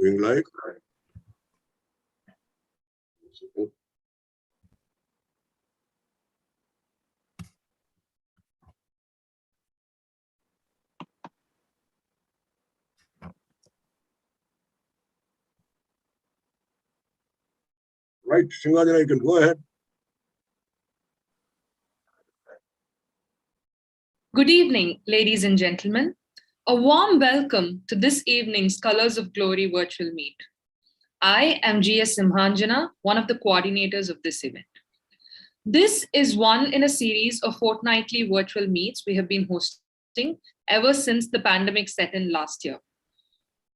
Going live. Right, Singajana, you can go ahead. Good evening, ladies and gentlemen. A warm welcome to this evening's Colors of Glory virtual meet. I am G.S. Simhanjana, one of the coordinators of this event. This is one in a series of fortnightly virtual meets we have been hosting ever since the pandemic set in last year.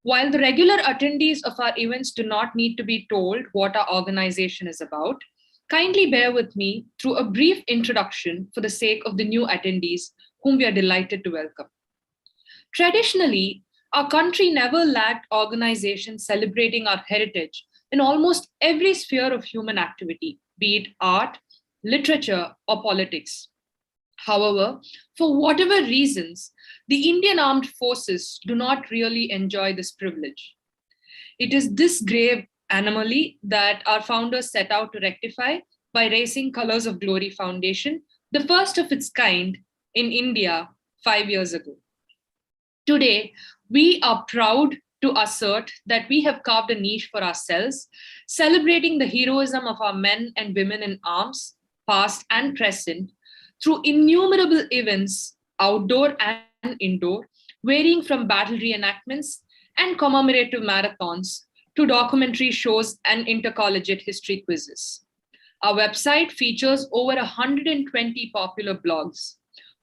While the regular attendees of our events do not need to be told what our organization is about, kindly bear with me through a brief introduction for the sake of the new attendees whom we are delighted to welcome. Traditionally, our country never lacked organizations celebrating our heritage in almost every sphere of human activity, be it art, literature, or politics. However, for whatever reasons, the Indian Armed Forces do not really enjoy this privilege. It is this grave anomaly that our founders set out to rectify by raising Colors of Glory Foundation, the first of its kind in India 5 years ago. Today, we are proud to assert that we have carved a niche for ourselves, celebrating the heroism of our men and women in arms, past and present, through innumerable events, outdoor and indoor, varying from battle reenactments and commemorative marathons to documentary shows and intercollegiate history quizzes. Our website features over 120 popular blogs.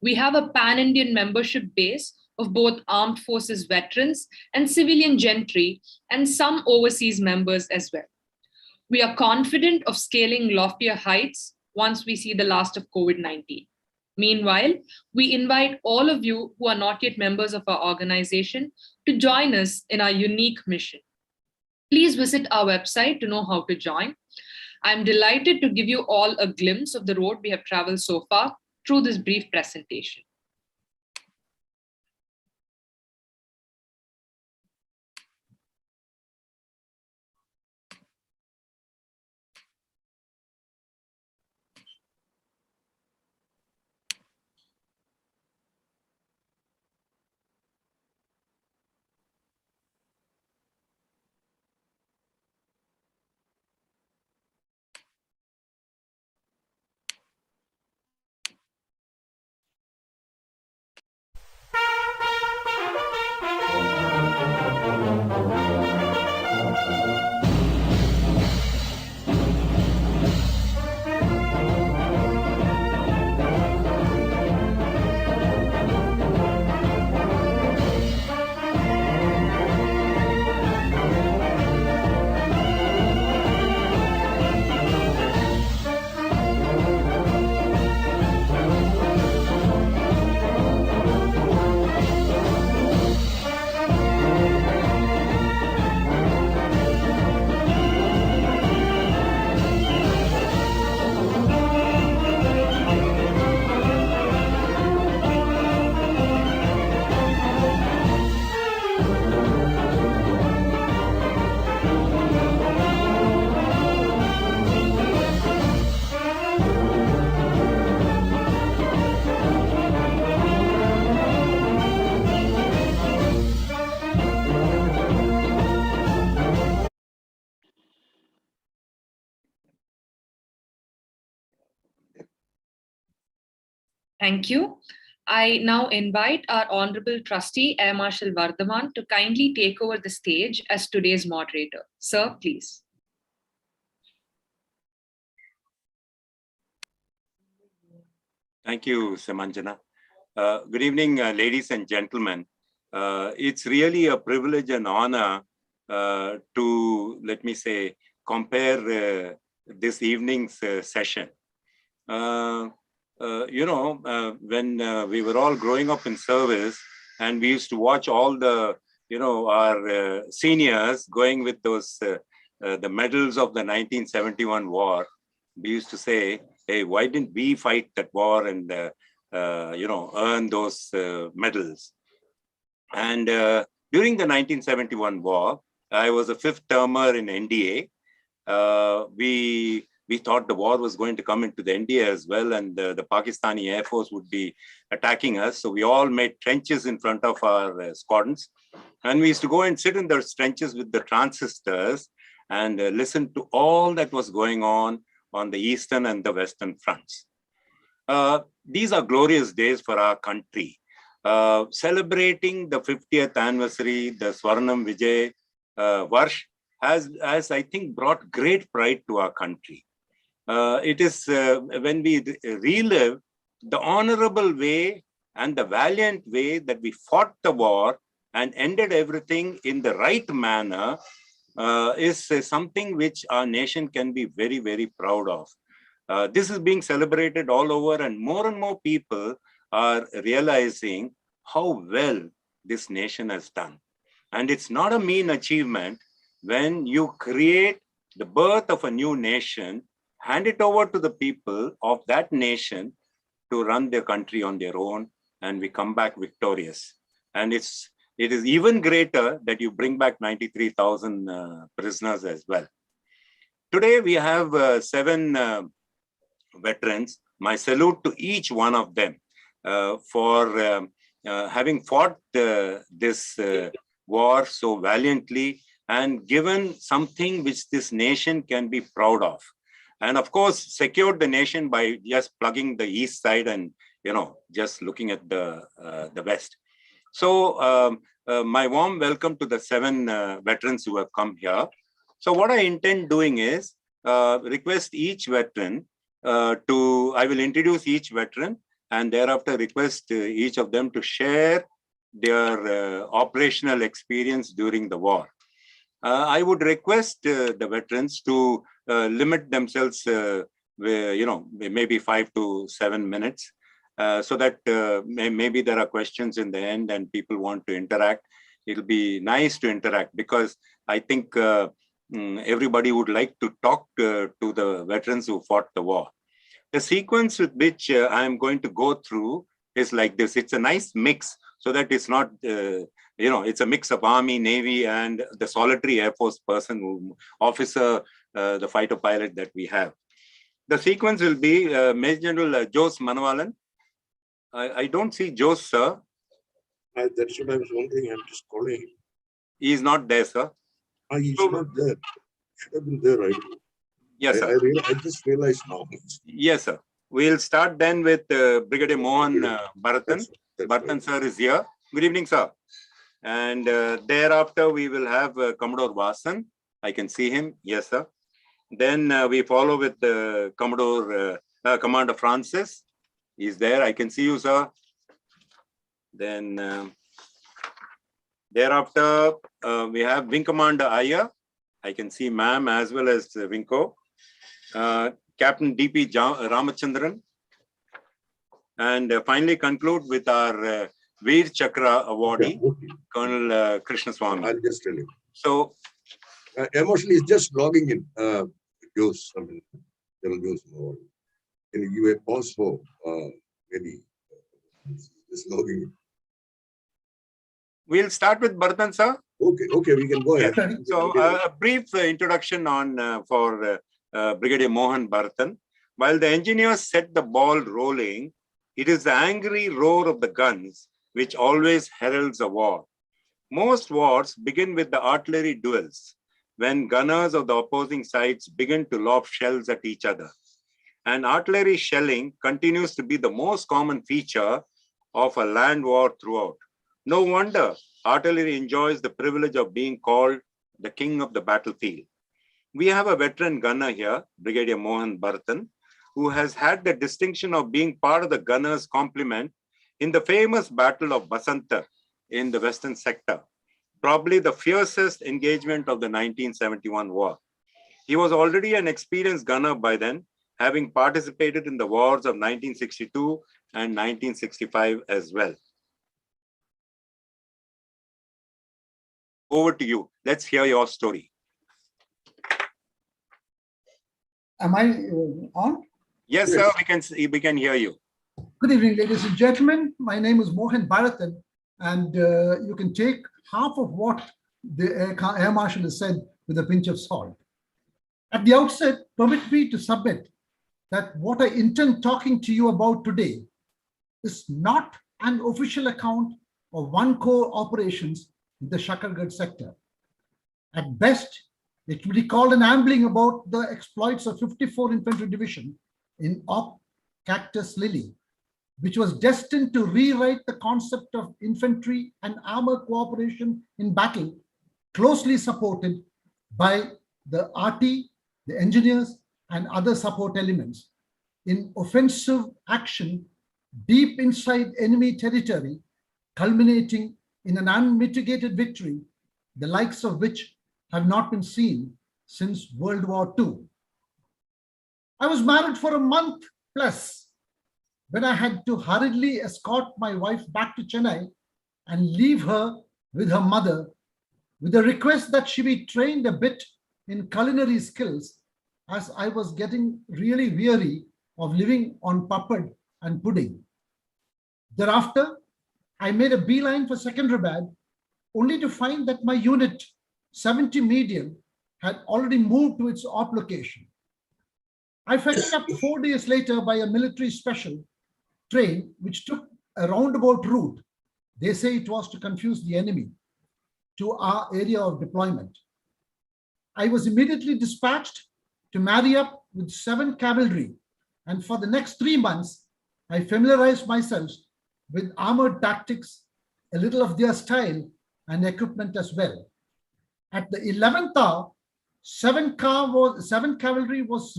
We have a pan-Indian membership base of both armed forces veterans and civilian gentry, and some overseas members as well. We are confident of scaling loftier heights once we see the last of COVID-19. Meanwhile, we invite all of you who are not yet members of our organization to join us in our unique mission. Please visit our website to know how to join. I'm delighted to give you all a glimpse of the road we have traveled so far through this brief presentation. Thank you. I now invite our Honorable Trustee Air Marshal Vardhaman to kindly take over the stage as today's moderator. Sir, please. Thank you, Samanjana. Good evening, ladies and gentlemen. It's really a privilege and honor to, let me say, compare this evening's session. When we were all growing up in service and we used to watch all the, our seniors going with those, the medals of the 1971 war, we used to say, hey, why didn't we fight that war and, earn those medals? And during the 1971 war, I was a fifth termer in NDA. We thought the war was going to come into the NDA as well, and the Pakistani Air Force would be attacking us. So we all made trenches in front of our squadrons. And we used to go and sit in those trenches with the transistors and listen to all that was going on the eastern and the western fronts. These are glorious days for our country. Celebrating the 50th anniversary, the Swarnam Vijay Varsh, has I think brought great pride to our country. It is when we relive the honorable way and the valiant way that we fought the war and ended everything in the right manner, is something which our nation can be very, very proud of. This is being celebrated all over, and more people are realizing how well this nation has done. And it's not a mean achievement when you create the birth of a new nation, hand it over to the people of that nation to run their country on their own, and we come back victorious. And it is even greater that you bring back 93,000 prisoners as well. Today we have 7 veterans. My salute to each one of them for having fought this war so valiantly and given something which this nation can be proud of. And of course, secured the nation by just plugging the east side and, just looking at the west. So my warm welcome to the 7 veterans who have come here. So what I intend doing is request each veteran I will introduce each veteran and thereafter request each of them to share their operational experience during the war. I would request the veterans to limit themselves, maybe 5 to 7 minutes, so that maybe there are questions in the end and people want to interact. It'll be nice to interact because I think everybody would like to talk to the veterans who fought the war. The sequence with which I'm going to go through is like this. It's a nice mix so that it's not, it's a mix of Army, Navy, and the solitary Air Force officer, the fighter pilot that we have. The sequence will be Major General Jose Manavalan. I don't see Jose, sir. That's what I was wondering. I'm just calling him. He's not there, sir. He's not there. Should have been there, right? Yes, sir. I just realized now. Yes, sir. We'll start then with Brigadier Mohan Bharatan. Bharatan, right. Sir, is here. Good evening, sir. And thereafter, we will have Commodore Vasan. I can see him. Yes, sir. Then we follow with Commander Francis. He's there. I can see you, sir. Then thereafter, we have Wing Commander Iyer. I can see ma'am as well as Winko. Captain D.P. Ramachandran. And finally conclude with our Veer Chakra awardee, Colonel Krishnaswamy. I'll just tell you. So, emotionally, it's just logging in. Jose, General Jose Manavalan. Can you give a pause for maybe just logging in? We'll start with Bharatan, sir. Okay, we can go ahead. So, a brief introduction on for Brigadier Mohan Bharatan. While the engineers set the ball rolling, it is the angry roar of the guns which always heralds a war. Most wars begin with the artillery duels, when gunners of the opposing sides begin to lob shells at each other. And artillery shelling continues to be the most common feature of a land war throughout. No wonder artillery enjoys the privilege of being called the king of the battlefield. We have a veteran gunner here, Brigadier Mohan Bharatan, who has had the distinction of being part of the gunners' complement in the famous Battle of Basanta in the Western sector, probably the fiercest engagement of the 1971 war. He was already an experienced gunner by then, having participated in the wars of 1962 and 1965 as well. Over to you. Let's hear your story. Am I on? Yes, sir, we can hear you. Good evening, ladies and gentlemen. My name is Mohan Bharatan, and you can take half of what the air marshal has said with a pinch of salt. At the outset, permit me to submit that what I intend talking to you about today is not an official account of one core operations in the Shakargarh sector. At best, it will be called an ambling about the exploits of 54 Infantry Division in Op Cactus Lily, which was destined to rewrite the concept of infantry and armor cooperation in battle, closely supported by the RT, the engineers, and other support elements in offensive action deep inside enemy territory, culminating in an unmitigated victory, the likes of which have not been seen since World War II. I was married for a month plus when I had to hurriedly escort my wife back to Chennai and leave her with her mother with a request that she be trained a bit in culinary skills, as I was getting really weary of living on papad and pudding. Thereafter, I made a beeline for Secunderabad, only to find that my unit, 70 medium, had already moved to its op location. I fetched up 4 days later by a military special train, which took a roundabout route. They say it was to confuse the enemy to our area of deployment. I was immediately dispatched to marry up with 7 cavalry, and for the next 3 months, I familiarized myself with armored tactics, a little of their style and equipment as well. At the 11th hour, 7 cavalry was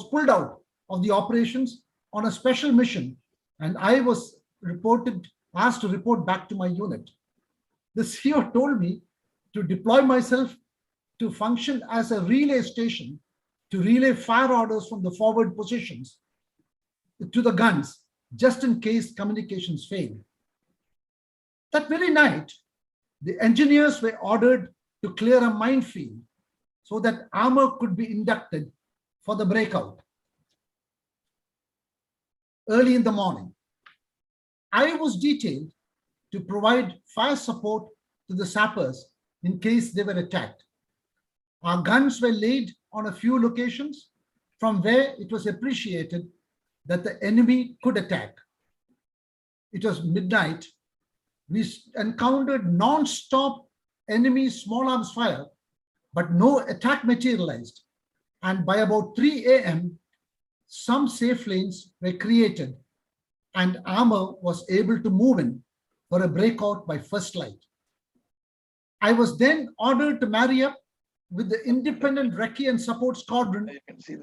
pulled out of the operations on a special mission, and I was asked to report back to my unit. The CO told me to deploy myself to function as a relay station to relay fire orders from the forward positions to the guns, just in case communications failed. That very night, the engineers were ordered to clear a minefield so that armor could be inducted for the breakout. Early in the morning, I was detailed to provide fire support to the sappers in case they were attacked. Our guns were laid on a few locations from where it was appreciated that the enemy could attack. It was midnight. We encountered non-stop enemy small arms fire, but no attack materialized. And by about 3 a.m., some safe lanes were created and armor was able to move in for a breakout by first light. I was then ordered to marry up with the independent recce and support squadron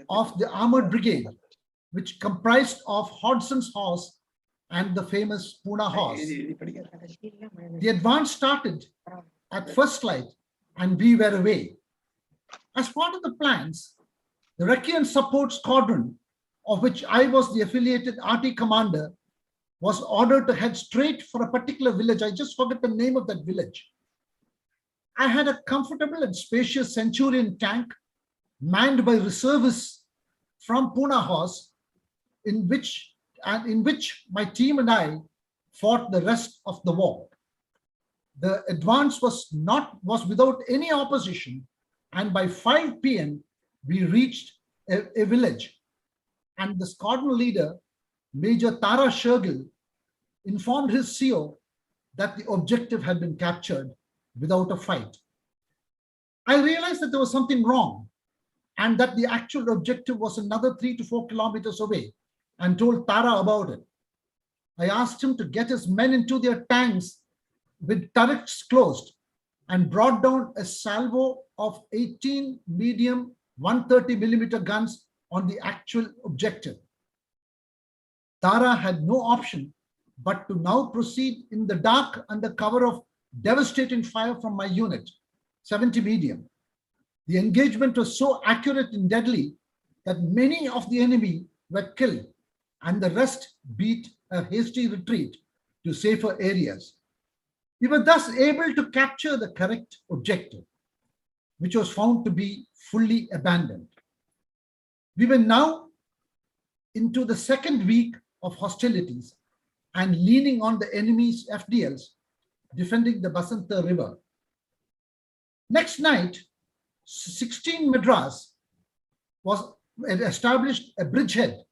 of the armored brigade, which comprised of Hodson's horse and the famous Pune horse. The advance started at first light and we were away. As part of the plans, the recce and support squadron, of which I was the affiliated RT commander, was ordered to head straight for a particular village. I just forget the name of that village. I had a comfortable and spacious Centurion tank manned by reservists from Pune horse, in which my team and I fought the rest of the war. The advance was without any opposition, and by 5 p.m. we reached a village, and the squadron leader, Major Tara Shergill, informed his CO that the objective had been captured without a fight. I realized that there was something wrong and that the actual objective was another 3 to 4 kilometers away, and told Tara about it. I asked him to get his men into their tanks with turrets closed and brought down a salvo of 18 medium 130 millimeter guns on the actual objective. Tara had no option but to now proceed in the dark under cover of devastating fire from my unit, 70 medium. The engagement was so accurate and deadly that many of the enemy were killed and the rest beat a hasty retreat to safer areas. We were thus able to capture the correct objective, which was found to be fully abandoned. We were now into the second week of hostilities and leaning on the enemy's FDLs, defending the Basanta River. Next night, 16 Madras was established a bridgehead,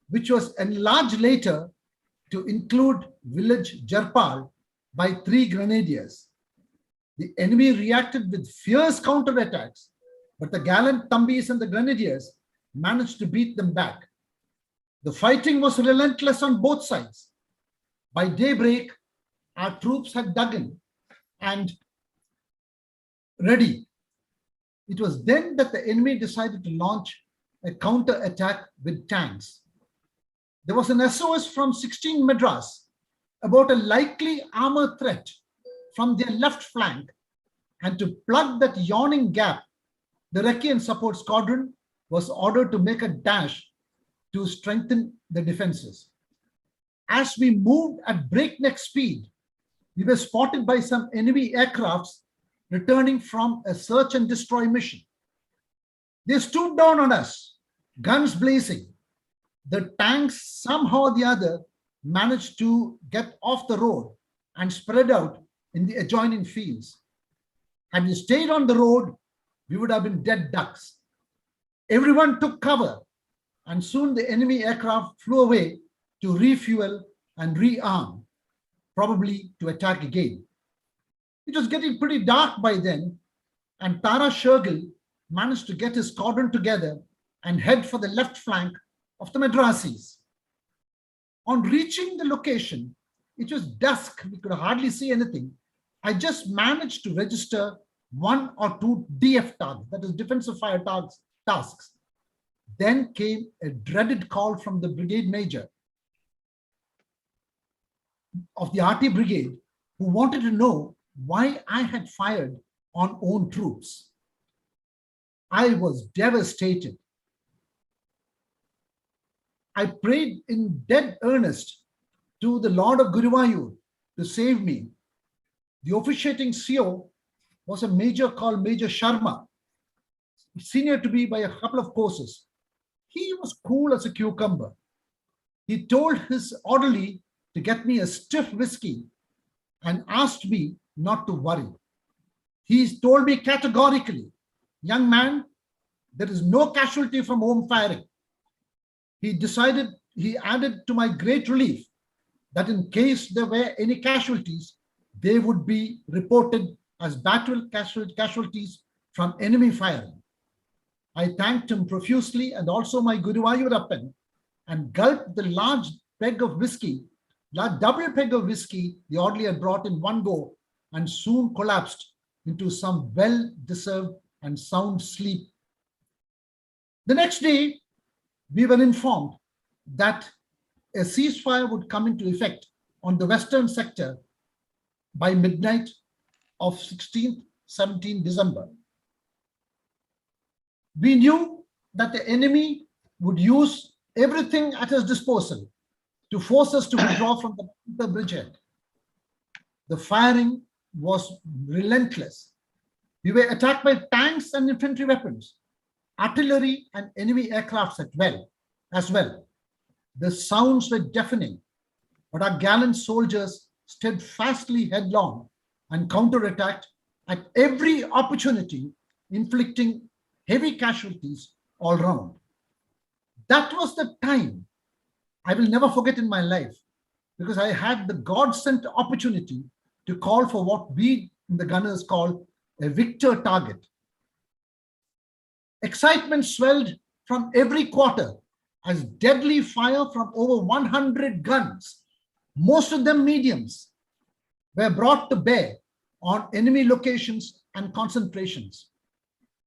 which was enlarged later to include village Jarpal by 3 grenadiers. The enemy reacted with fierce counterattacks, but the gallant Tambis and the grenadiers managed to beat them back. The fighting was relentless on both sides. By daybreak, our troops had dug in and ready. It was then that the enemy decided to launch a counter-attack with tanks. There was an SOS from 16 Madras about a likely armor threat from their left flank, and to plug that yawning gap, the Recce and Support Squadron was ordered to make a dash to strengthen the defenses. As we moved at breakneck speed, we were spotted by some enemy aircrafts returning from a search and destroy mission. They stood down on us, guns blazing. The tanks somehow or the other managed to get off the road and spread out in the adjoining fields. Had we stayed on the road, we would have been dead ducks. Everyone took cover, and soon the enemy aircraft flew away to refuel and rearm, probably to attack again. It was getting pretty dark by then, and Tara Shergill managed to get his squadron together and head for the left flank of the Madrasis. On reaching the location, it was dusk, we could hardly see anything. I just managed to register 1 or 2 DF tasks, that is defensive fire tasks. Then came a dreaded call from the brigade major of the RT brigade, who wanted to know why I had fired on own troops. I was devastated. I prayed in dead earnest to the Lord of Guruvayur to save me. The officiating CO was a major called Major Sharma, senior to me by a couple of courses. He was cool as a cucumber. He told his orderly to get me a stiff whiskey and asked me not to worry. He told me categorically, young man, there is no casualty from home firing. He added to my great relief that in case there were any casualties, they would be reported as battle casualties from enemy firing. I thanked him profusely, and also my Guruvayurappan, and gulped the large peg of whiskey, double peg of whiskey the orderly had brought in one go, and soon collapsed into some well-deserved and sound sleep. The next day, we were informed that a ceasefire would come into effect on the western sector by midnight of 16th, 17th December. We knew that the enemy would use everything at his disposal to force us to withdraw from the bridgehead. The firing was relentless. We were attacked by tanks and infantry weapons, artillery and enemy aircrafts as well. The sounds were deafening, but our gallant soldiers steadfastly headlong and counterattacked at every opportunity, inflicting heavy casualties all round. That was the time I will never forget in my life, because I had the God-sent opportunity to call for what we in the gunners call a victor target. Excitement swelled from every quarter as deadly fire from over 100 guns, most of them mediums, were brought to bear on enemy locations and concentrations.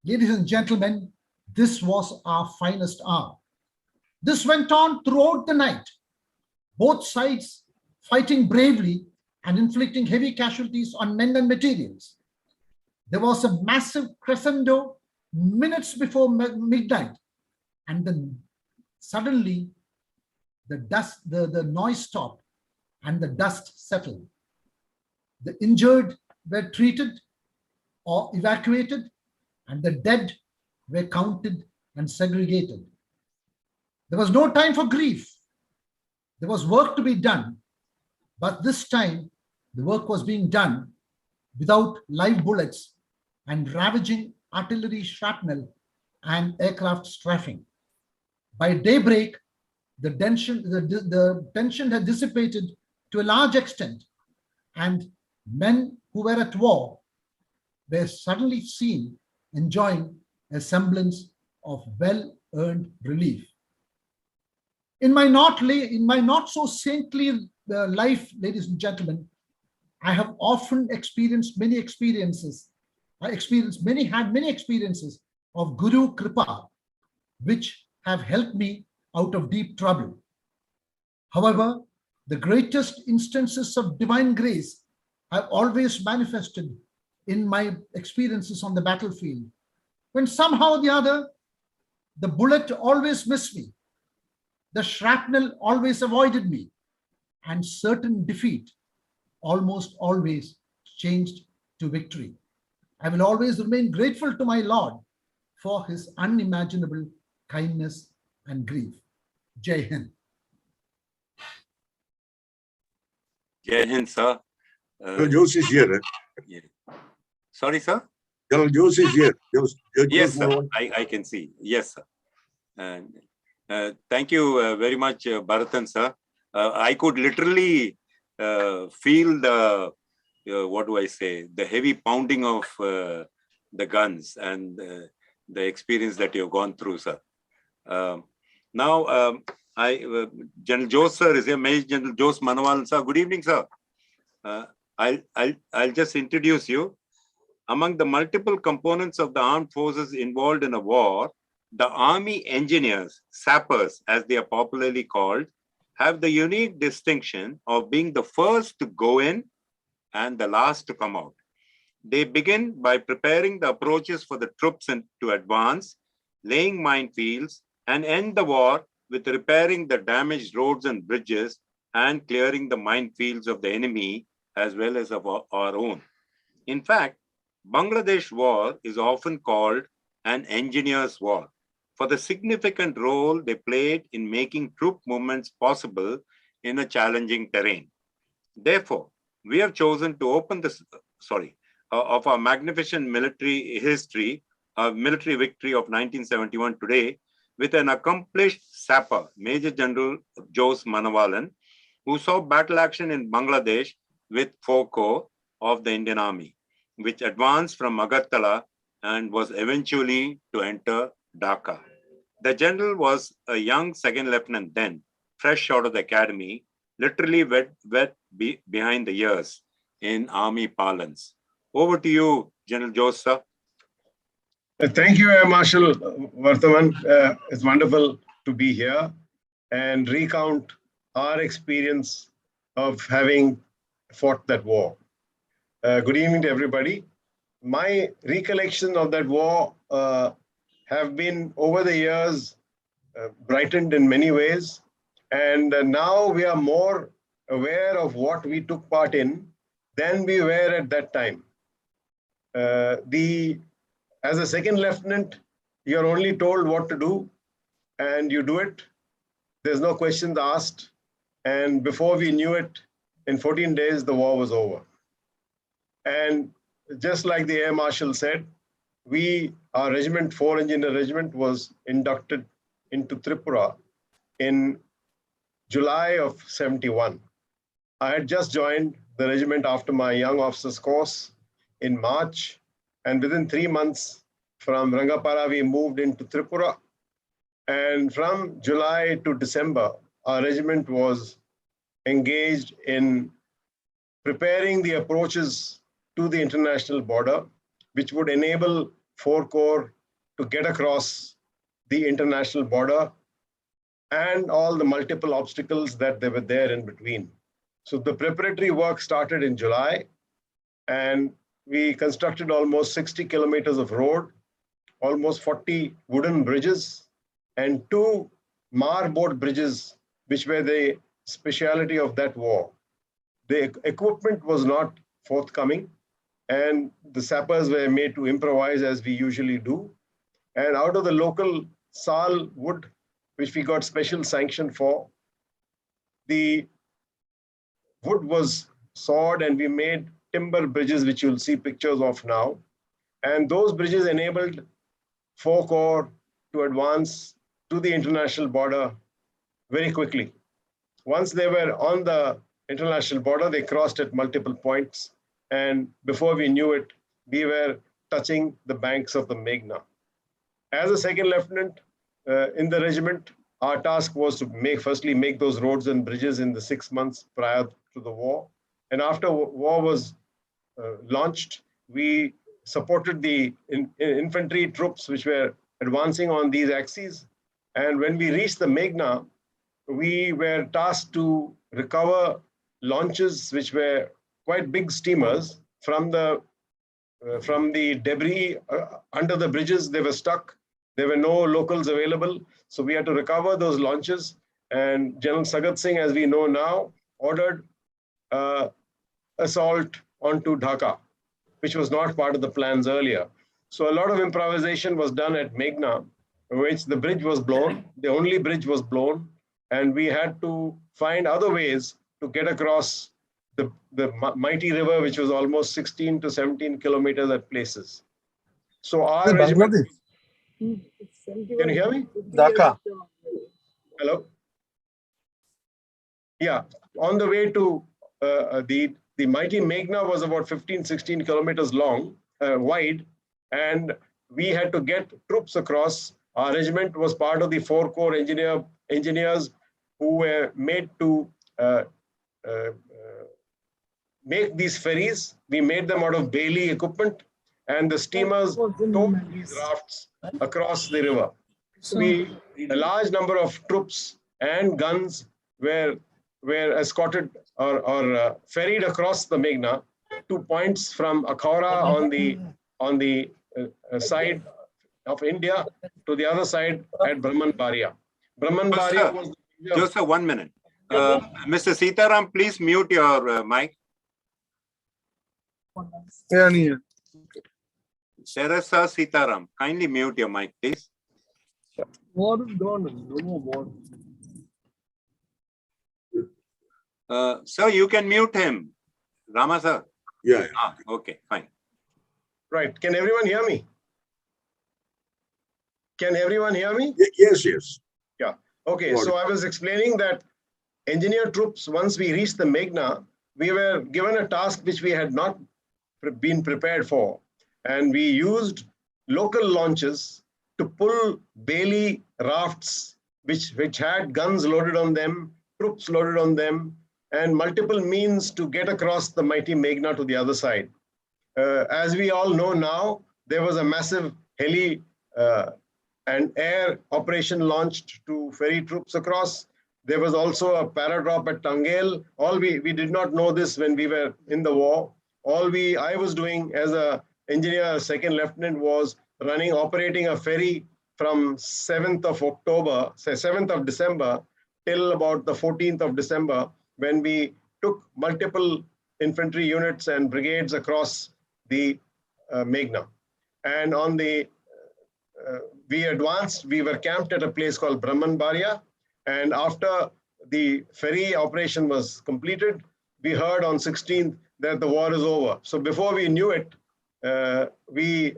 Ladies and gentlemen, this was our finest hour. This went on throughout the night, both sides fighting bravely and inflicting heavy casualties on men and materials. There was a massive crescendo minutes before midnight, and then suddenly the noise stopped and the dust settled. The injured were treated or evacuated, and the dead were counted and segregated. There was no time for grief. There was work to be done, but this time the work was being done without live bullets and ravaging artillery shrapnel and aircraft strafing. By daybreak, the tension had dissipated to a large extent, and men who were at war were suddenly seen enjoying a semblance of well-earned relief. In my not so saintly life, ladies and gentlemen, I have often experienced many experiences. Had many experiences of Guru Kripa, which have helped me out of deep trouble. However, the greatest instances of divine grace have always manifested in my experiences on the battlefield, when somehow or the other, the bullet always missed me, the shrapnel always avoided me, and certain defeat almost always changed to victory. I will always remain grateful to my Lord for his unimaginable kindness and grief. Jai Hind. Jai Hind, sir. General Jose is here. Yeah. Sorry, sir? General Jose is here. Yes, sir. I can see. Yes, sir. And thank you very much, Bharatan, sir. I could literally feel the, what do I say, the heavy pounding of the guns and the experience that you've gone through, sir. Now, General Jose, sir, is here. Major General Jose Manawalan, sir. Good evening, sir. I'll just introduce you. Among the multiple components of the armed forces involved in a war, the army engineers, sappers, as they are popularly called, have the unique distinction of being the first to go in and the last to come out. They begin by preparing the approaches for the troops to advance, laying minefields, and end the war with repairing the damaged roads and bridges and clearing the minefields of the enemy as well as of our own. In fact, Bangladesh war is often called an engineer's war for the significant role they played in making troop movements possible in a challenging terrain. Therefore, we have chosen to open this, of our magnificent military history, military victory of 1971 today, with an accomplished sapper, Major General Jose Manawalan, who saw battle action in Bangladesh with 4 Corps of the Indian Army, which advanced from Agartala and was eventually to enter Dhaka. The general was a young second lieutenant then, fresh out of the academy, literally wet behind the ears in army parlance. Over to you, General Jose, sir. Thank you, Air Marshal Varthaman. It's wonderful to be here and recount our experience of having fought that war. Good evening to everybody. My recollection of that war have been over the years brightened in many ways. And now we are more aware of what we took part in than we were at that time. As a second lieutenant, you're only told what to do and you do it. There's no questions asked. And before we knew it, in 14 days, the war was over. And just like the Air Marshal said, our regiment, 4 Engineer Regiment, was inducted into Tripura in July of 71. I had just joined the regiment after my young officers course in March, and within 3 months from Rangapara, we moved into Tripura. And from July to December, our regiment was engaged in preparing the approaches to the international border, which would enable 4 Corps to get across the international border and all the multiple obstacles that they were there in between. So the preparatory work started in July, and we constructed almost 60 kilometers of road, almost 40 wooden bridges, and 2 marboard bridges, which were the speciality of that war. The equipment was not forthcoming, and the sappers were made to improvise as we usually do. And out of the local sal wood, which we got special sanction for, the wood was sawed and we made timber bridges, which you'll see pictures of now. And those bridges enabled 4 Corps to advance to the international border very quickly. Once they were on the international border, they crossed at multiple points. And before we knew it, we were touching the banks of the Meghna. As a second lieutenant in the regiment, our task was to firstly make those roads and bridges in the 6 months prior to the war. And after war was launched, we supported the infantry troops which were advancing on these axes. And when we reached the Meghna, we were tasked to recover launches which were quite big steamers from the debris under the bridges. They were stuck. There were no locals available. So we had to recover those launches. And General Sagat Singh, as we know now, ordered assault onto Dhaka, which was not part of the plans earlier. So a lot of improvisation was done at Meghna, which the bridge was blown. The only bridge was blown. And we had to find other ways to get across the mighty river, which was almost 16 to 17 kilometers at places. So our regiment... Can you hear me? Dhaka. Hello? Yeah, on the way to the mighty Meghna was about 15, 16 kilometers long, wide, and we had to get troops across. Our regiment was part of the 4 Corps engineers who were made to make these ferries. We made them out of Bailey equipment, and the steamers towed these rafts across the river. A large number of troops and guns were escorted or ferried across the Meghna to points from Akhora on the side of India to the other side at Brahmanbaria. Brahmanbaria was just 1 minute. Mr. Sitaram, please mute your mic. Teresa Sitaram, kindly mute your mic, please. War is gone. No more war. Sir, you can mute him. Rama sir. Yeah. Ah, okay, fine. Right. Can everyone hear me? Can everyone hear me? Yes, yes. Yeah. Okay. So I was explaining that engineer troops, once we reached the Meghna, we were given a task which we had not been prepared for. And we used local launches to pull Bailey rafts, which had guns loaded on them, troops loaded on them, and multiple means to get across the mighty Meghna to the other side. As we all know now, there was a massive heli and air operation launched to ferry troops across. There was also a paradrop at Tangel. We did not know this when we were in the war. I was doing as a engineer, second lieutenant, was operating a ferry from 7th of December till about the 14th of December, when we took multiple infantry units and brigades across the Meghna. And on we advanced, we were camped at a place called Brahmanbaria. And after the ferry operation was completed, we heard on 16th that the war is over. So before we knew it, we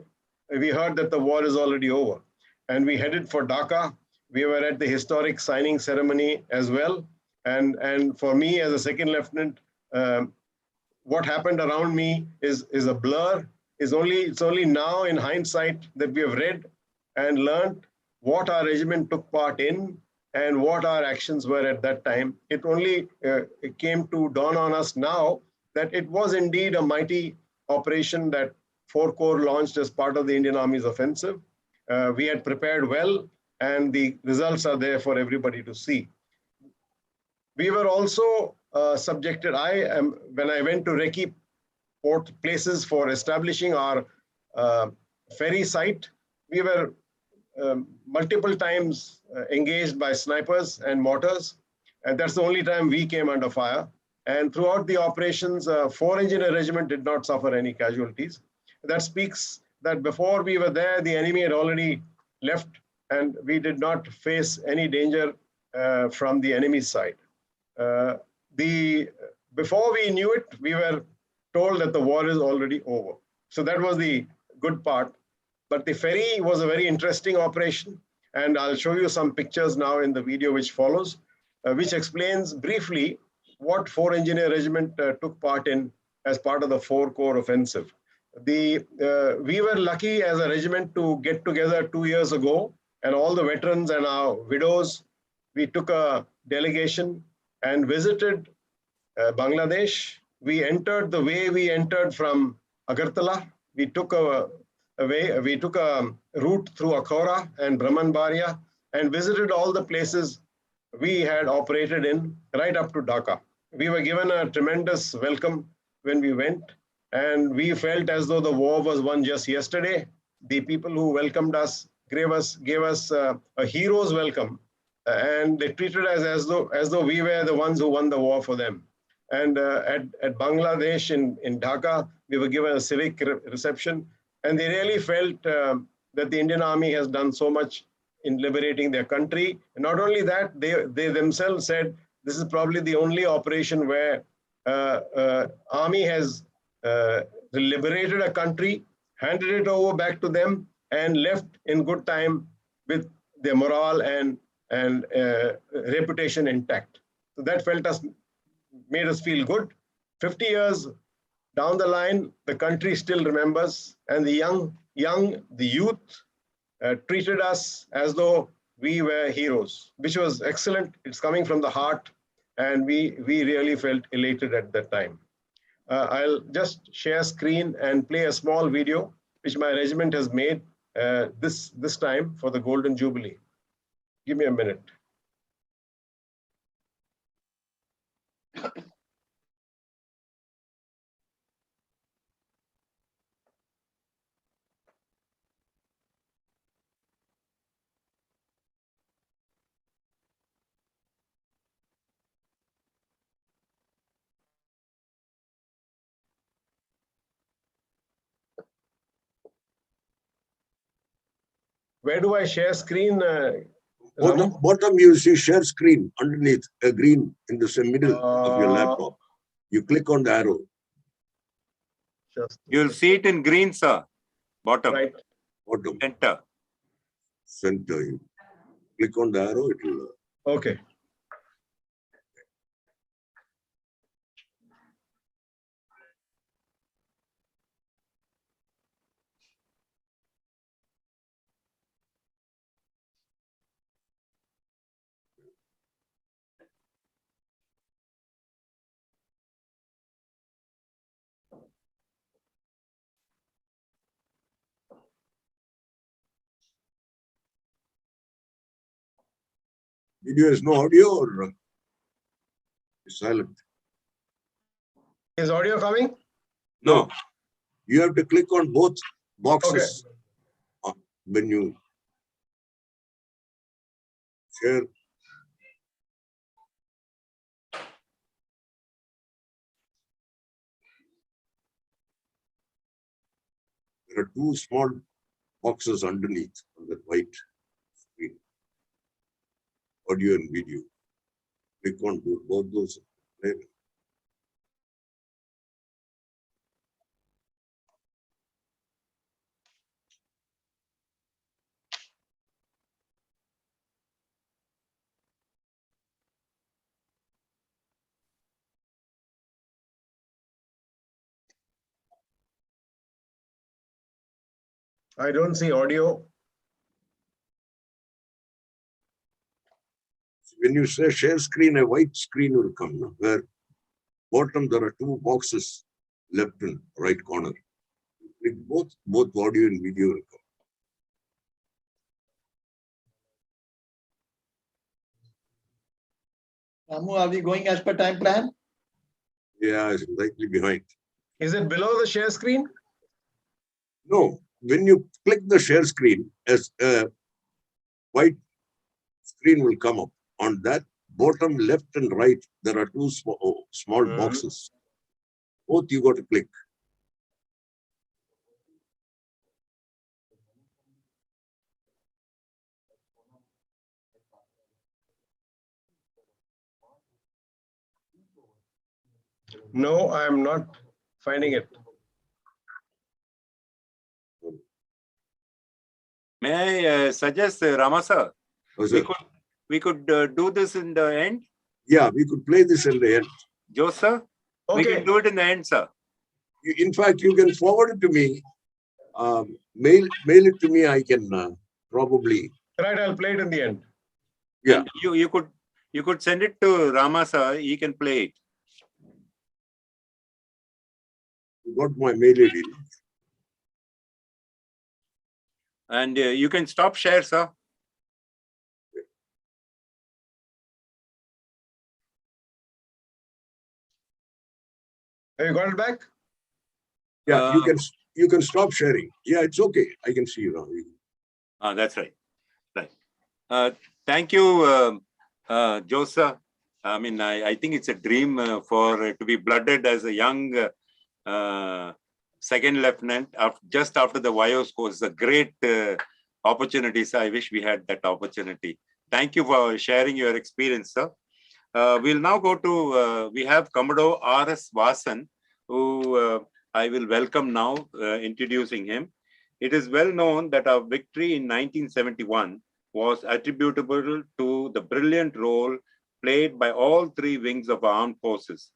heard that the war is already over. And we headed for Dhaka. We were at the historic signing ceremony as well. And for me as a second lieutenant, what happened around me is a blur. It's only now in hindsight that we have read and learned what our regiment took part in and what our actions were at that time. It only it came to dawn on us now that it was indeed a mighty operation that 4 Corps launched as part of the Indian Army's offensive. We had prepared well, and the results are there for everybody to see. We were also subjected, when I went to recce port places for establishing our ferry site, we were multiple times engaged by snipers and mortars. And that's the only time we came under fire. And throughout the operations, 4 engineer regiment did not suffer any casualties. That speaks that before we were there, the enemy had already left, and we did not face any danger from the enemy's side. Before we knew it, we were told that the war is already over. So that was the good part. But the ferry was a very interesting operation. And I'll show you some pictures now in the video which follows, which explains briefly what 4 Engineer Regiment took part in as part of the 4 Corps offensive. We were lucky as a regiment to get together 2 years ago, and all the veterans and our widows, we took a delegation and visited Bangladesh. We entered the way we entered from Agartala. We took a route through Akhora and Brahmanbaria and visited all the places we had operated in right up to Dhaka. We were given a tremendous welcome when we went, and we felt as though the war was won just yesterday. The people who welcomed us gave us a hero's welcome, and they treated us as though we were the ones who won the war for them. And at Bangladesh in Dhaka, we were given a civic reception, and they really felt that the Indian Army has done so much in liberating their country. And not only that, they themselves said this is probably the only operation where Army has liberated a country, handed it over back to them, and left in good time with their morale and reputation intact. So that made us feel good. 50 years down the line, the country still remembers, and the youth treated us as though we were heroes, which was excellent. It's coming from the heart, and we really felt elated at that time. I'll just share screen and play a small video which my regiment has made this time for the Golden Jubilee. Give me a minute. Where do I share screen? Bottom you see share screen underneath a green in the middle of your laptop. You click on the arrow. You'll see it in green, sir. Bottom. Right. Bottom. Center. Center. You click on the arrow, it will. Okay. Video is no audio or it's silent? Is audio coming? No. You have to click on both boxes when you share. There are 2 small boxes underneath on that white screen. Audio and video. Click on both those. I don't see audio. When you say share screen, a white screen will come now, where bottom there are 2 boxes, left and right corner. Click both audio and video will come. Ramu, are we going as per time plan? Yeah, it's slightly behind. Is it below the share screen? No, when you click the share screen, as a white screen will come up. On that bottom left and right, there are 2 small boxes. Both you got to click. No, I am not finding it. May I suggest, Rama sir, Oh, sir. we could do this in the end. Yeah, we could play this in the end. Joe sir, we Okay. can do it in the end, sir. In fact, you can forward it to me. Mail it to me. I can probably. Right, I'll play it in the end. Yeah. And you could send it to Rama sir. He can play it. You got my mail ID. And you can stop share, sir. Have you got it back? Yeah, you can stop sharing. Yeah, it's okay. I can see you now. That's right. Right. Thank you, Joseph. I mean, I think it's a dream to be blooded as a young second lieutenant just after the Vyos course. A great opportunity, sir. I wish we had that opportunity. Thank you for sharing your experience, sir. We'll now go to, we have Commodore R.S. Vasan, who I will welcome now, introducing him. It is well known that our victory in 1971 was attributable to the brilliant role played by all three wings of our armed forces,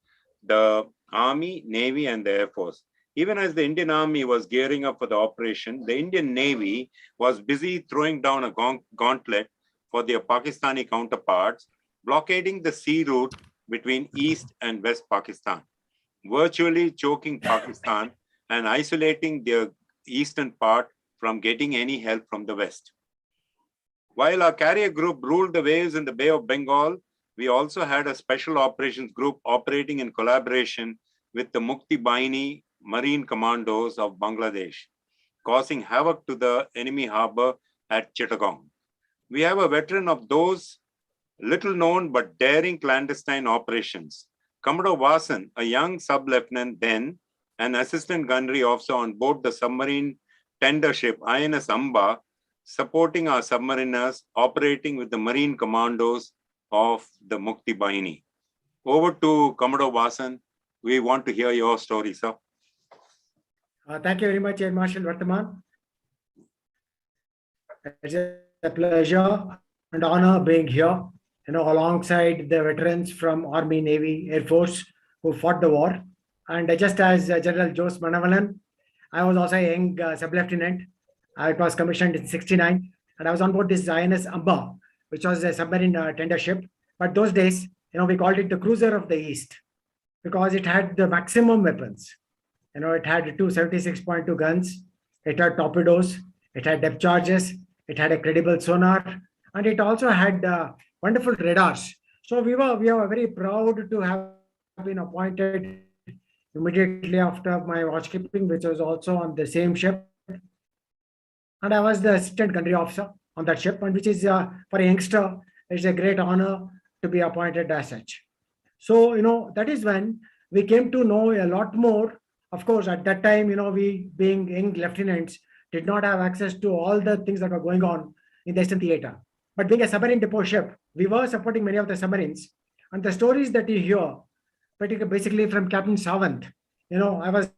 the Army, Navy, and the Air Force. Even as the Indian Army was gearing up for the operation, the Indian Navy was busy throwing down a gauntlet for their Pakistani counterparts, blockading the sea route between East and West Pakistan, virtually choking Pakistan and isolating their eastern part from getting any help from the West. While our carrier group ruled the waves in the Bay of Bengal, we also had a special operations group operating in collaboration with the Mukti Bahini Marine Commandos of Bangladesh, causing havoc to the enemy harbor at Chittagong. We have a veteran of those little known but daring clandestine operations, Commodore Vasan, a young sub-lieutenant then, an assistant gunnery officer on board the submarine tender ship INS Amba, supporting our submariners operating with the Marine Commandos of the Mukti Bahini. Over to Commodore Vasan. We want to hear your story, sir. Thank you very much, Air Marshal Vartaman. It's a pleasure and honor being here, alongside the veterans from Army, Navy, Air Force who fought the war. And just as General Jose Manavalan, I was also a young sub-lieutenant. I was commissioned in 69, and I was on board this INS Amba, which was a submarine tender ship. But those days, we called it the cruiser of the East because it had the maximum weapons. It had two 76.2 guns, it had torpedoes, it had depth charges, it had a credible sonar, and it also had wonderful radars. So we were very proud to have been appointed immediately after my watchkeeping, which was also on the same ship. And I was the assistant gunnery officer on that ship, and which is for a youngster, it's a great honor to be appointed as such. So, that is when we came to know a lot more. Of course, at that time, we being young lieutenants did not have access to all the things that were going on in the Eastern Theater. But being a submarine depot ship, we were supporting many of the submarines. And the stories that you hear, particularly basically from Captain Savant, I was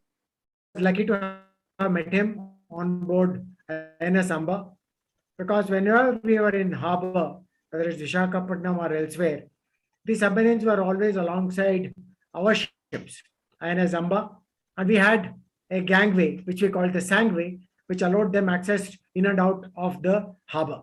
lucky to have met him on board INS Amba, because whenever we were in harbor, whether it's Visakhapatnam or elsewhere, the submarines were always alongside our ships, INS Amba, and we had a gangway, which we called the Sangway, which allowed them access in and out of the harbor.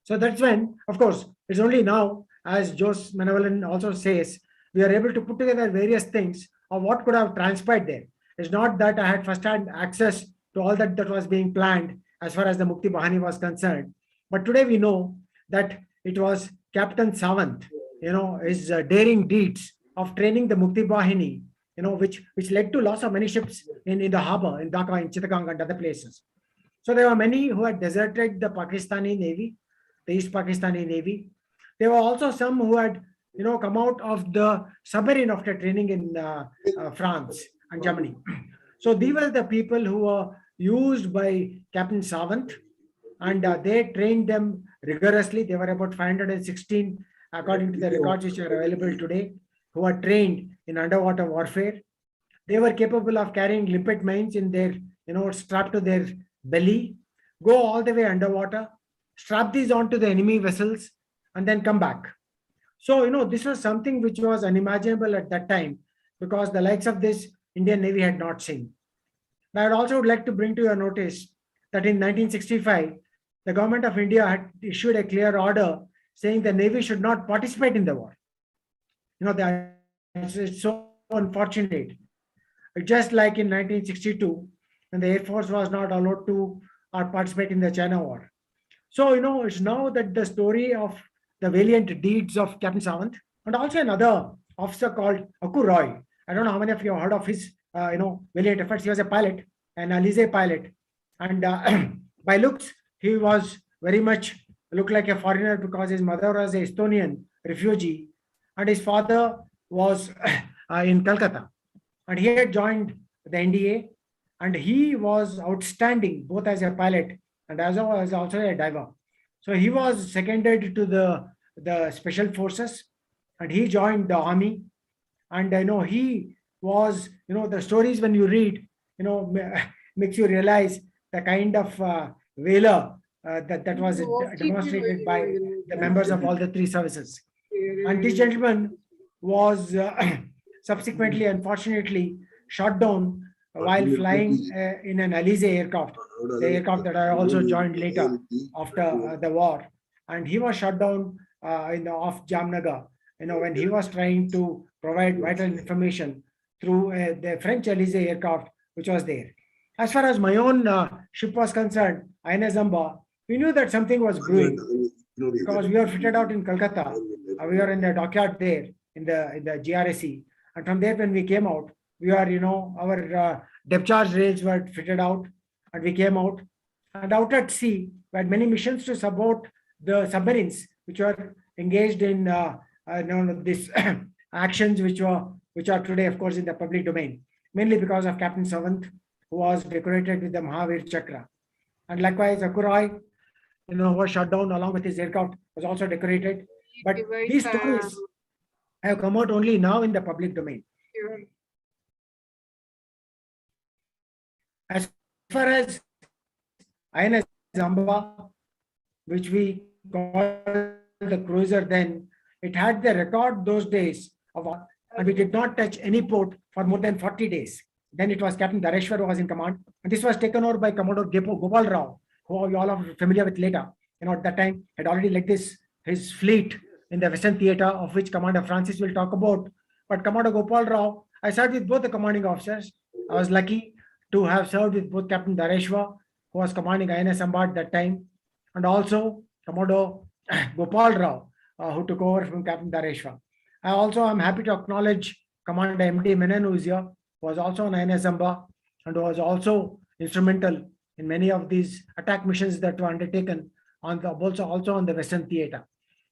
So that's when, of course, it's only now, as Jose Manavalan also says, we are able to put together various things of what could have transpired there. It's not that I had first-hand access to all that was being planned as far as the Mukti Bahini was concerned. But today we know that it was Captain Savant, his daring deeds of training the Mukti Bahini, which led to loss of many ships in the harbor, in Dhaka, in Chittagong, and other places. So there were many who had deserted the Pakistani Navy, the East Pakistani Navy. There were also some who had, come out of the submarine after training in France and Germany. So these were the people who were used by Captain Savant, and they trained them rigorously. There were about 516, according to the records which are available today, who were trained in underwater warfare. They were capable of carrying limpet mines in their, strapped to their belly. go all the way underwater, strap these onto the enemy vessels, and then come back. So, this was something which was unimaginable at that time because the likes of this Indian Navy had not seen. But I also would like to bring to your notice that in 1965, the government of India had issued a clear order saying the Navy should not participate in the war. It's so unfortunate. Just like in 1962, when the Air Force was not allowed to participate in the China War. So, it's now that the story of the valiant deeds of Captain Sawant and also another officer called Aku Roy. I don't know how many of you have heard of his, valiant efforts. He was a pilot, an Alizé pilot. And by looks, he was very much looked like a foreigner because his mother was a Estonian refugee and his father was in Calcutta. And he had joined the NDA and he was outstanding both as a pilot and as also a diver. So he was seconded to the special forces and he joined the army. And he was, the stories when you read, makes you realize the kind of valor that was demonstrated by the members of all the three services. And this gentleman was subsequently, unfortunately, shot down while flying in an Alizé aircraft, the aircraft that I also joined later after the war. And he was shot down off Jamnagar, when he was trying to provide vital information through the French Alizé aircraft, which was there. As far as my own ship was concerned, INS Amba, we knew that something was brewing because we were fitted out in Calcutta. We were in the dockyard there in the GRSE. And from there, when we came out, we are, our depth charge rails were fitted out and we came out. And out at sea, we had many missions to support the submarines, which were engaged in these actions, which are today, of course, in the public domain, mainly because of Captain Sawant, who was decorated with the Mahavir Chakra. And likewise, Aku Roy, who was shot down along with his aircraft, was also decorated. But these stories have come out only now in the public domain. As far as INS Amba, which we call the cruiser then, it had the record those days and we did not touch any port for more than 40 days. Then it was Captain Dareshwar who was in command. And this was taken over by Commodore Gopal Rao, who you all are familiar with later. At that time had already led his fleet in the Western Theater, of which Commander Francis will talk about. But Commodore Gopal Rao, I served with both the commanding officers. I was lucky to have served with both Captain Dareshwar, who was commanding INS Amba at that time, and also Commodore Gopal Rao, who took over from Captain Dareshwar. I also am happy to acknowledge Commander MD Menon, who is here, who was also on INS Amba and who was also instrumental in many of these attack missions that were undertaken also on the Western Theater.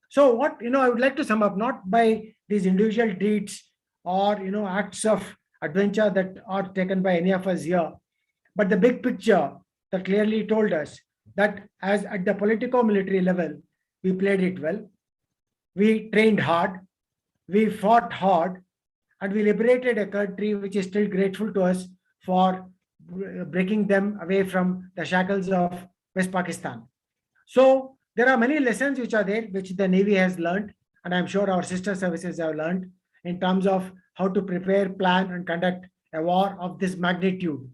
So what, I would like to sum up, not by these individual deeds or, acts of adventure that are taken by any of us here, but the big picture that clearly told us that as at the politico-military level, we played it well, we trained hard, we fought hard, and we liberated a country which is still grateful to us for breaking them away from the shackles of West Pakistan. So there are many lessons which are there, which the Navy has learned, and I'm sure our sister services have learned in terms of how to prepare, plan, and conduct a war of this magnitude.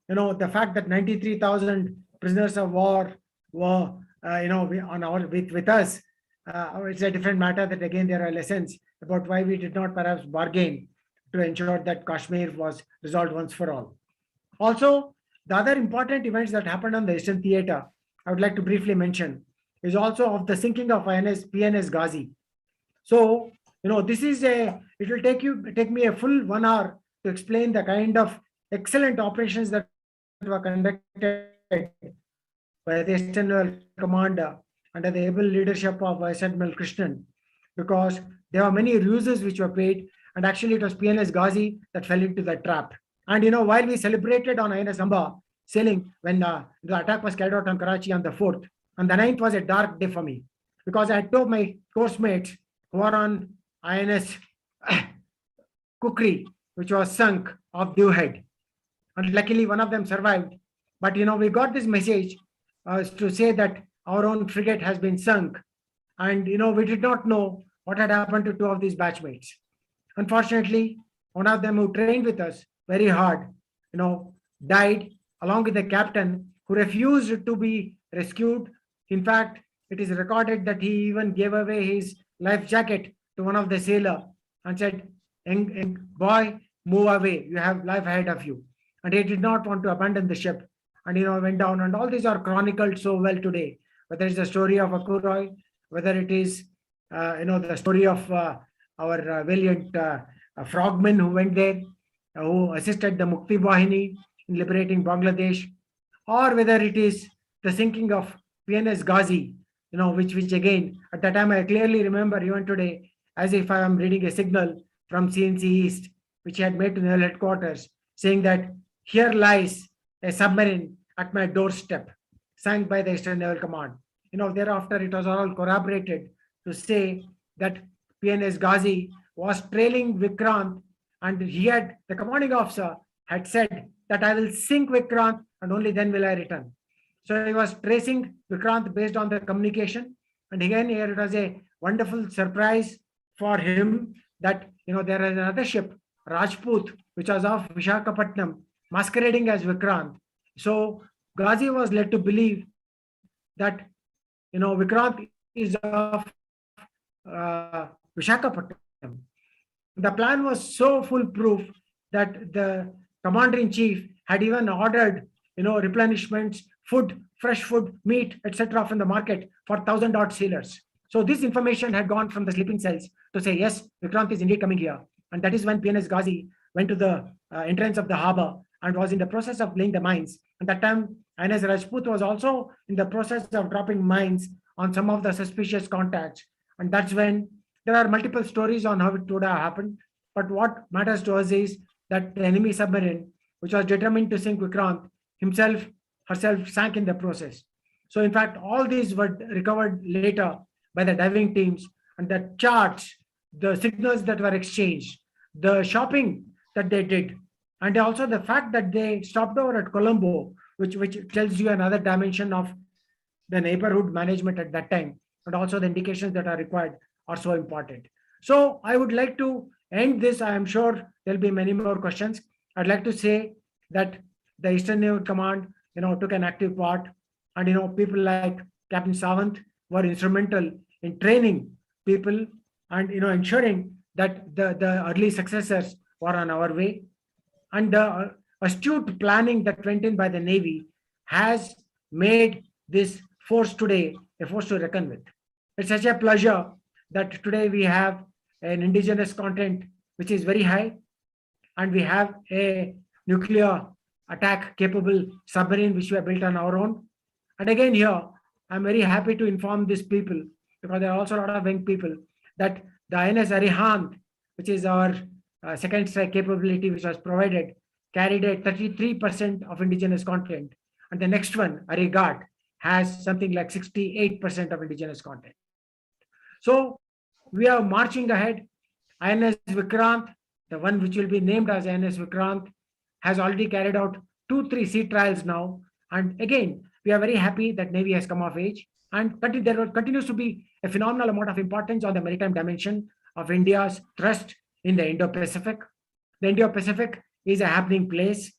The fact that 93,000 prisoners of war were, with us, it's a different matter. That again, there are lessons about why we did not perhaps bargain to ensure that Kashmir was resolved once for all. Also, the other important events that happened on the Eastern Theater, I would like to briefly mention, is also of the sinking of PNS Ghazi. So, this is it will take me a full 1 hour to explain the kind of excellent operations that were conducted by the Eastern Naval Commander under the able leadership of Vice Admiral Krishnan, because there were many ruses which were paid, and actually it was PNS Ghazi that fell into the trap. And while we celebrated on INS Amba sailing when the attack was carried out on Karachi on the 4th, and the 9th was a dark day for me because I had two of my course mates who were on INS Kukri, which was sunk off Dewhead. And luckily one of them survived. But we got this message to say that our own frigate has been sunk. And, we did not know what had happened to two of these batchmates. Unfortunately, one of them who trained with us very hard, died along with the captain who refused to be rescued. In fact, it is recorded that he even gave away his life jacket to one of the sailor and said, boy, move away. You have life ahead of you. And he did not want to abandon the ship. And, went down. And all these are chronicled so well today. Whether it's the story of Akuroy, whether it is, the story of our valiant frogmen who went there, who assisted the Mukti Bahini in liberating Bangladesh, or whether it is the sinking of PNS Ghazi, which again, at that time I clearly remember even today, as if I am reading a signal from CNC East, which he had made to naval headquarters, saying that here lies a submarine at my doorstep, sank by the Eastern Naval Command. Thereafter it was all corroborated to say that PNS Ghazi was trailing Vikrant, and the commanding officer had said that I will sink Vikrant and only then will I return. So he was tracing Vikrant based on the communication. And again, here it was a wonderful surprise for him that, there is another ship, Rajput, which was off Vishakhapatnam, masquerading as Vikrant. So Ghazi was led to believe that, Vikrant is of Vishakhapatnam. The plan was so foolproof that the commander-in-chief had even ordered, replenishments, food, fresh food, meat, etc. from the market for 1,000-odd sailors. So this information had gone from the sleeping cells to say, yes, Vikrant is indeed coming here. And that is when PNS Ghazi went to the entrance of the harbor and was in the process of laying the mines. And that time, INS Rajput was also in the process of dropping mines on some of the suspicious contacts. And that's when there are multiple stories on how it would have happened. But what matters to us is that the enemy submarine, which was determined to sink Vikrant, herself sank in the process. So in fact, all these were recovered later by the diving teams, and the charts, the signals that were exchanged, the shopping that they did, and also the fact that they stopped over at Colombo, which tells you another dimension of the neighborhood management at that time, and also the indications that are required are so important. So I would like to end this. I am sure there'll be many more questions. I'd like to say that the Eastern Naval Command, took an active part, and people like Captain Sawant were instrumental in training people and ensuring that the early successors were on our way. And the astute planning that went in by the Navy has made this force today a force to reckon with. It's such a pleasure that today we have an indigenous content which is very high, and we have a nuclear attack capable submarine which we have built on our own. And again here, I'm very happy to inform these people, because there are also a lot of young people, that the INS Arihant, which is our second strike capability which was provided, carried a 33% of indigenous content. And the next one, Arigat, has something like 68% of indigenous content. So we are marching ahead. INS Vikrant, the one which will be named as INS Vikrant, has already carried out 2-3 sea trials now. And again, we are very happy that Navy has come of age. And there continues to be a phenomenal amount of importance on the maritime dimension of India's thrust in the Indo-Pacific. The Indo-Pacific is a happening place,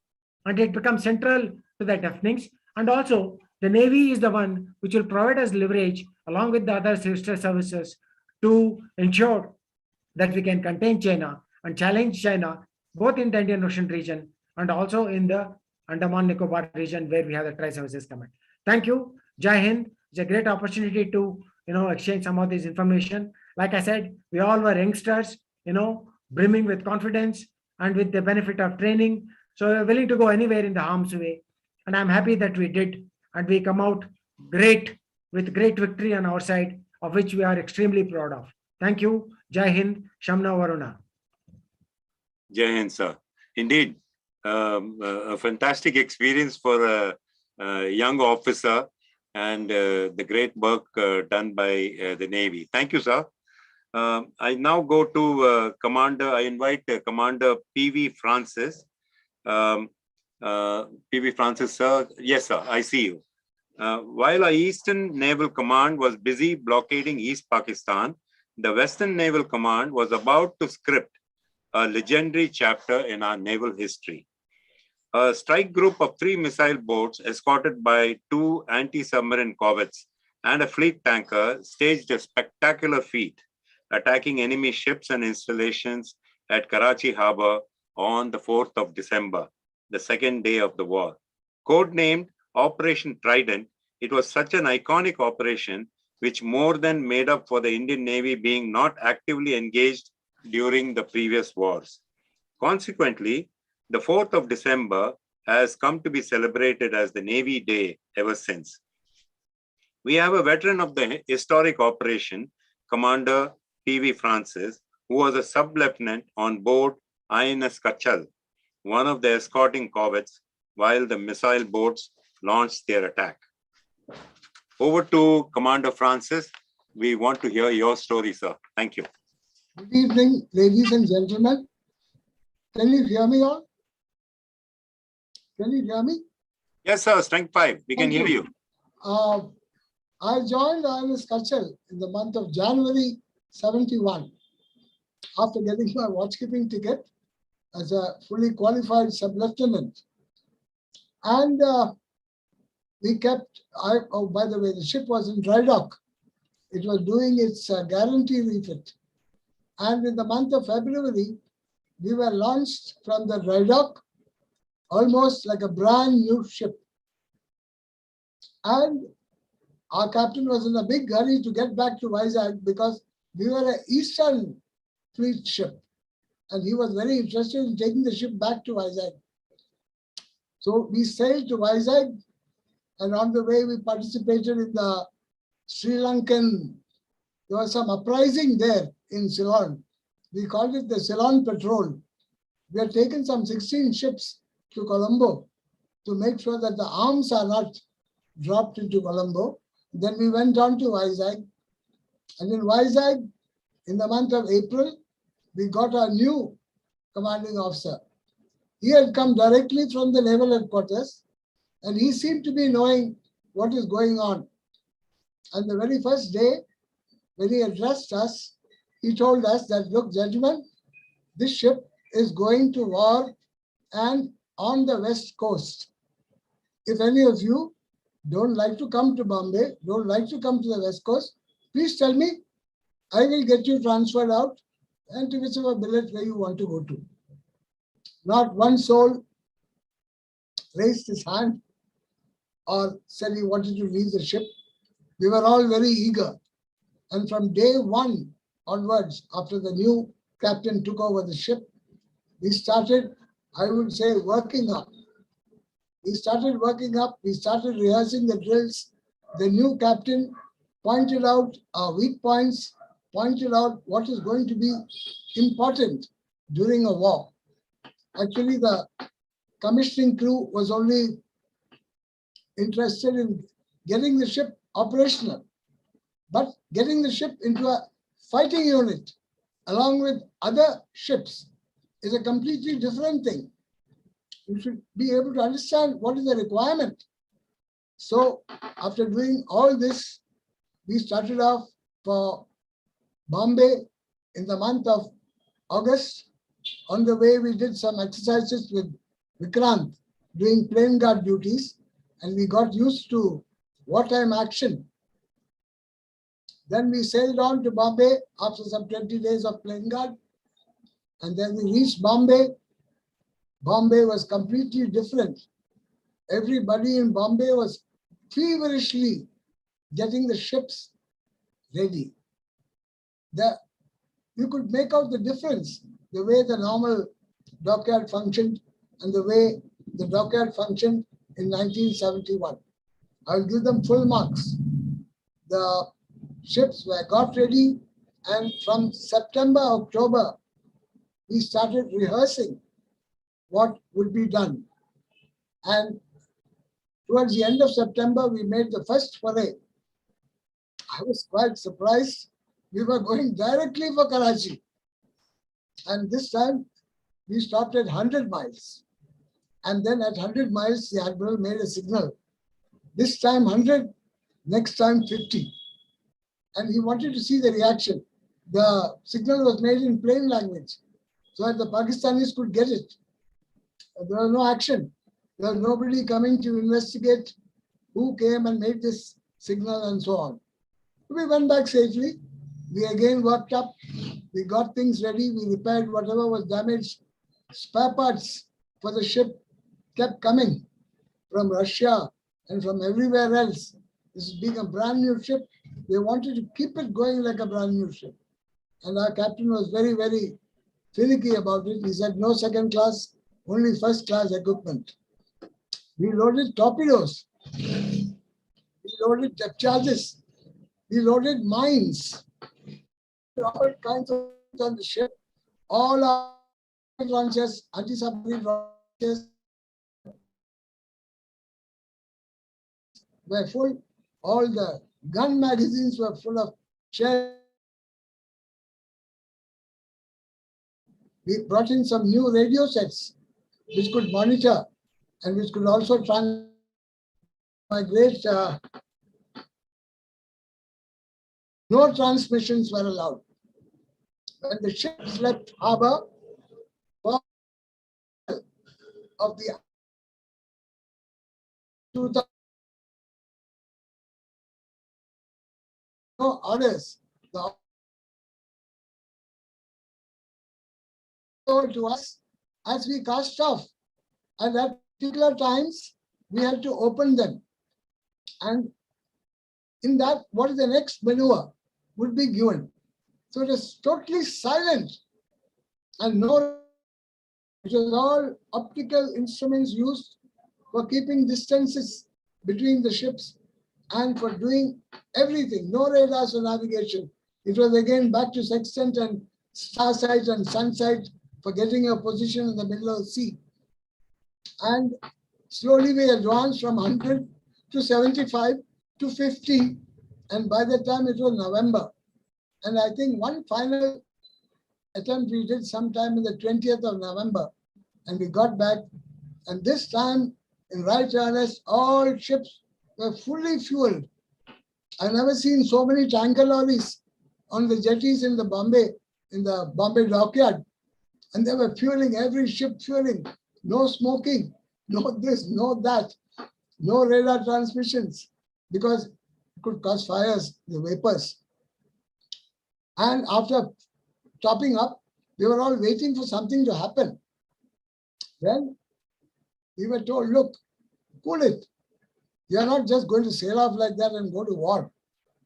and it becomes central to the definings. And also, the Navy is the one which will provide us leverage along with the other sister services to ensure that we can contain China and challenge China both in the Indian Ocean region and also in the Andaman Nicobar region, where we have the Tri-Services Command. Thank you. Jai Hind. It's a great opportunity to exchange some of this information. Like I said, we all were youngsters, brimming with confidence and with the benefit of training. So we're willing to go anywhere in the harm's way. And I'm happy that we did. And we come out with great victory on our side, of which we are extremely proud of. Thank you. Jai Hind. Shamna Varuna. Jai Hind, sir. Indeed, a fantastic experience for a young officer, and the great work done by the Navy. Thank you, sir. I now go to Commander. I invite Commander P.V. Francis. P.V. Francis, sir. Yes, sir. I see you. While our Eastern Naval Command was busy blockading East Pakistan, the Western Naval Command was about to script a legendary chapter in our naval history. A strike group of 3 missile boats escorted by 2 anti-submarine corvettes and a fleet tanker staged a spectacular feat, attacking enemy ships and installations at Karachi Harbor on the 4th of December, the second day of the war. Codenamed Operation Trident, it was such an iconic operation which more than made up for the Indian Navy being not actively engaged during the previous wars. Consequently, the 4th of December has come to be celebrated as the Navy Day ever since. We have a veteran of the historic operation, Commander P.V. Francis, who was a sub-lieutenant on board INS Kachal, one of the escorting corvettes, while the missile boats launched their attack. Over to Commander Francis. We want to hear your story, sir. Thank you. Good evening, ladies and gentlemen. Can you hear me all? Can you hear me? Yes, sir. Strength 5. We can Thank hear you. I joined INS Kachal in the month of January 71 after getting my watchkeeping ticket as a fully qualified sub-lieutenant. And we kept, by the way, the ship was in dry dock. It was doing its guarantee refit. And in the month of February, we were launched from the dry dock, almost like a brand new ship. And our captain was in a big hurry to get back to Vizag because we were an Eastern Fleet ship. And he was very interested in taking the ship back to Vizag. So we sailed to Vizag, and on the way we participated in the Sri Lankan, there was some uprising there in Ceylon. We called it the Ceylon Patrol. We had taken some 16 ships to Colombo to make sure that the arms are not dropped into Colombo. Then we went on to Vizag. And in Vizag, in the month of April, we got our new commanding officer. He had come directly from the naval headquarters, and he seemed to be knowing what is going on. And the very first day, when he addressed us, he told us that, look, gentlemen, this ship is going to war and on the west coast. If any of you don't like to come to Bombay, don't like to come to the west coast, please tell me. I will get you transferred out and to whichever billet where you want to go to. Not one soul raised his hand or said he wanted to leave the ship. We were all very eager. And from day one onwards, after the new captain took over the ship, we started, I would say, working up. We started working up, we started rehearsing the drills. The new captain pointed out our weak points, pointed out what is going to be important during a war. Actually, the commissioning crew was only interested in getting the ship operational, but getting the ship into a fighting unit along with other ships is a completely different thing. You should be able to understand what is the requirement. So after doing all this, we started off for Bombay in the month of August. On the way, we did some exercises with Vikrant doing plane guard duties, and we got used to wartime action. Then we sailed on to Bombay after some 20 days of plane guard. And then we reached Bombay. Bombay was completely different. Everybody in Bombay was feverishly getting the ships ready. You could make out the difference, the way the normal dockyard functioned and the way the dockyard functioned in 1971. I'll give them full marks. The ships were got ready, and from September, October, we started rehearsing what would be done. And towards the end of September, we made the first foray. I was quite surprised. We were going directly for Karachi. And this time, we stopped at 100 miles. And then at 100 miles, the Admiral made a signal This time 100, next time 50. And he wanted to see the reaction. The signal was made in plain language so that the Pakistanis could get it. There was no action. There was nobody coming to investigate who came and made this signal and so on. We went back safely. We again worked up. We got things ready. We repaired whatever was damaged. Spare parts for the ship kept coming from Russia and from everywhere else. This is being a brand new ship. They wanted to keep it going like a brand new ship. And our captain was very, very finicky about it. He said, no second class, only first class equipment. We loaded torpedoes. We loaded depth charges. We loaded mines. All kinds of things on the ship. All our launchers, anti-submarine launchers were full. All the gun magazines were full of shells. We brought in some new radio sets which could monitor and which could also migrate. No transmissions were allowed. When the ships left harbor, of the 2000, no orders. The order to us as we cast off, and at particular times we had to open them, and in that, what is the next maneuver would be given. So it was totally silent, and no. It was all optical instruments used for keeping distances between the ships and for doing everything. No radars for navigation. It was again back to sextant and star sight and sun sight for getting your position in the middle of the sea. And slowly we advanced from 100 to 75 to 50. And by the time it was November. And I think one final attempt we did sometime in the 20th of November, and we got back. And this time, in right earnest, all ships were fully fueled. I've never seen so many tanker lorries on the jetties in the Bombay dockyard. And they were fueling, every ship fueling. No smoking, no this, no that, no radar transmissions, because it could cause fires, the vapors. And after topping up, they were all waiting for something to happen. Then we were told, look, cool it. You're not just going to sail off like that and go to war.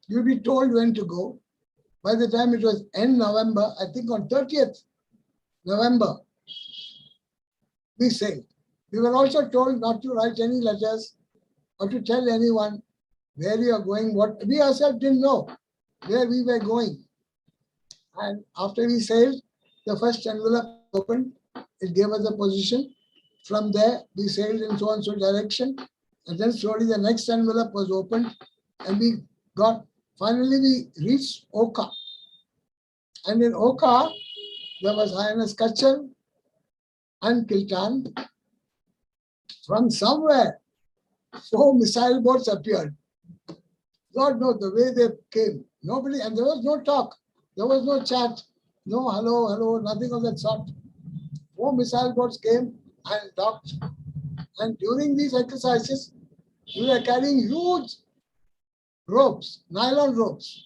You'll be told when to go. By the time it was end November, I think on 30th November, we sailed. We were also told not to write any letters or to tell anyone where we are going, what we ourselves didn't know where we were going. And after we sailed, the first envelope opened. It gave us a position. From there, we sailed in so and so direction. And then slowly the next envelope was opened. And finally we reached Oka. And in Oka, there was INS Kachar and Kiltan. From somewhere, 4 missile boats appeared. God knows the way they came. Nobody, and there was no talk. There was no chat, no hello, nothing of that sort. 4 missile boats came and docked. And during these exercises, we were carrying huge ropes, nylon ropes.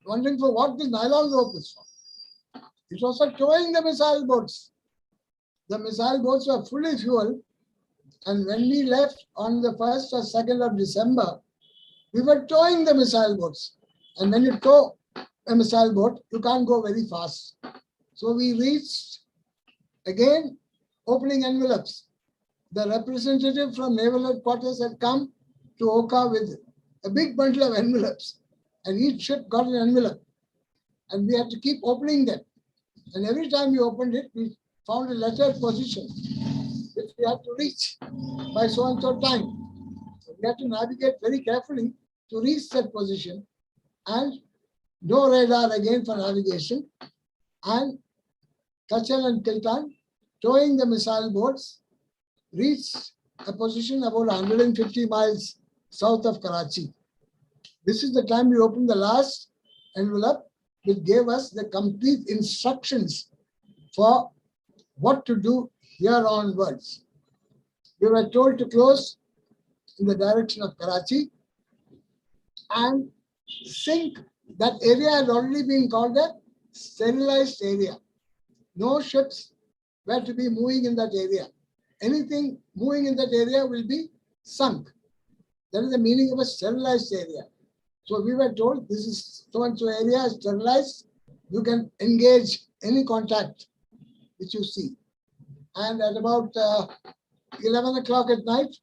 Wondering for what this nylon rope is for. It was for towing the missile boats. The missile boats were fully fueled. And when we left on the 1st or 2nd of December, we were towing the missile boats. And when you tow a missile boat, you can't go very fast. So we reached, again, opening envelopes. The representative from Naval Headquarters had come to Oka with a big bundle of envelopes. And each ship got an envelope. And we had to keep opening them. And every time we opened it, we found a lettered position, which we had to reach by so and so time. So we had to navigate very carefully to reach that position, and no radar again for navigation, and Kachar and Kiltan towing the missile boats reached a position about 150 miles south of Karachi. This is the time we opened the last envelope, which gave us the complete instructions for what to do here onwards. We were told to close in the direction of Karachi and sink. That area had already been called a sterilized area. No ships were to be moving in that area. Anything moving in that area will be sunk. That is the meaning of a sterilized area. So we were told this is so-and-so area is sterilized. You can engage any contact which you see. And at about 11 o'clock at night,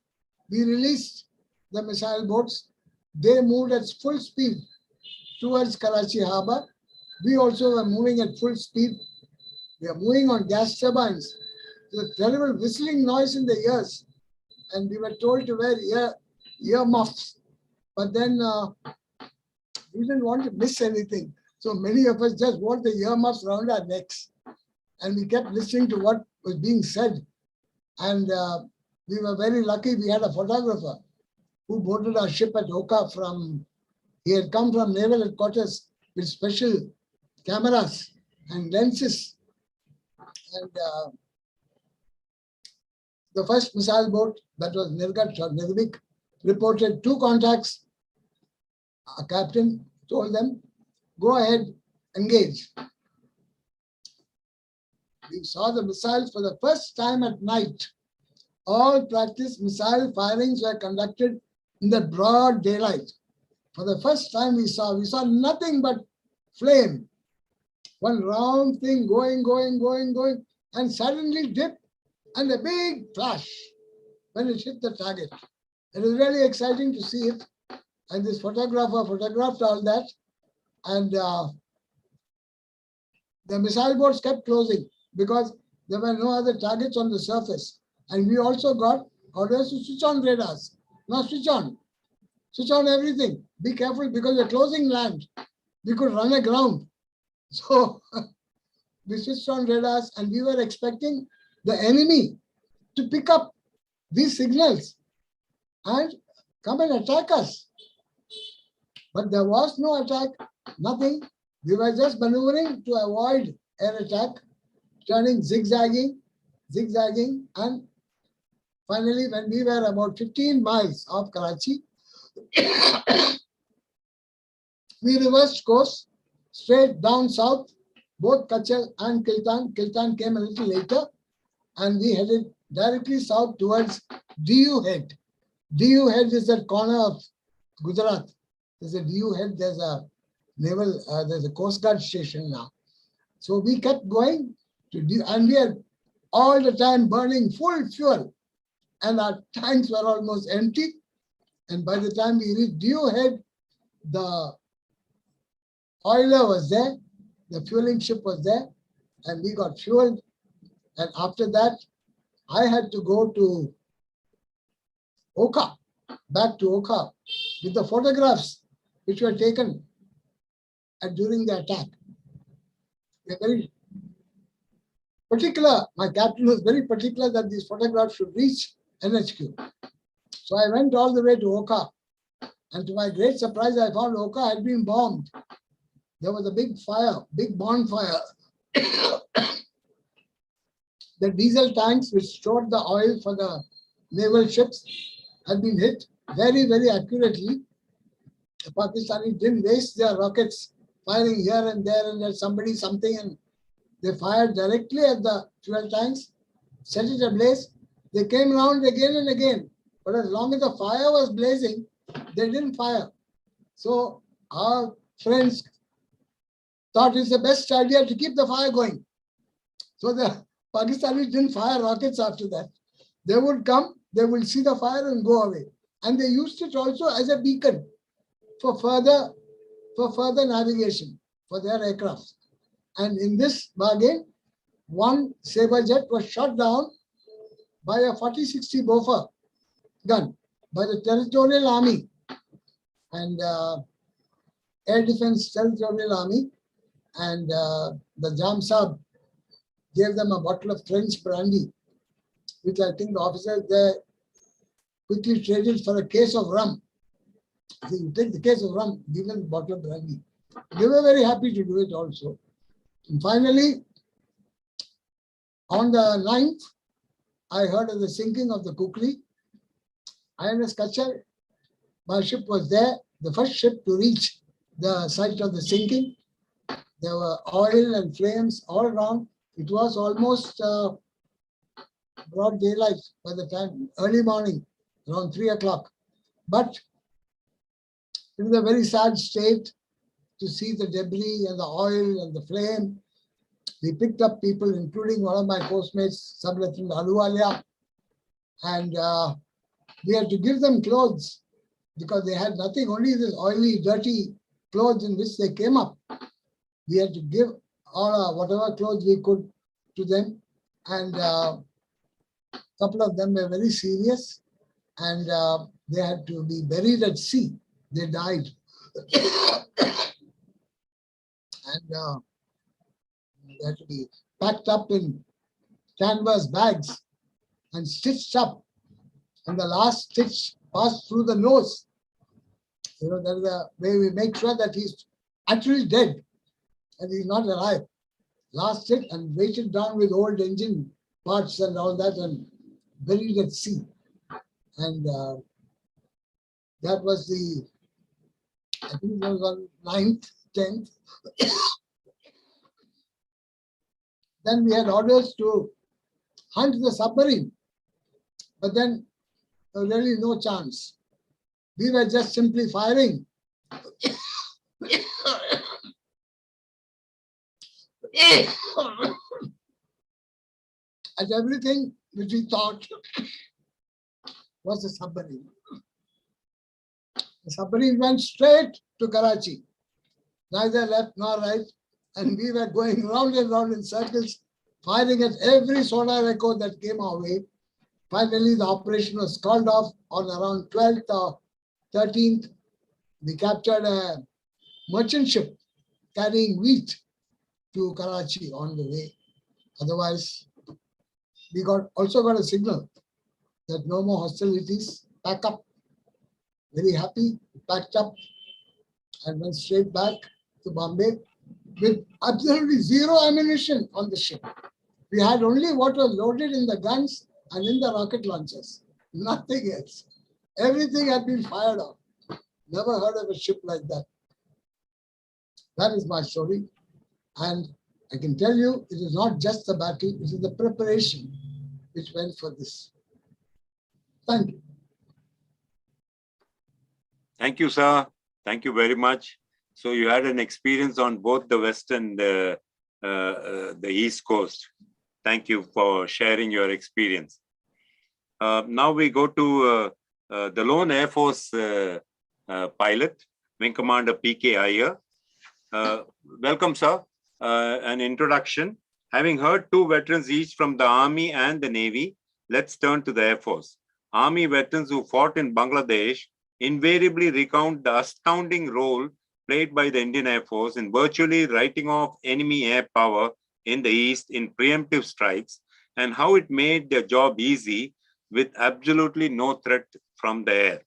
we released the missile boats. They moved at full speed towards Karachi Harbour. We also were moving at full speed. We are moving on gas turbines. There's a terrible whistling noise in the ears. And we were told to wear ear muffs. But then we didn't want to miss anything. So many of us just wore the ear muffs around our necks. And we kept listening to what was being said. And we were very lucky. We had a photographer who boarded our ship at Oka from, he had come from Naval Headquarters with special cameras and lenses. And the first missile boat, that was Nirgat or Nirvik, reported 2 contacts. A captain told them, go ahead, engage. We saw the missiles for the first time at night. All practice missile firings were conducted in the broad daylight. For the first time we saw nothing but flame. One round thing going, and suddenly dip, and a big flash when it hit the target. It was really exciting to see it. And this photographer photographed all that. And the missile boats kept closing because there were no other targets on the surface. And we also got orders to switch on radars. Now switch on everything. Be careful because we're closing land. We could run aground. So we switched on radars and we were expecting the enemy to pick up these signals and come and attack us. But there was no attack, nothing. We were just maneuvering to avoid air attack, turning zigzagging, and finally, when we were about 15 miles off Karachi, we reversed course straight down south, both Kachel and Kiltan. Kiltan came a little later, and we headed directly south towards DU Head. DU Head is the corner of Gujarat. There's a DU Head, there's a naval, there's a Coast Guard station now. So we kept going to DU, and we are all the time burning full fuel, and our tanks were almost empty. And by the time we reached DU Head, the oiler was there, the fueling ship was there, and we got fueled. And after that, I had to go to Oka, back to Oka, with the photographs which were taken during the attack. We are very particular, my captain was very particular that these photographs should reach NHQ. So I went all the way to Oka, and to my great surprise, I found Oka had been bombed. There was a big fire, big bonfire. The diesel tanks which stored the oil for the naval ships had been hit very, very accurately. The Pakistanis didn't waste their rockets firing here and there, and there's somebody something, and they fired directly at the fuel tanks, set it ablaze. They came around again and again, but as long as the fire was blazing, they didn't fire. So our friends thought it's the best idea to keep the fire going. So the Pakistanis didn't fire rockets after that. They would come, they would see the fire and go away. And they used it also as a beacon for further navigation for their aircraft. And in this bargain, one Sabre jet was shot down by a 40-60 Bofor gun by the Territorial Army and Air Defense Territorial Army. And the Jam Saab gave them a bottle of French brandy. which I think the officers there quickly traded for a case of rum. So you take the case of rum, give them a bottle of brandy. They were very happy to do it also. And finally, on the 9th, I heard of the sinking of the Kukri. INS Kachar, my ship was there, the first ship to reach the site of the sinking. There were oil and flames all around. It was almost broad daylight by the time, early morning, around 3 o'clock. But it was a very sad state to see the debris and the oil and the flame. We picked up people, including one of my postmates, Sub-Lieutenant Aluwalia, and we had to give them clothes because they had nothing, only this oily, dirty clothes in which they came up. We had to give all whatever clothes we could to them, and a couple of them were very serious, and they had to be buried at sea. They died. And they had to be packed up in canvas bags and stitched up. And the last stitch passed through the nose. You know, that is the way we make sure that he's actually dead and he's not alive. Last stitch and weighted down with old engine parts and all that and buried at sea. And that was the, I think it was on 9th, 10th. Then we had orders to hunt the submarine, but then there was really no chance. We were just simply firing. At everything which we thought was a submarine. The submarine went straight to Karachi, neither left nor right, and we were going round and round in circles, firing at every sonar echo that came our way. Finally, the operation was called off on around 12th or 13th. We captured a merchant ship carrying wheat to Karachi on the way. Otherwise, we also got a signal that no more hostilities, pack up. Very happy, packed up and went straight back to Bombay with absolutely zero ammunition on the ship. We had only what was loaded in the guns and in the rocket launchers, nothing else. Everything had been fired off. Never heard of a ship like that. That is my story. And I can tell you, it is not just the battle, it is the preparation which went for this. Thank you. Thank you, sir. Thank you very much. So you had an experience on both the West and the East Coast. Thank you for sharing your experience. Now we go to the lone Air Force pilot, Wing Commander P.K. Iyer. Welcome, sir. An introduction. Having heard two veterans each from the Army and the Navy, let's turn to the Air Force. Army veterans who fought in Bangladesh invariably recount the astounding role played by the Indian Air Force in virtually writing off enemy air power in the East in preemptive strikes, and how it made their job easy with absolutely no threat from the air.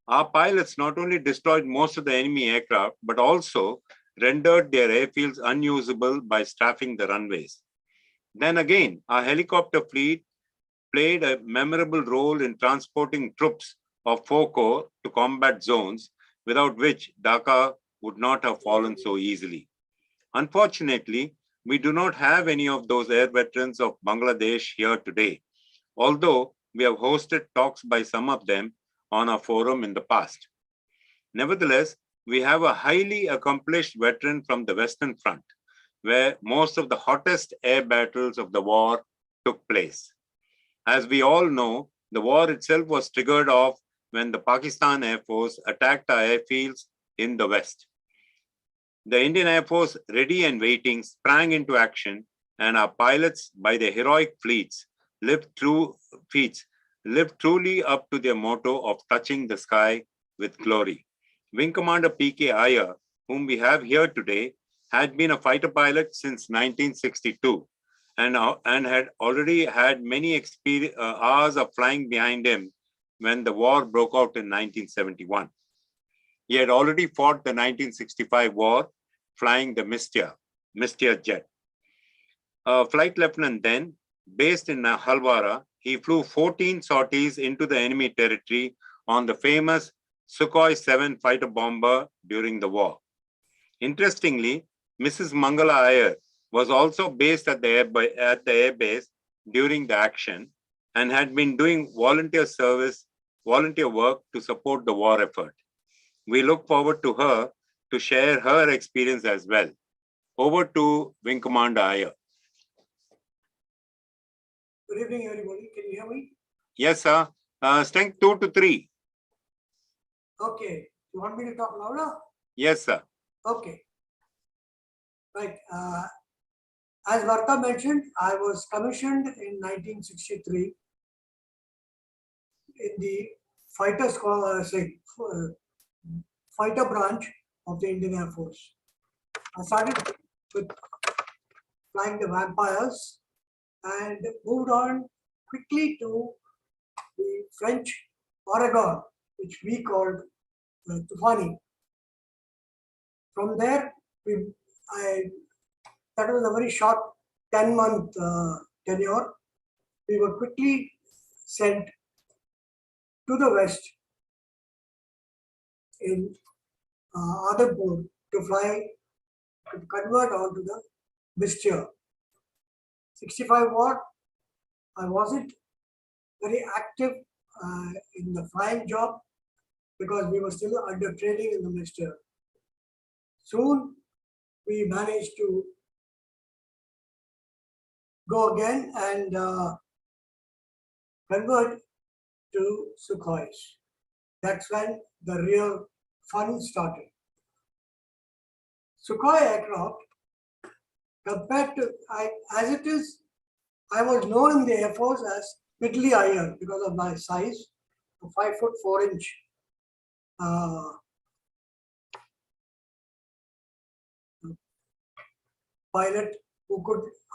Our pilots not only destroyed most of the enemy aircraft, but also rendered their airfields unusable by strafing the runways. Then again, our helicopter fleet played a memorable role in transporting troops of 4 Corps to combat zones, without which Dhaka would not have fallen so easily. Unfortunately, we do not have any of those air veterans of Bangladesh here today, although we have hosted talks by some of them on our forum in the past. Nevertheless, we have a highly accomplished veteran from the Western Front, where most of the hottest air battles of the war took place. As we all know, the war itself was triggered off when the Pakistan Air Force attacked our airfields in the West. The Indian Air Force, ready and waiting, sprang into action, and our pilots, by their heroic fleets, lived truly up to their motto of touching the sky with glory. Wing Commander P.K. Iyer, whom we have here today, had been a fighter pilot since 1962 and had already had many hours of flying behind him when the war broke out in 1971. He had already fought the 1965 war, flying the Mystia jet. A flight lieutenant then, based in Halwara, he flew 14 sorties into the enemy territory on the famous Sukhoi 7 fighter bomber during the war. Interestingly, Mrs. Mangala Iyer was also based at the air base during the action and had been doing volunteer work to support the war effort. We look forward to her to share her experience as well. Over to Wing Commander Iyer. Good evening, everybody. Can you hear me? Yes, sir. Strength 2 to 3. Okay. You want me to talk louder? Yes, sir. Okay. Right. As Varta mentioned, I was commissioned in 1963 in the fighter branch of the Indian Air Force. I started with flying the Vampires and moved on quickly to the French Oregon, which we called Tufani. From there, that was a very short 10-month tenure. We were quickly sent to the west in Adapur to convert onto the Mystia. 65 war, I wasn't very active in the flying job because we were still under training in the Mystia. Soon, we managed to go again and convert to Sukhois. That's when the real fun started. Sukhoi aircraft, compared to, as it is, I was known in the Air Force as Piddly Iyer because of my size, a 5'4" pilot who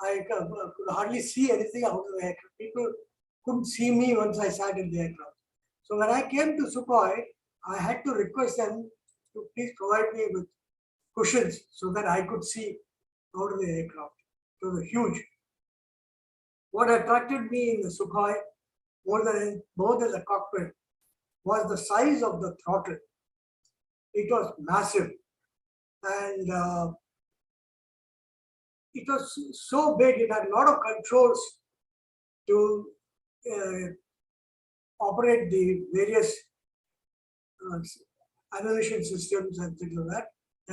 I could hardly see anything out of the aircraft. People couldn't see me once I sat in the aircraft. So when I came to Sukhoi, I had to request them to please provide me with cushions so that I could see out of the aircraft. It was huge. What attracted me in the Sukhoi more than the cockpit was the size of the throttle. It was massive, and it was so big. It had a lot of controls to operate the various ammunition systems and things like that,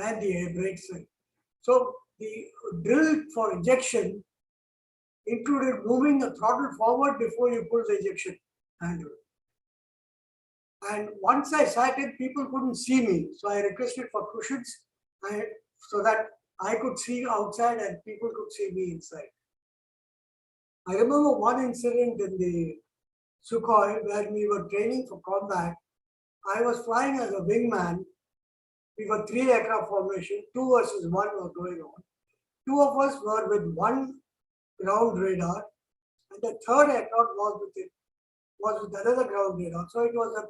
and the air brakes. So the drill for injection included moving the throttle forward before you pull the ejection handle. And once I sat in, people couldn't see me. So I requested for cushions so that I could see outside and people could see me inside. I remember one incident in the Sukhoi where we were training for combat. I was flying as a wingman. We were 3 aircraft formation, 2 versus 1 were going on. 2 of us were with 1 ground radar, and the 3rd aircraft was with another ground radar. So it was a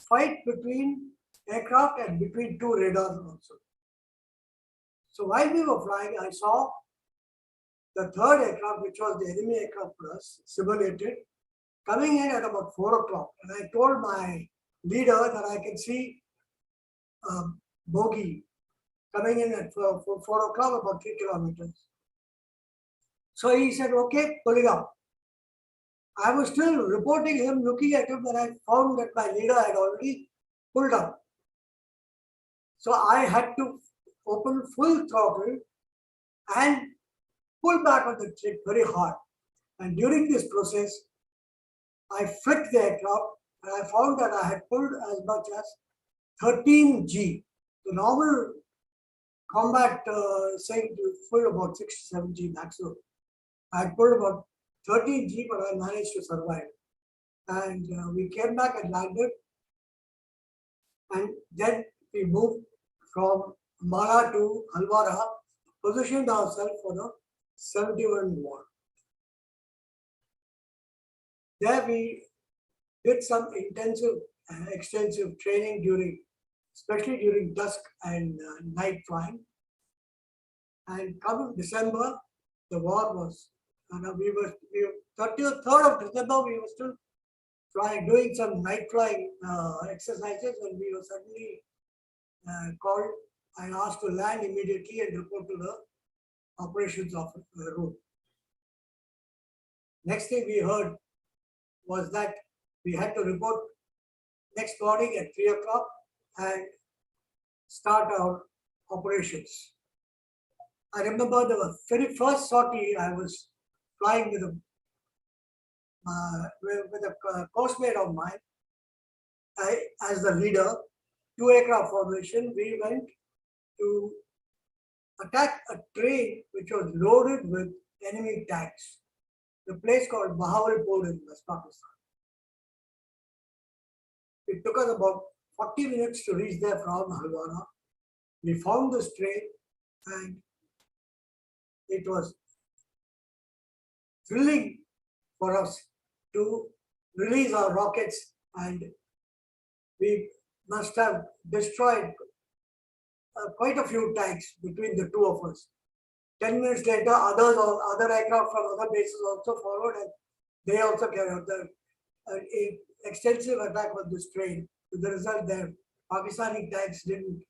fight between aircraft and between 2 radars also. So while we were flying, I saw the 3rd aircraft, which was the enemy aircraft plus, simulated, coming in at about 4 o'clock. And I told my leader that I can see bogey coming in at 4 o'clock, about 3 kilometers. So he said, okay, pull it up. I was still reporting him, looking at him, when I found that my leader had already pulled up. So I had to open full throttle and pull back on the trigger very hard. And during this process, I flicked the aircraft and I found that I had pulled as much as 13 G. The normal combat saying to pull about 6 to 7 G maximum. I pulled about 13 G, but I managed to survive. And we came back and landed. And then we moved from Mala to Halwara, positioned ourselves for the 71 war. There we did some intensive, extensive training especially during dusk and night flying. And coming December, the war was, we were 3rd of December, we were still doing some night flying exercises, and we were suddenly called and asked to land immediately and report to the operations room. Next thing we heard was that we had to report next morning at 3 o'clock and start our operations. I remember the very first sortie I was flying with a coursemate of mine. As the leader, 2 aircraft formation, we went to attack a train which was loaded with enemy tanks. The place called Bahawalpur in West Pakistan. It took us about 40 minutes to reach there from Halwara. We found this train and it was thrilling for us to release our rockets, and we must have destroyed quite a few tanks between the two of us. 10 minutes later, other aircraft from other bases also followed, and they also carried out an extensive attack on this train. With the result that Pakistani tanks didn't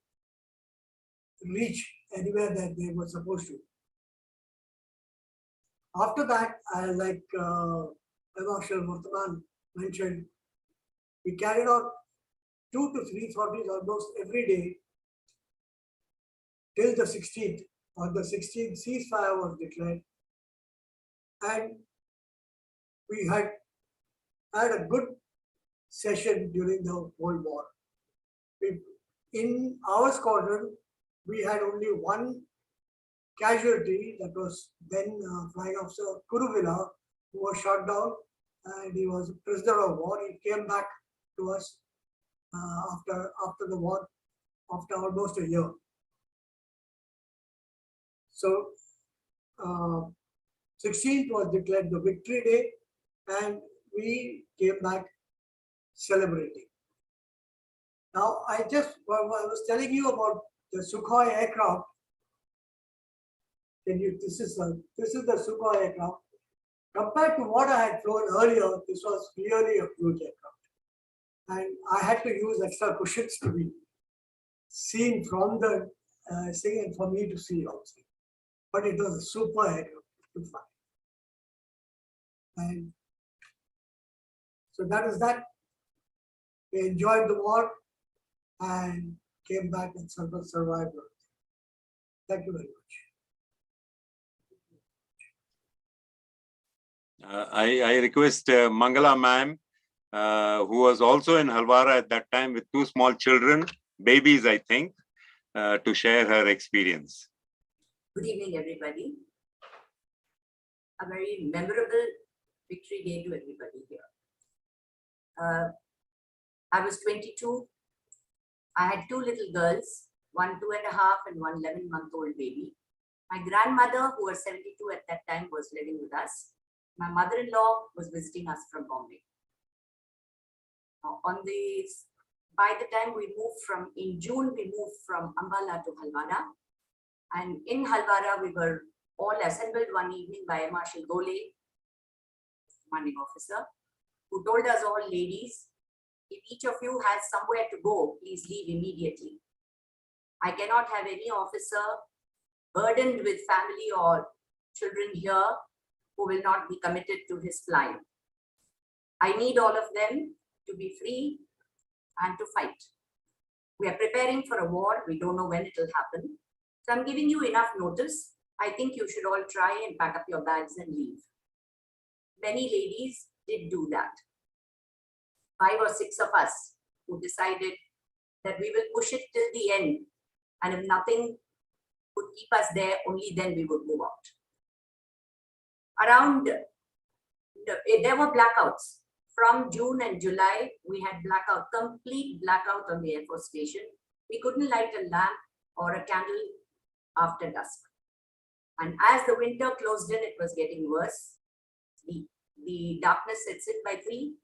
reach anywhere that they were supposed to. After that, like Marshal Murtaman mentioned, we carried out 2 to 3 sorties almost every day till the 16th. On the 16th, ceasefire was declared, and we had a good session during the whole war. In our squadron, we had only one casualty, that was then Flying Officer Kuruvilla, who was shot down, and he was a prisoner of war. He came back to us after the war, after almost a year. So 16th was declared the victory day, and we came back celebrating. Now, I was telling you about the Sukhoi aircraft. This is the Sukhoi aircraft. Compared to what I had flown earlier, this was really a huge aircraft. And I had to use extra cushions to be seen from the thing and for me to see also. But it was a super aircraft to fly. And so that is that. We enjoyed the war and came back and survived. Thank you very much. I request Mangala ma'am, who was also in Halwara at that time with 2 small children, babies, I think, to share her experience. Good evening, everybody. A very memorable victory day to everybody here. I was 22. I had 2 little girls, one 2.5 and one 11-month-old baby. My grandmother, who was 72 at that time, was living with us. My mother-in-law was visiting us from Bombay. By the time in June, we moved from Ambala to Halwara. And in Halwara, we were all assembled one evening by Marshal Gole, commanding officer, who told us all, ladies, if each of you has somewhere to go, please leave immediately. I cannot have any officer burdened with family or children here who will not be committed to his flying. I need all of them to be free and to fight. We are preparing for a war. We don't know when it will happen. So I'm giving you enough notice. I think you should all try and pack up your bags and leave. Many ladies did do that. 5 or 6 of us who decided that we will push it till the end. And if nothing could keep us there, only then we would move out. There were blackouts. From June and July, we had complete blackout on the Air Force Station. We couldn't light a lamp or a candle after dusk. And as the winter closed in, it was getting worse. The the darkness sets in by 3.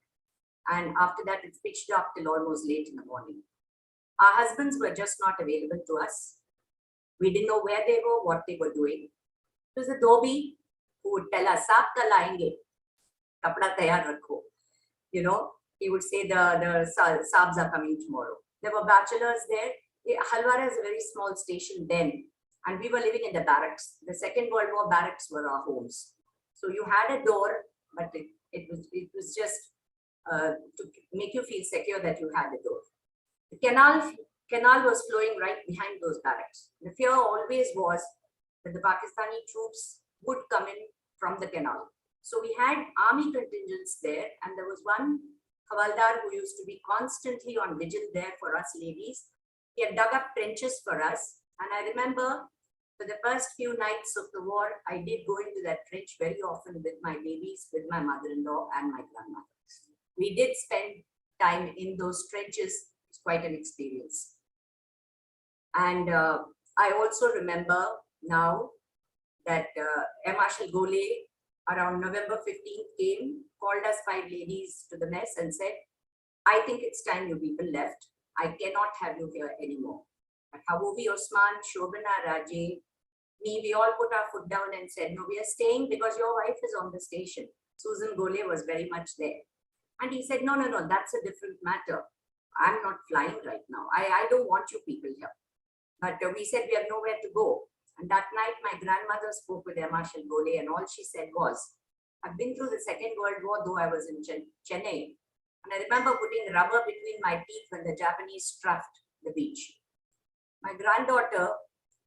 And after that, it's pitch dark till almost late in the morning. Our husbands were just not available to us. We didn't know where they were, what they were doing. It was the dhobi who would tell us, "Saab kal aayenge, kapda tayar rakho." You know, he would say the saabs are coming tomorrow. There were bachelors there. Halwara is a very small station then, and we were living in the barracks. The Second World War barracks were our homes. So you had a door, but it was just to make you feel secure that you had a door. The canal was flowing right behind those barracks. The fear always was that the Pakistani troops would come in from the canal. So we had army contingents there, and there was one Havaldar who used to be constantly on vigil there for us ladies. He had dug up trenches for us, and I remember for the first few nights of the war, I did go into that trench very often with my babies, with my mother-in-law and my grandmother. We did spend time in those trenches. It's quite an experience. And I also remember now that Air Marshal Gole around November 15th came, called us 5 ladies to the mess and said, "I think it's time you people left. I cannot have you here anymore." But Habubi Osman, Shobana Raje, me, we all put our foot down and said, "No, we are staying because your wife is on the station." Susan Gole was very much there. And he said, no, that's a different matter. I'm not flying right now. I don't want you people here. But we said we have nowhere to go. And that night, my grandmother spoke with Air Marshal Gole, and all she said was, "I've been through the Second World War, though I was in Chennai. And I remember putting rubber between my teeth when the Japanese strafed the beach. My granddaughter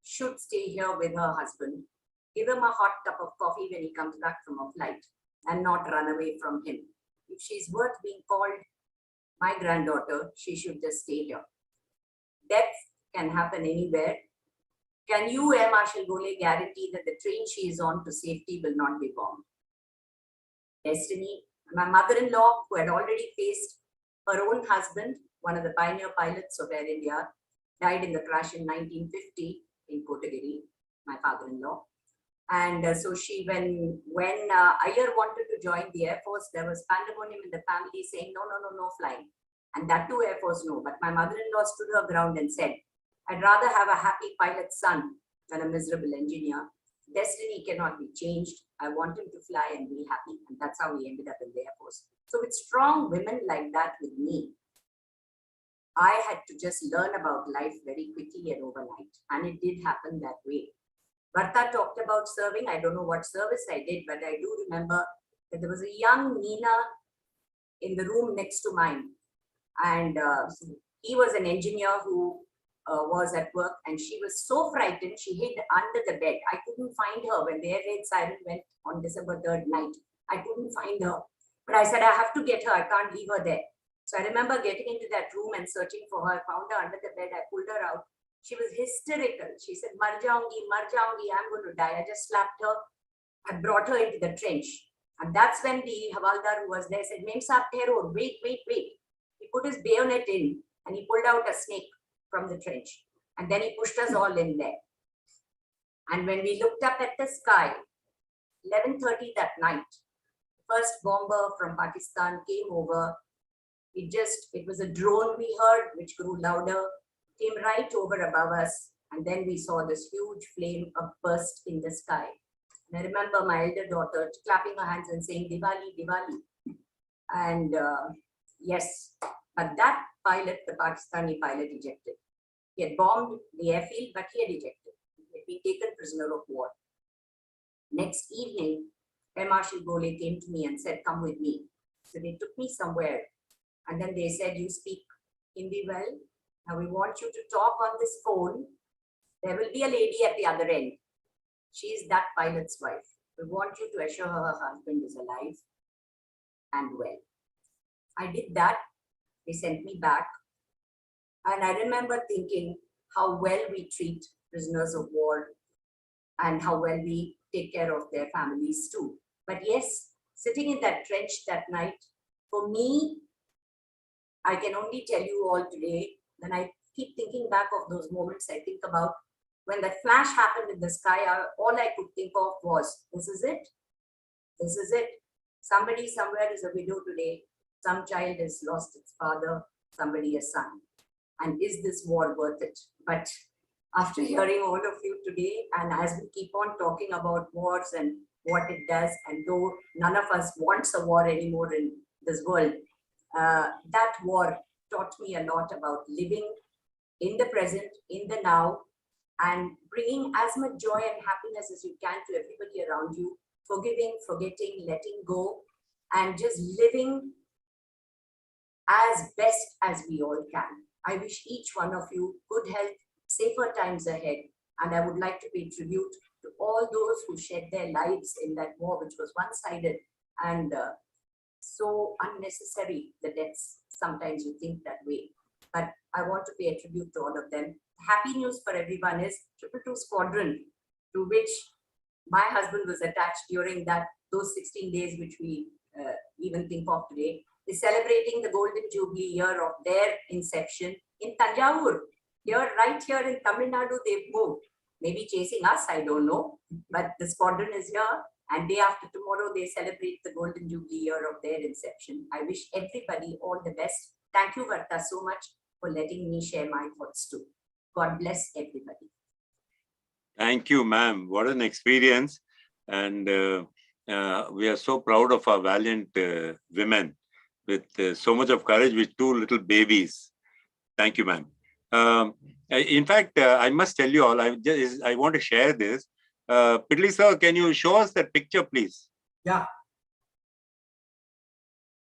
should stay here with her husband, give him a hot cup of coffee when he comes back from a flight, and not run away from him. If she's worth being called my granddaughter, she should just stay here. Death can happen anywhere. Can you, Air Marshal Gole, guarantee that the train she is on to safety will not be bombed?" Destiny, my mother-in-law, who had already faced her own husband, one of the pioneer pilots of Air India, died in the crash in 1950 in Kotagiri, my father-in-law. And so she, when Iyer wanted to join the Air Force, there was pandemonium in the family saying, no flying. And that too, Air Force, no. But my mother-in-law stood her ground and said, "I'd rather have a happy pilot son than a miserable engineer. Destiny cannot be changed. I want him to fly and be happy." And that's how we ended up in the Air Force. So with strong women like that with me, I had to just learn about life very quickly and overnight. And it did happen that way. Varta talked about serving. I don't know what service I did, but I do remember that there was a young Nina in the room next to mine. And he was an engineer who was at work, and she was so frightened, she hid under the bed. I couldn't find her when the air raid siren went on December 3rd night. I couldn't find her. But I said, I have to get her. I can't leave her there. So I remember getting into that room and searching for her. I found her under the bed. I pulled her out. She was hysterical. She said, "Mar jaungi, I'm going to die." I just slapped her. I brought her into the trench. And that's when the Havaldar who was there said, "Mem Saab, Thero, wait. He put his bayonet in and he pulled out a snake from the trench. And then he pushed us all in there. And when we looked up at the sky, 11:30 that night, first bomber from Pakistan came over. It was a drone we heard, which grew louder, came right over above us. And then we saw this huge flame burst in the sky. And I remember my elder daughter clapping her hands and saying, "Diwali, Diwali." And yes, but that pilot, the Pakistani pilot, ejected. He had bombed the airfield, but he had ejected. He had been taken prisoner of war. Next evening, Air Marshal Gole came to me and said, "Come with me." So they took me somewhere. And then they said, "You speak Hindi well. Now we want you to talk on this phone. There will be a lady at the other end. She is that pilot's wife. We want you to assure her husband is alive and well." I did that. They sent me back. And I remember thinking how well we treat prisoners of war and how well we take care of their families too. But yes, sitting in that trench that night, for me, I can only tell you all today, when I keep thinking back of those moments, I think about when that flash happened in the sky, all I could think of was, this is it. This is it. Somebody somewhere is a widow today. Some child has lost its father, somebody a son. And is this war worth it? But after hearing all of you today, and as we keep on talking about wars and what it does, and though none of us wants a war anymore in this world, that war taught me a lot about living in the present, in the now, and bringing as much joy and happiness as you can to everybody around you, forgiving, forgetting, letting go, and just living as best as we all can. I wish each one of you good health, safer times ahead, and I would like to pay tribute to all those who shed their lives in that war, which was one-sided and so unnecessary, the deaths. Sometimes you think that way, but I want to pay a tribute to all of them. Happy news for everyone is 222 Squadron, to which my husband was attached during those 16 days, which we even think of today, is celebrating the golden jubilee year of their inception in Tanjavur. Right here in Tamil Nadu, they've moved. Maybe chasing us, I don't know. But the squadron is here, and day after tomorrow, they celebrate the golden jubilee year of their inception. I wish everybody all the best. Thank you, Varta, so much for letting me share my thoughts too. God bless everybody. Thank you, ma'am. What an experience. And we are so proud of our valiant women with so much of courage with two little babies. Thank you, ma'am. In fact, I must tell you all, I want to share this. Pidley sir, can you show us that picture, please? Yeah.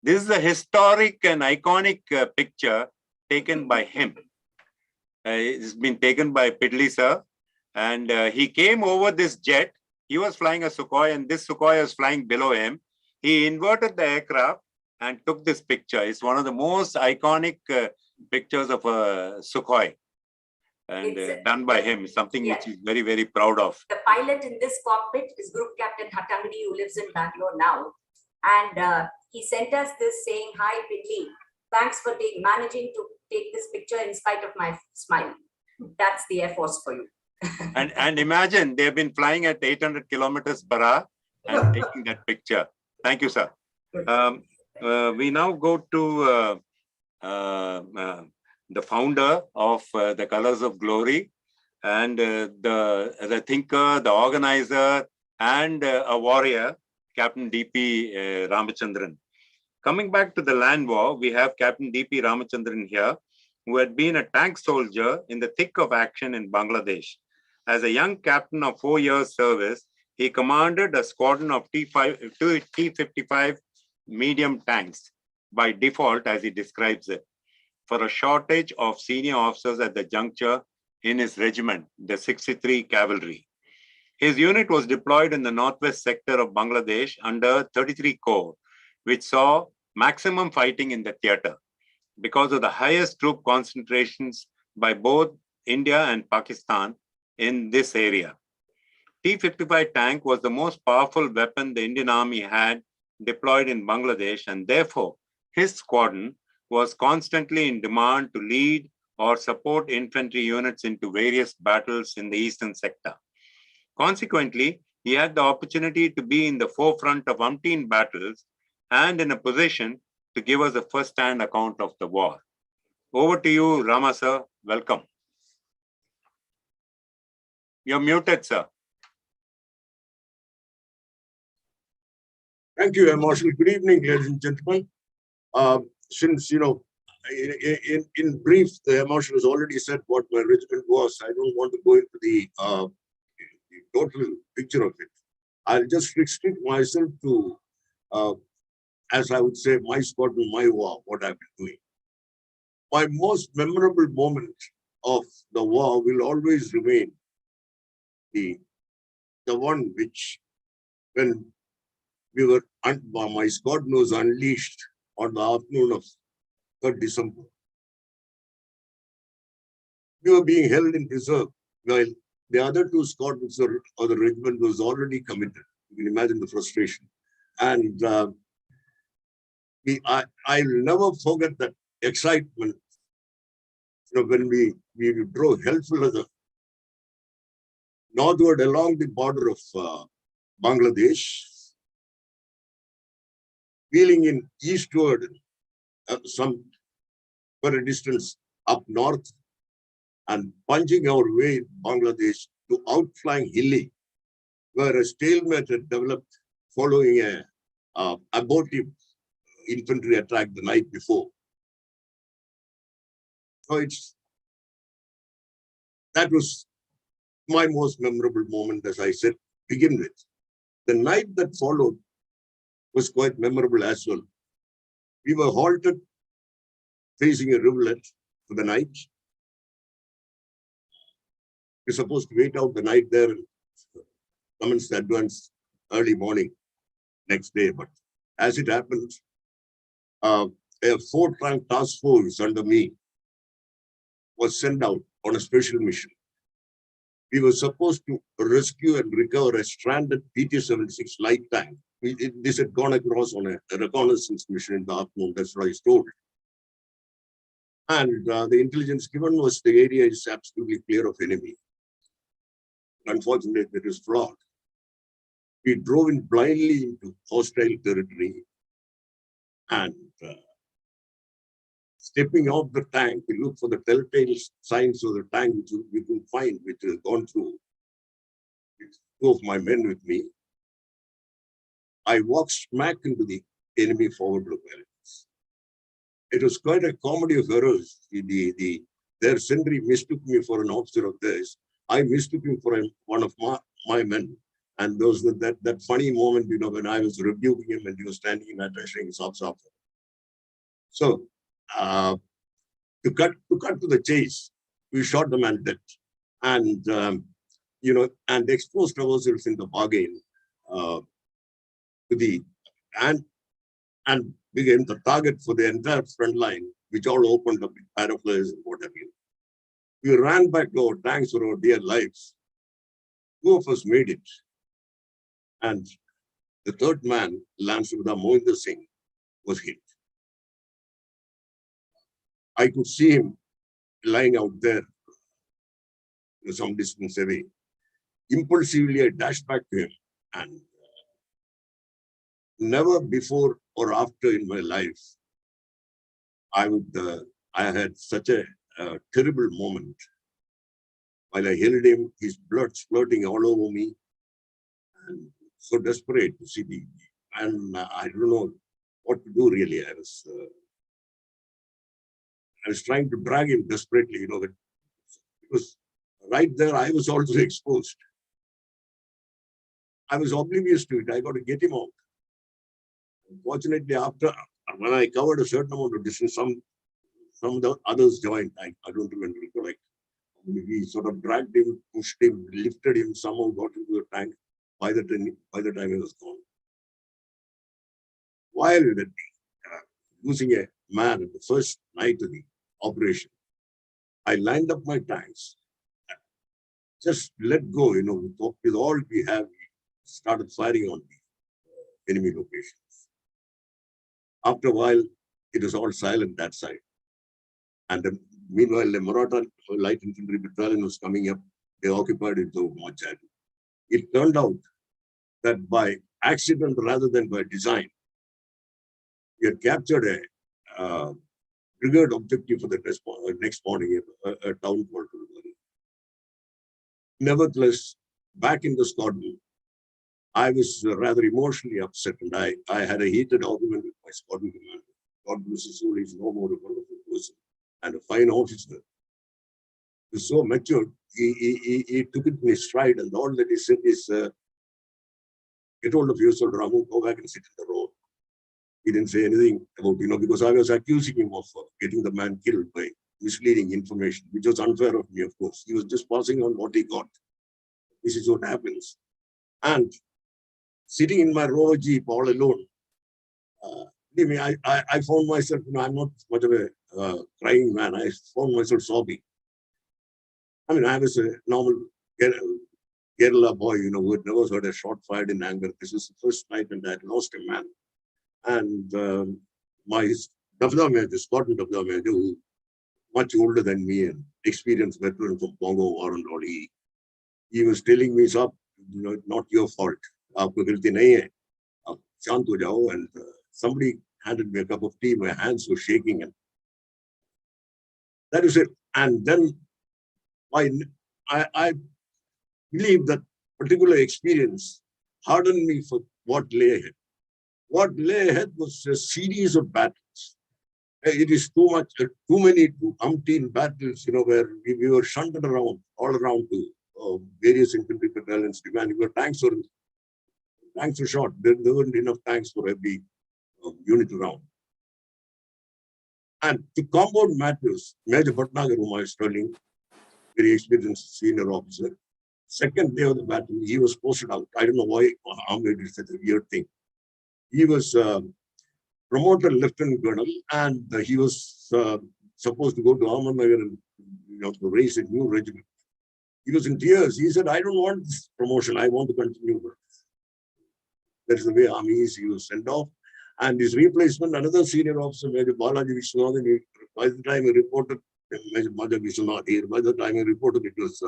This is a historic and iconic picture taken by him. It's been taken by Pidley sir. And he came over this jet. He was flying a Sukhoi, and this Sukhoi was flying below him. He inverted the aircraft and took this picture. It's one of the most iconic pictures of a Sukhoi, and done by him. Something which he's very, very proud of. The pilot in this cockpit is Group Captain Hatangdi, who lives in Bangalore now. And he sent us this saying, "Hi, Pidley. Thanks for managing to take this picture in spite of my smile." That's the Air Force for you. And imagine they've been flying at 800 kilometers per hour and taking that picture. Thank you, sir. We now go to the founder of the Colors of Glory, and the thinker, the organizer, and a warrior, Captain D.P. Ramachandran. Coming back to the land war, we have Captain D.P. Ramachandran here, who had been a tank soldier in the thick of action in Bangladesh. As a young captain of 4 years service, he commanded a squadron of T-55 medium tanks by default, as he describes it, for a shortage of senior officers at the juncture in his regiment, the 63 Cavalry. His unit was deployed in the northwest sector of Bangladesh under 33 Corps, which saw maximum fighting in the theater because of the highest troop concentrations by both India and Pakistan in this area. T-55 tank was the most powerful weapon the Indian Army had deployed in Bangladesh, and therefore his squadron was constantly in demand to lead or support infantry units into various battles in the eastern sector. Consequently, he had the opportunity to be in the forefront of umpteen battles and in a position to give us a first-hand account of the war. Over to you, Rama sir. Welcome. You're muted, sir. Thank you, Air Marshal. Good evening, ladies and gentlemen. Since, in brief, the Air Marshal has already said what my regiment was. I don't want to go into the total picture of it. I'll just restrict myself to, as I would say, my squadron, my war, what I've been doing. My most memorable moment of the war will always remain the one which, when we were, my squadron was unleashed on the afternoon of 3rd December. We were being held in reserve while the other two squadrons or the regiment was already committed. You can imagine the frustration. And I'll never forget that excitement. When we drove helpful northward along the border of Bangladesh, wheeling in eastward, some for a distance up north, and punching our way in Bangladesh to outflying Hilli, where a stalemate had developed following a abortive infantry attack the night before. So that was my most memorable moment, as I said, to begin with. The night that followed was quite memorable as well. We were halted facing a rivulet for the night. We're supposed to wait out the night there and commence the advance early morning next day. But as it happened, a 4-rank task force under me was sent out on a special mission. We were supposed to rescue and recover a stranded PT-76 light tank. This had gone across on a reconnaissance mission in the afternoon, that's what I was told. And the intelligence given was the area is absolutely clear of enemy. Unfortunately, it is flawed. We drove in blindly into hostile territory, and stepping off the tank, we looked for the telltale signs of the tank which we could find, which had gone through. With 2 of my men with me. I walked smack into the enemy forward propellers. It was quite a comedy of errors. Their sentry mistook me for an officer of theirs. I mistook him for one of my men. And those that funny moment, when I was rebuking him and he was standing in attention, socks off. So to cut to the chase, we shot the man dead, and and exposed ourselves in the bargain and became the target for the entire front line, which all opened up with paraflares and what have you. We ran back to our tanks for our dear lives. 2 of us made it. And the 3rd man, Lance Mohinder Singh, was hit. I could see him lying out there some distance away. Impulsively, I dashed back to him, and never before or after in my life, I had such a terrible moment. While I held him, his blood splurting all over me, and so desperate to see and I don't know what to do really. I was trying to drag him desperately, because right there I was also exposed. I was oblivious to it. I got to get him out. Unfortunately, when I covered a certain amount of distance, some of the others joined. I don't even recollect. We sort of dragged him, pushed him, lifted him, somehow got into the tank. By the time he was gone. While using a man at the first night of the operation, I lined up my tanks, just let go, with all we have, we started firing on the enemy locations. After a while, it was all silent that side. And meanwhile, the Maratha light infantry battalion was coming up. They occupied it so much. It turned out that by accident rather than by design, we had captured a brigade objective for the next morning, a town called Tulugari. Nevertheless, back in the squadron, I was rather emotionally upset, and I had a heated argument with my squadron commander. God bless his soul, he's no more a wonderful person and a fine officer. He was so matured, he took it in his stride, and all that he said is, get hold of yourself, Ramu, go back and sit in the road. He didn't say anything about, because I was accusing him of getting the man killed by misleading information, which was unfair of me, of course. He was just passing on what he got. This is what happens. And sitting in my row jeep all alone, I found myself, I'm not much of a crying man. I found myself sobbing. I was a normal guerrilla boy, who had never heard a shot fired in anger. This was the first night, and I had lost a man. And my Squadron Dabda Major, who much older than me and experienced veteran from Congo War and all, he was telling me, "Sir, not your fault. Aapko galti nahi hai. Aap shant ho jao and somebody handed me a cup of tea, my hands were shaking, and that is it. And then I believe that particular experience hardened me for what lay ahead. What lay ahead was a series of battles. It is too much, too many, umpteen battles, where we were shunted around, all around to various infantry battalions demanding where tanks were short. There weren't enough tanks for every unit around. And to compound matters, Major Bhatnagar, whom I was telling, very experienced senior officer, second day of the battle, he was posted out. I don't know why Ahmed is such a weird thing. He was promoted lieutenant colonel, and he was supposed to go to Ahmednagar and to raise a new regiment. He was in tears. He said, "I don't want this promotion. I want to continue." That's the way army is. He was sent off, and his replacement, another senior officer, Major Balaji Vishwanathan, by the time he reported, Major Balaji Vishwanath here, by the time he reported, it was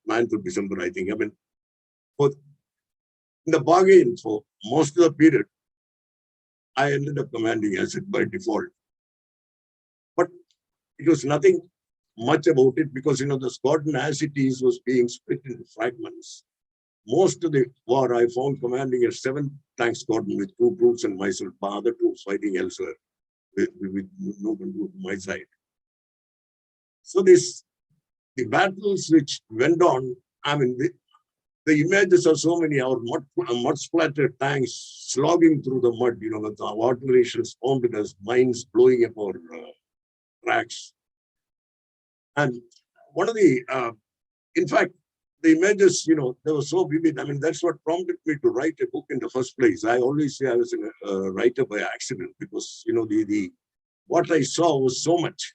9th of December, I think. I mean, in the bargain for most of the period, I ended up commanding as it by default. But it was nothing much about it because, the squadron as it is was being split into fragments. Most of the war, I found commanding a 7th tank squadron with 2 troops and myself, other troops fighting elsewhere with no control to my side. So the battles which went on, I mean, the images are so many, our mud splattered tanks slogging through the mud, with the artillery shells pounded as mines blowing up our tracks. And one of the, in fact, the images, they were so vivid. I mean, that's what prompted me to write a book in the first place. I always say I was a writer by accident because, what I saw was so much.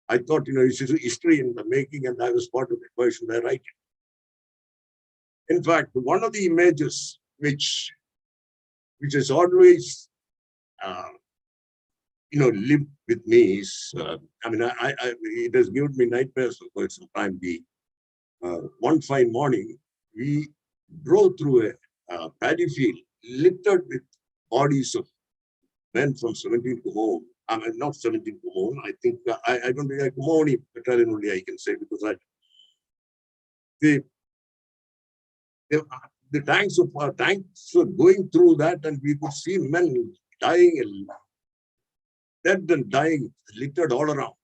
I thought, it's history in the making and I was part of it. Why should I write it? In fact, one of the images which has always, lived with me is, it has given me nightmares for quite some time. One fine morning, we drove through a paddy field littered with bodies of men from 17 Kumon. I mean, not 17 Kumon. I think, I don't think I Kumoni battalion only I can say because the tanks were going through that and we could see men dying, dead and dying, littered all around.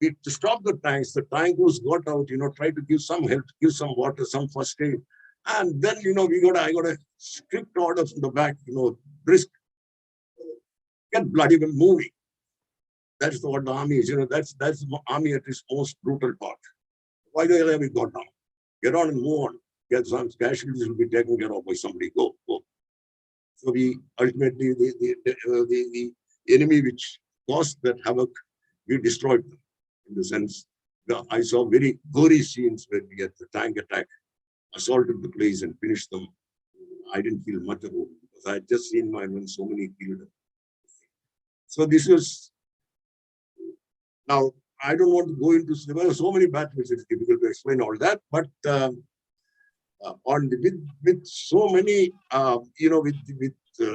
To stop the tankers got out, tried to give some help, give some water, some first aid. And then, I got a strict order from the back, brisk, get bloody well moving. That's what the army is, that's the army at its most brutal part. Why the hell have we got down? Get on and move on. Get some casualties will be taken care of by somebody. Go. So we ultimately, the enemy which caused that havoc, we destroyed them. In the sense, I saw very gory scenes where we had the tank attack, assaulted the place and finished them. I didn't feel much about it because I had just seen my men so many killed. So this was, now I don't want to go into, there were so many battles, it's difficult to explain all that, but with so many, with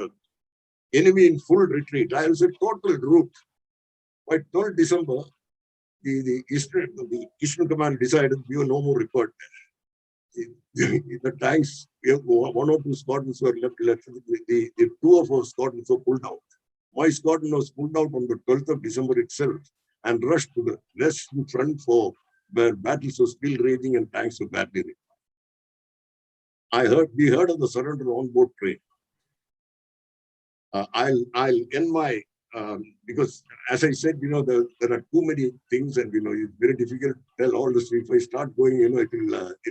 enemy in full retreat, I was a total rout. By 12th December, the Eastern Command decided we were no more required there. The tanks, 1 or 2 squadrons were left. The 2 of our squadrons were pulled out. My squadron was pulled out on the 12th of December itself and rushed to the western front where battles were still raging and tanks were badly required. We heard of the surrender on board train. I'll end my because as I said, there are too many things and, it's very difficult to tell all this. If I start going, it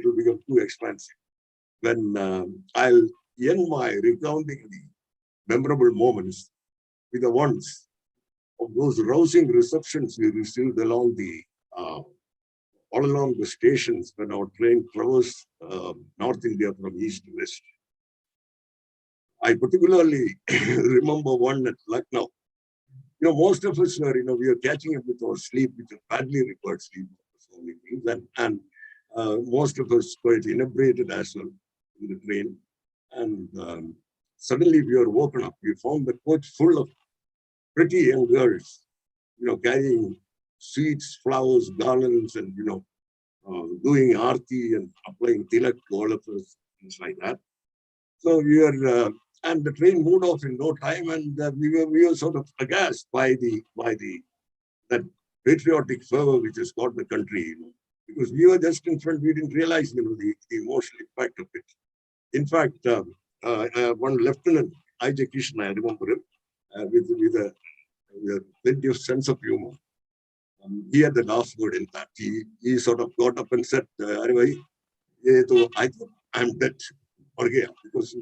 will become too expansive. When I'll end my recounting the memorable moments with the ones of those rousing receptions we received along all along the stations when our train traversed North India from east to west. I particularly remember one at Lucknow. Most of us were, we were catching up with our sleep, which is badly required sleep, so many things, and most of us quite inebriated as well in the train. And suddenly we were woken up. We found the coach full of pretty young girls, carrying sweets, flowers, garlands, and, doing aarti and applying tilak to all of us, things like that. So we were, and the train moved off in no time, and we were sort of aghast by that patriotic fervor which has got the country, because we were just in front, we didn't realize, the emotional impact of it. In fact, one lieutenant, I.J. Krishna, I remember him, with plenty of sense of humor. He had the last word in that. He sort of got up and said, I think I'm dead. Because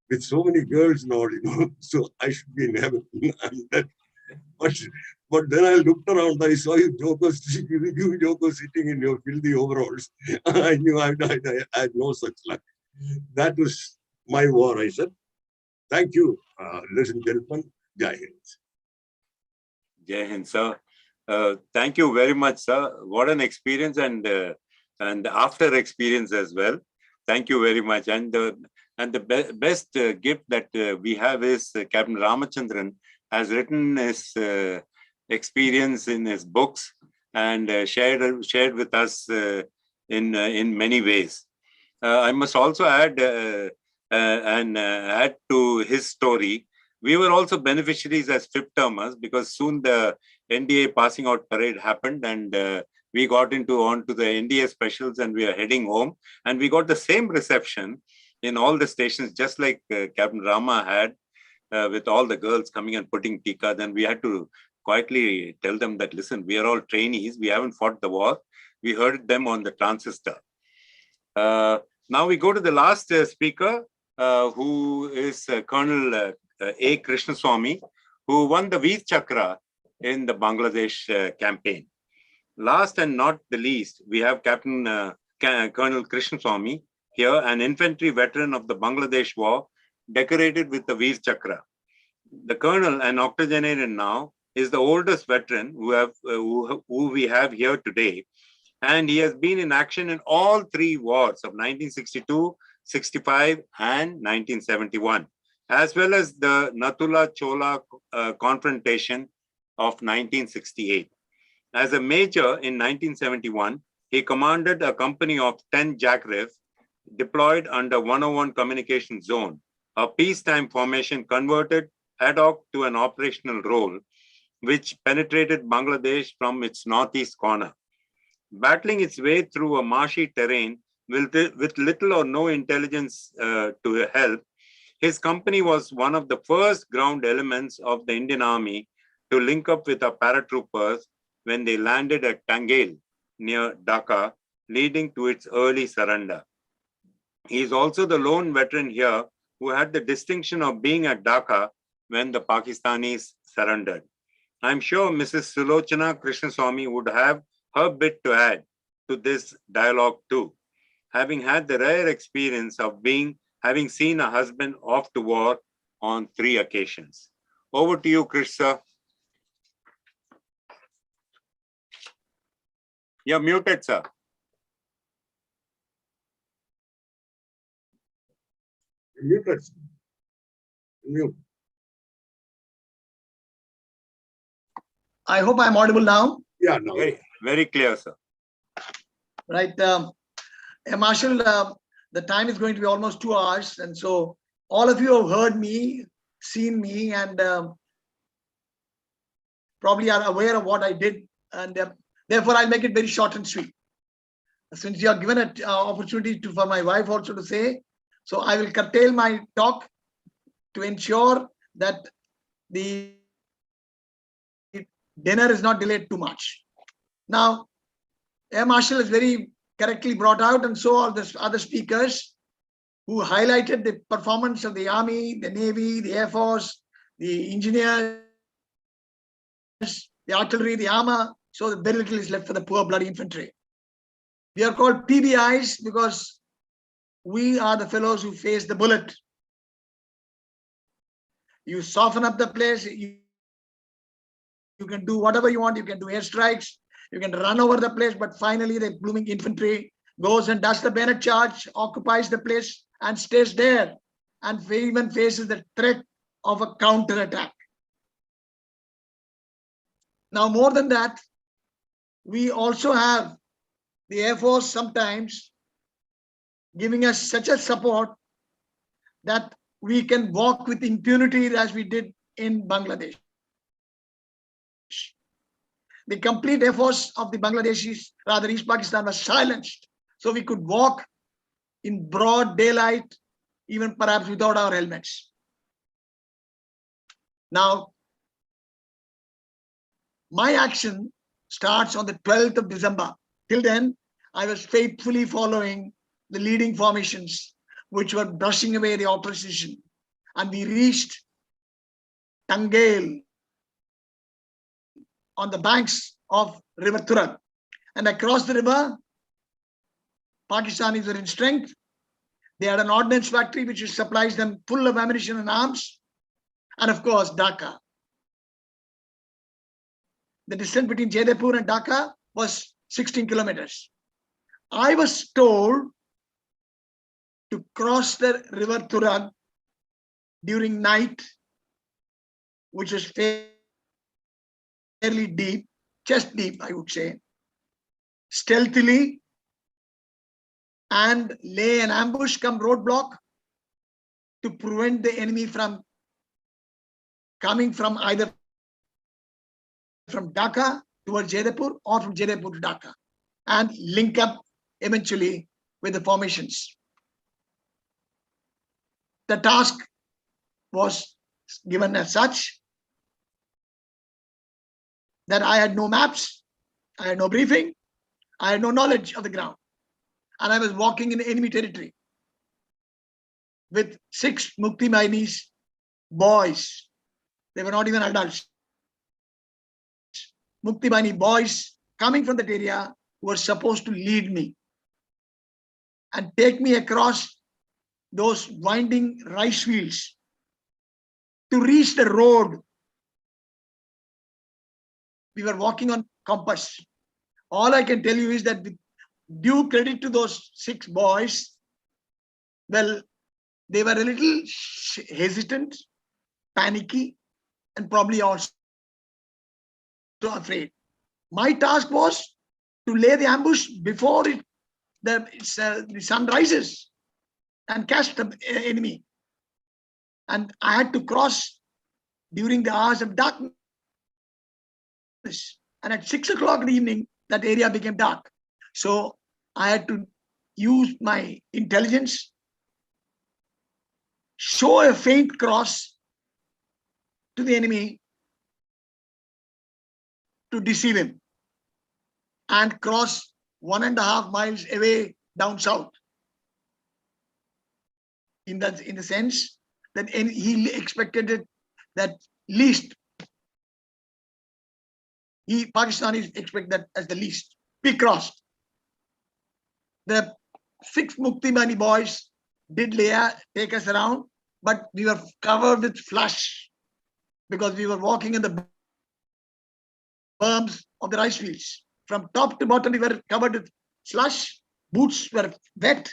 with so many girls and all, so I should be in heaven. I'm dead. But then I looked around, I saw you jokers sitting in your filthy overalls. I knew I had no such luck. That was my war, I said. Thank you, ladies and gentlemen. Jai Hind. Jai Hind, sir. Thank you very much, sir. What an experience and after experience as well. Thank you very much. And the best gift that we have is Captain Ramachandran has written his experience in his books and shared with us in many ways. I must also add add to his story. We were also beneficiaries as fifth termers because soon the NDA passing out parade happened and we got onto the NDA specials and we are heading home, and we got the same reception in all the stations, just like Captain Rama had with all the girls coming and putting tika. Then we had to quietly tell them that, listen, we are all trainees. We haven't fought the war. We heard them on the transistor. Now we go to the last speaker, who is Colonel A. Krishnaswamy, who won the Veer Chakra in the Bangladesh campaign. Last and not the least, we have Colonel Krishnaswamy here, an infantry veteran of the Bangladesh War, decorated with the Veer Chakra. The colonel, an octogenarian now, is the oldest veteran who we have here today, and he has been in action in all three wars of 1962, 65, and 1971, as well as the Natula Chola confrontation of 1968. As a major in 1971, he commanded a company of 10 Jackraff deployed under 101 Communication Zone, a peacetime formation converted ad hoc to an operational role, which penetrated Bangladesh from its northeast corner. Battling its way through a marshy terrain with little or no intelligence to help, his company was one of the first ground elements of the Indian Army to link up with our paratroopers when they landed at Tangale near Dhaka, leading to its early surrender. He is also the lone veteran here who had the distinction of being at Dhaka when the Pakistanis surrendered. I'm sure Mrs. Sulochana Krishnaswamy would have her bit to add to this dialogue too, having had the rare experience of having seen a husband off to war on 3 occasions. Over to you, Krish sir. You're muted, sir. You're muted. Mute. I hope I'm audible now. Yeah, no. Very clear, sir. Right. Marshal, the time is going to be almost 2 hours. And so all of you have heard me, seen me, and probably are aware of what I did. And therefore, I'll make it very short and sweet. Since you are given an opportunity for my wife also to say, so I will curtail my talk to ensure that the dinner is not delayed too much. Now, Air Marshal is very correctly brought out, and so are the other speakers who highlighted the performance of the Army, the Navy, the Air Force, the engineers, the artillery, the armor, so that very little is left for the poor bloody infantry. We are called PBIs because we are the fellows who face the bullet. You soften up the place, you can do whatever you want, you can do airstrikes, you can run over the place, but finally the blooming infantry goes and does the bayonet charge, occupies the place and stays there. and even faces the threat of a counter-attack. Now, more than that, we also have the Air Force sometimes giving us such a support that we can walk with impunity as we did in Bangladesh. The complete Air Force of the Bangladeshis, rather East Pakistan, was silenced. So we could walk in broad daylight, even perhaps without our helmets. Now, my action starts on the 12th of December. Till then, I was faithfully following the leading formations, which were brushing away the opposition. And we reached Tangale on the banks of River Turan. And across the river, Pakistanis were in strength. They had an ordnance factory which supplies them full of ammunition and arms. And of course, Dhaka. The distance between Jaidapur and Dhaka was 16 kilometers. I was told to cross the river Turan during night, which was fairly deep, chest deep, I would say, stealthily, and lay an ambush come roadblock to prevent the enemy from coming from either from Dhaka towards Jaidapur or from Jaidapur to Dhaka, and link up eventually with the formations. The task was given as such that I had no maps, I had no briefing, I had no knowledge of the ground. And I was walking in enemy territory with 6 Mukti Bahinis boys. They were not even adults. Mukti Bahini boys coming from that area who were supposed to lead me and take me across those winding rice fields to reach the road. We were walking on compass. All I can tell you is that with due credit to those 6 boys, well, they were a little hesitant, panicky, and probably also afraid. My task was to lay the ambush before the sun rises and catch the enemy. And I had to cross during the hours of darkness. And at 6 o'clock in the evening, that area became dark. So I had to use my intelligence, show a faint cross to the enemy to deceive him, and cross 1.5 miles away down south. In the sense that he expected it that least. Pakistanis expect that as the least. We crossed. The 6 Mukti Bahini boys did take us around, but we were covered with flush because we were walking in the berms of the rice fields. From top to bottom, we were covered with slush. Boots were wet,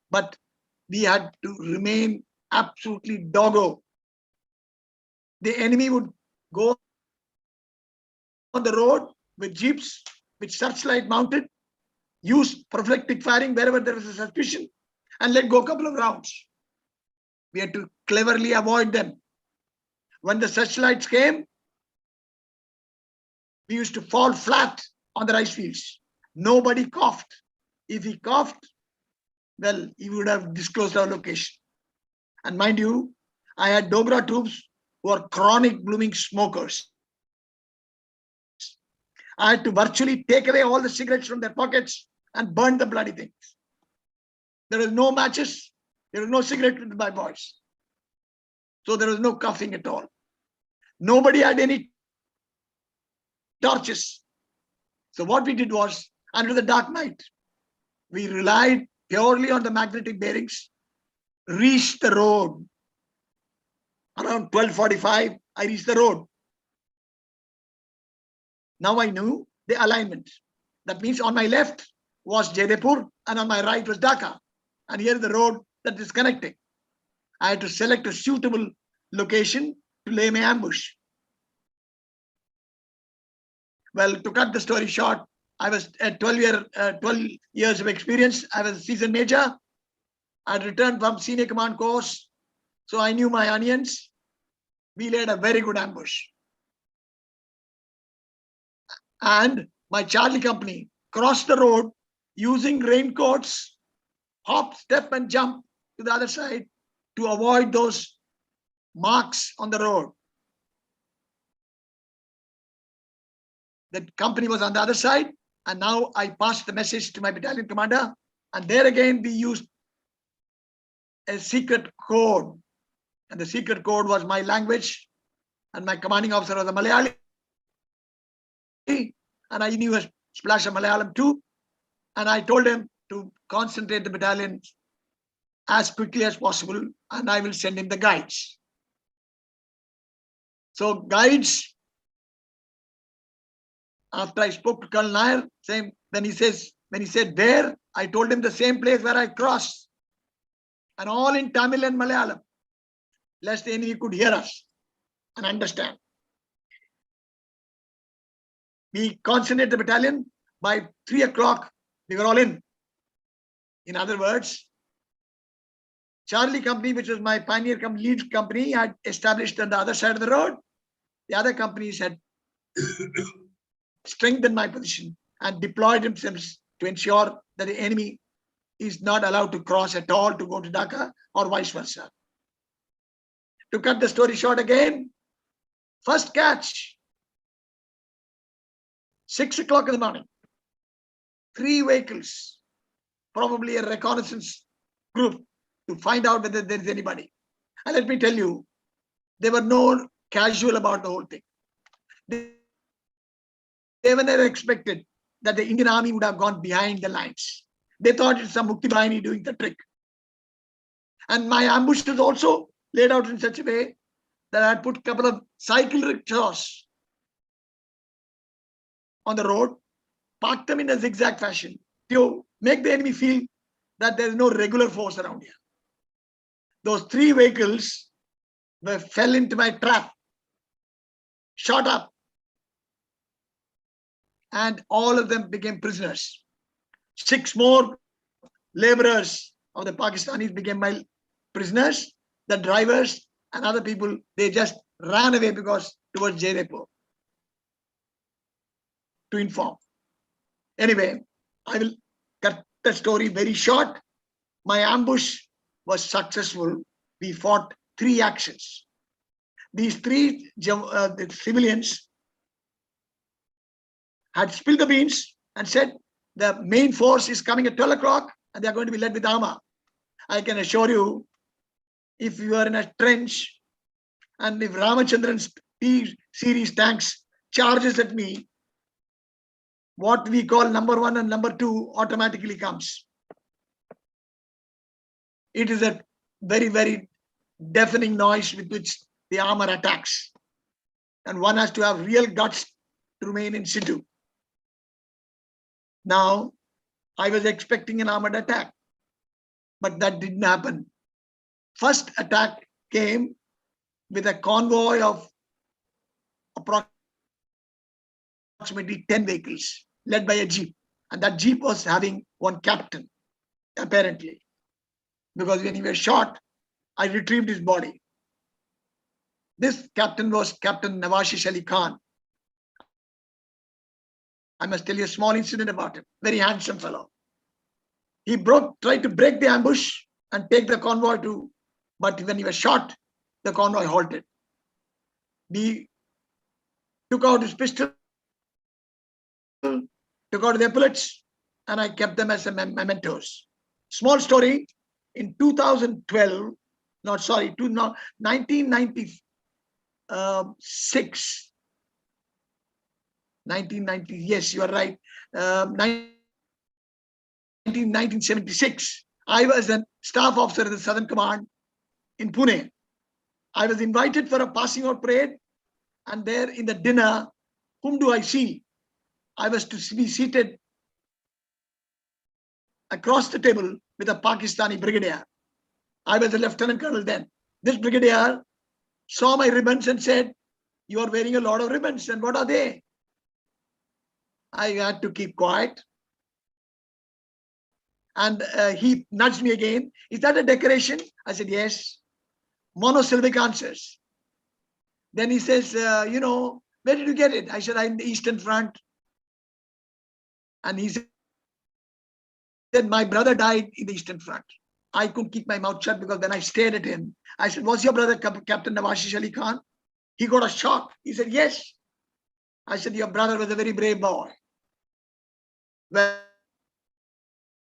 but we had to remain absolutely doggo. The enemy would go on the road with jeeps, with searchlight mounted, use prophylactic firing wherever there was a suspicion, and let go a couple of rounds. We had to cleverly avoid them. When the searchlights came, we used to fall flat on the rice fields. Nobody coughed. If he coughed, well, he would have disclosed our location. And mind you, I had Dogra troops who are chronic blooming smokers. I had to virtually take away all the cigarettes from their pockets and burn the bloody things. There was no matches. There was no cigarette with my boys. So there was no coughing at all. Nobody had any torches. So what we did was, under the dark night, we relied purely on the magnetic bearings, reached the road. Around 12:45, I reached the road. Now I knew the alignment. That means on my left was Jaidapur and on my right was Dhaka. And here is the road that is connecting. I had to select a suitable location to lay my ambush. Well, to cut the story short, I was at 12 years of experience. I was a seasoned major. I had returned from senior command course, so I knew my onions. We laid a very good ambush. And my Charlie company crossed the road using raincoats, hop, step, and jump to the other side to avoid those marks on the road. The company was on the other side, and now I passed the message to my battalion commander, and there again we used a secret code, and the secret code was my language, and my commanding officer was a Malayali, and I knew a splash of Malayalam too, and I told him to concentrate the battalion as quickly as possible, and I will send him the guides. So guides, after I spoke to Colonel Nair, when he said where, I told him the same place where I crossed, and all in Tamil and Malayalam, lest the enemy could hear us and understand. We concentrated the battalion. By 3 o'clock, we were all in. In other words, Charlie company, which was my pioneer company, lead company, had established on the other side of the road. The other companies had strengthened my position and deployed themselves to ensure that the enemy is not allowed to cross at all to go to Dhaka or vice versa. To cut the story short again, first catch, 6 o'clock in the morning, 3 vehicles, probably a reconnaissance group to find out whether there is anybody. And let me tell you, they were no casual about the whole thing. They were never expected that the Indian army would have gone behind the lines. They thought it's some Mukti Bahini doing the trick. And my ambush was also laid out in such a way that I had put a couple of cycle rickshaws on the road, parked them in a zigzag fashion to make the enemy feel that there is no regular force around here. Those 3 vehicles fell into my trap, shot up, and all of them became prisoners. 6 more laborers of the Pakistanis became my prisoners. The drivers and other people, they just ran away because towards Jaipur to inform. Anyway, I will cut the story very short. My ambush was successful. We fought 3 actions. These 3 the civilians had spilled the beans and said the main force is coming at 12 o'clock and they are going to be led with armor. I can assure you, if you are in a trench and if Ramachandran's T-series tanks charges at me, what we call number 1 and number 2 automatically comes. It is a very, very deafening noise with which the armor attacks. And one has to have real guts to remain in situ. Now, I was expecting an armored attack, but that didn't happen. First attack came with a convoy of approximately 10 vehicles led by a jeep. And that jeep was having one captain, apparently. Because when he was shot, I retrieved his body. This captain was Captain Nawashish Ali Khan. I must tell you a small incident about him. Very handsome fellow. He tried to break the ambush and take the convoy but when he was shot, the convoy halted. He took out his pistol, took out their bullets, and I kept them as mementos. Small story, in 1996, yes, you are right, 1976, I was a staff officer of the Southern Command in Pune. I was invited for a passing out parade, and there in the dinner, whom do I see? I was to be seated across the table with a Pakistani brigadier. I was a lieutenant colonel then. This brigadier saw my ribbons and said, "You are wearing a lot of ribbons, and what are they?" I had to keep quiet. And he nudged me again. "Is that a decoration?" I said, "Yes." Monosyllabic answers. Then he says, "Where did you get it?" I said, "I'm in the Eastern Front." And he said, "My brother died in the Eastern Front." I couldn't keep my mouth shut because when I stared at him, I said, "Was your brother Captain Nawashish Ali Khan?" He got a shock. He said, "Yes." I said, "Your brother was a very brave boy." Well,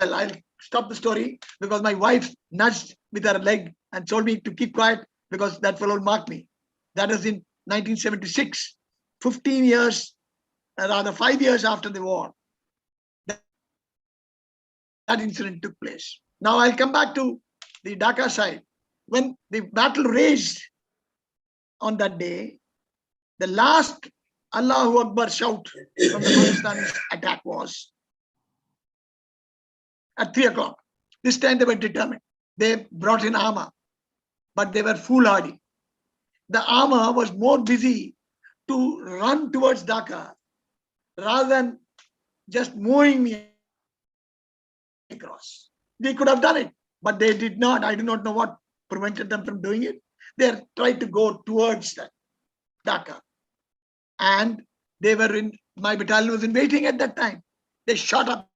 I'll stop the story because my wife nudged with her leg and told me to keep quiet because that fellow marked me. That was in 1976, 15 years, rather 5 years after the war. That incident took place. Now I'll come back to the Dhaka side. When the battle raged on that day, the last Allahu Akbar shout from the Pakistani attack was at 3 o'clock. This time they were determined. They brought in armor, but they were foolhardy. The armor was more busy to run towards Dhaka rather than just moving me across. They could have done it, but they did not. I do not know what prevented them from doing it. They tried to go towards Dhaka. And they were in, my battalion was in waiting at that time. They shot up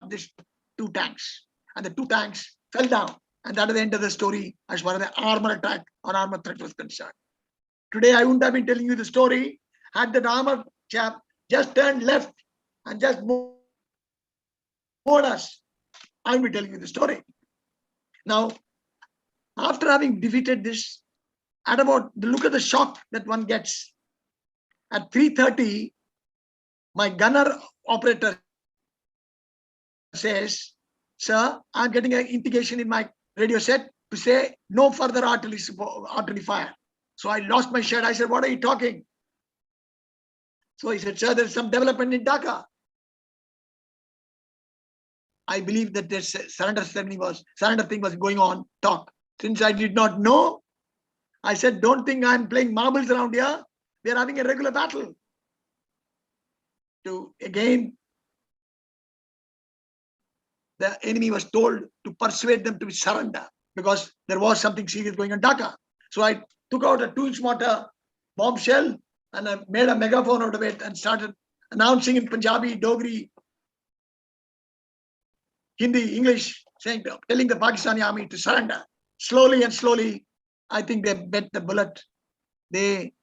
these 2 tanks, and the 2 tanks fell down. And that is the end of the story as far as the armor attack or armor threat was concerned. Today, I wouldn't have been telling you the story had that armor chap just turned left and just moved us. I will be telling you the story. Now, after having defeated this, at about, look at the shock that one gets. At 3:30, my gunner operator says, "Sir, I'm getting an indication in my radio set to say no further artillery fire." So I lost my shirt. I said, "What are you talking?" So he said, "Sir, there's some development in Dhaka." I believe that this surrender thing was going on, talk. Since I did not know, I said, "Don't think I'm playing marbles around here. We are having a regular battle." To again, the enemy was told to persuade them to surrender because there was something serious going on in Dhaka. So I took out a 2-inch mortar bombshell and I made a megaphone out of it and started announcing in Punjabi, Dogri, Hindi, English, telling the Pakistani army to surrender. Slowly and slowly, I think they bit the bullet. They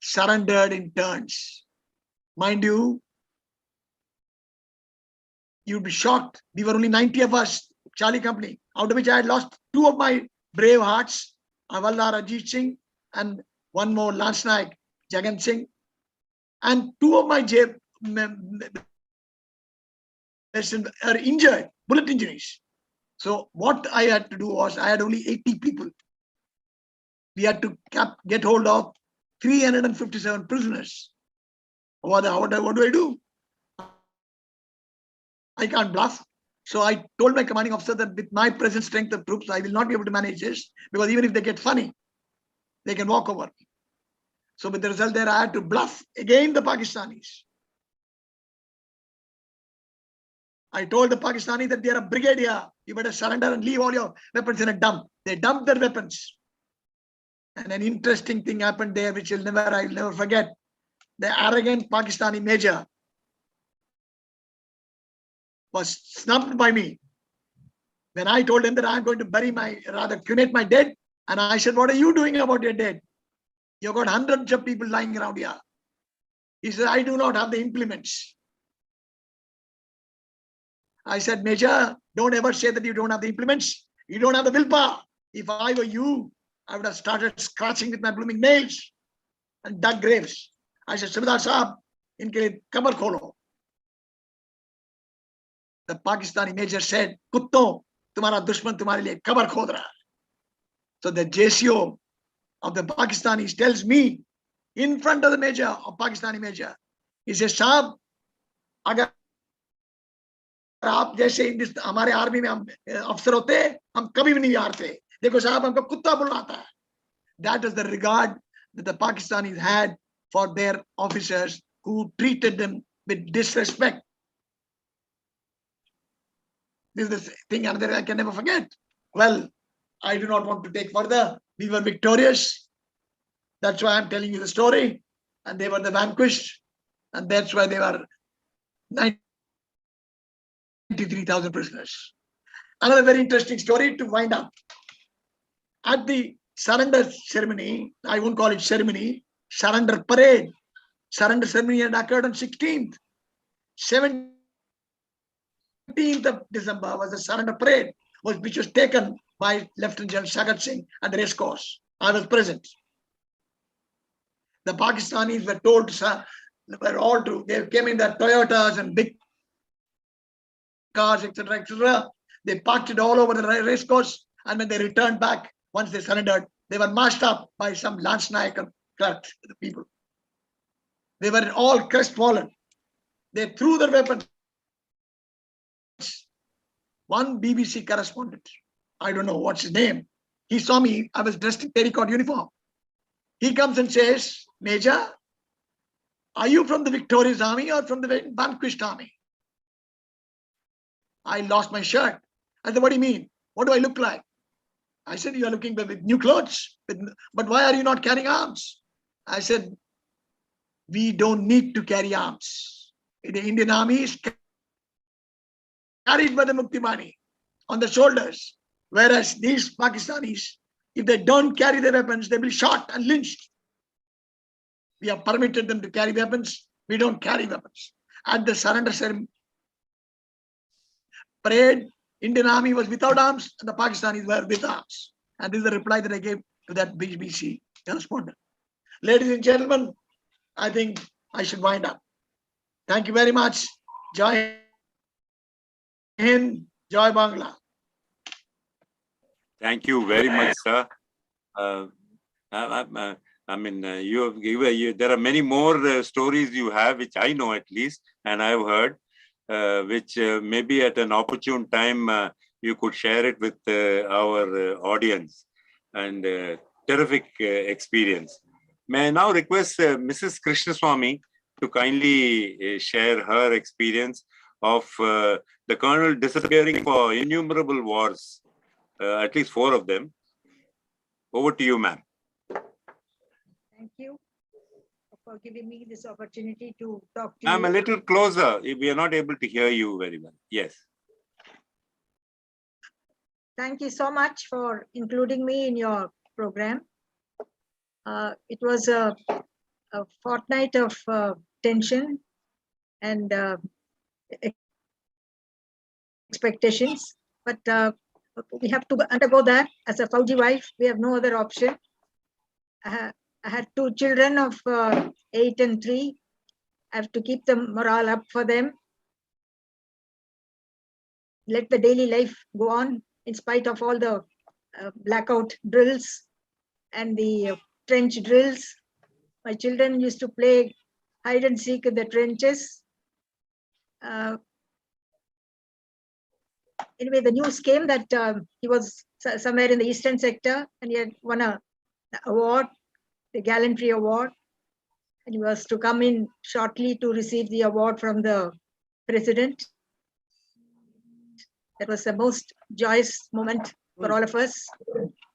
surrendered in turns. Mind you, you'd be shocked. We were only 90 of us, Charlie Company, out of which I had lost 2 of my brave hearts, Havaldar Ajit Singh and 1 more Lance Naik, Jagan Singh, and 2 of my are injured, bullet injuries. So what I had to do was, I had only 80 people. We had to get hold of 357 prisoners. What do I do? I can't bluff. So I told my commanding officer that with my present strength of troops, I will not be able to manage this because even if they get funny, they can walk over me. So with the result there, I had to bluff again the Pakistanis. I told the Pakistani that they are a brigade here. You better surrender and leave all your weapons in a dump. They dumped their weapons. And an interesting thing happened there, which I'll never forget. The arrogant Pakistani major was snubbed by me. When I told him that I'm going to cremate my dead, and I said, "What are you doing about your dead? You've got hundreds of people lying around here." He said, "I do not have the implements." I said, "Major, don't ever say that you don't have the implements. You don't have the willpower. If I were you, I would have started scratching with my blooming nails and dug graves." I said, "Subedar Saab, inke liye kabar kholo." The Pakistani major said, "Kutto, tumhara dushman tumhare liye kabar khod raha hai." So the JCO of the Pakistanis tells me in front of the major, of Pakistani major, he says, "Saab, agar आप जैसे हमारे army में हम अफसर होते, हम कभी भी नहीं हारते। देखो साहब, हमको कुत्ता बुलाता है। That is the regard that the Pakistanis had for their officers who treated them with disrespect. This is the thing another I can never forget. Well, I do not want to take further. We were victorious. That's why I'm telling you the story. And they were the vanquished. And that's why they were 93,000 prisoners. Another very interesting story to wind up. At the surrender ceremony, I won't call it ceremony, surrender parade. Surrender ceremony had occurred on 16th. 17th of December was the surrender parade, which was taken by Lieutenant General Sagat Singh at the race course. I was present. The Pakistanis were told they came in their Toyotas and big cars, etc., etc. They parked it all over the race course, and when they returned back, once they surrendered, they were marched up by some Lance Naik and Clark, the people. They were all crestfallen. They threw their weapons. One BBC correspondent, I don't know what's his name, he saw me, I was dressed in terracotta uniform. He comes and says, Major, are you from the victorious army or from the vanquished army? I lost my shirt. I said, what do you mean? What do I look like? I said, you are looking with new clothes, but why are you not carrying arms? I said, we don't need to carry arms. The Indian army is carried by the Muktimani on the shoulders, whereas these Pakistanis, if they don't carry their weapons, they will be shot and lynched. We have permitted them to carry weapons. We don't carry weapons. At the surrender ceremony parade, Indian army was without arms and the Pakistanis were with arms. And this is the reply that I gave to that BBC correspondent. Ladies and gentlemen, I think I should wind up. Thank you very much. Jai Hind, Jai Bangla. Thank you very much, sir. I mean, there are many more stories you have, which I know at least, and I've heard, which maybe at an opportune time you could share it with our audience. And terrific experience. May I now request Mrs. Krishnaswamy to kindly share her experience of the colonel disappearing for innumerable wars, at least 4 of them. Over to you, ma'am. Thank you for giving me this opportunity to talk to you. Ma'am, a little closer. We are not able to hear you very well. Yes. Thank you so much for including me in your program. It was a fortnight of tension and expectations, but we have to undergo that. As a Fauji wife, we have no other option. I had 2 children of 8 and 3. I have to keep the morale up for them. Let the daily life go on in spite of all the blackout drills and the trench drills. My children used to play hide and seek in the trenches. Anyway, the news came that he was somewhere in the eastern sector and he had won an award, the Gallantry Award. And he was to come in shortly to receive the award from the president. That was the most joyous moment for all of us.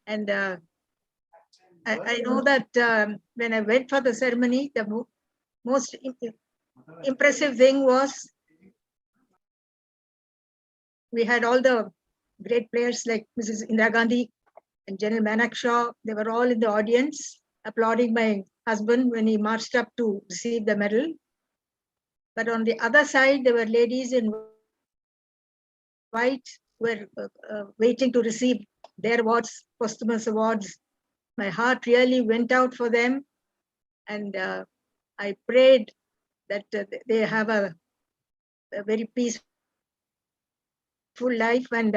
And I know that when I went for the ceremony, the most impressive thing was we had all the great players like Mrs. Indira Gandhi and General Manak Shaw. They were all in the audience applauding my husband when he marched up to receive the medal. But on the other side, there were ladies in white who were waiting to receive their awards, posthumous awards. My heart really went out for them. And I prayed that they have a very peaceful life. And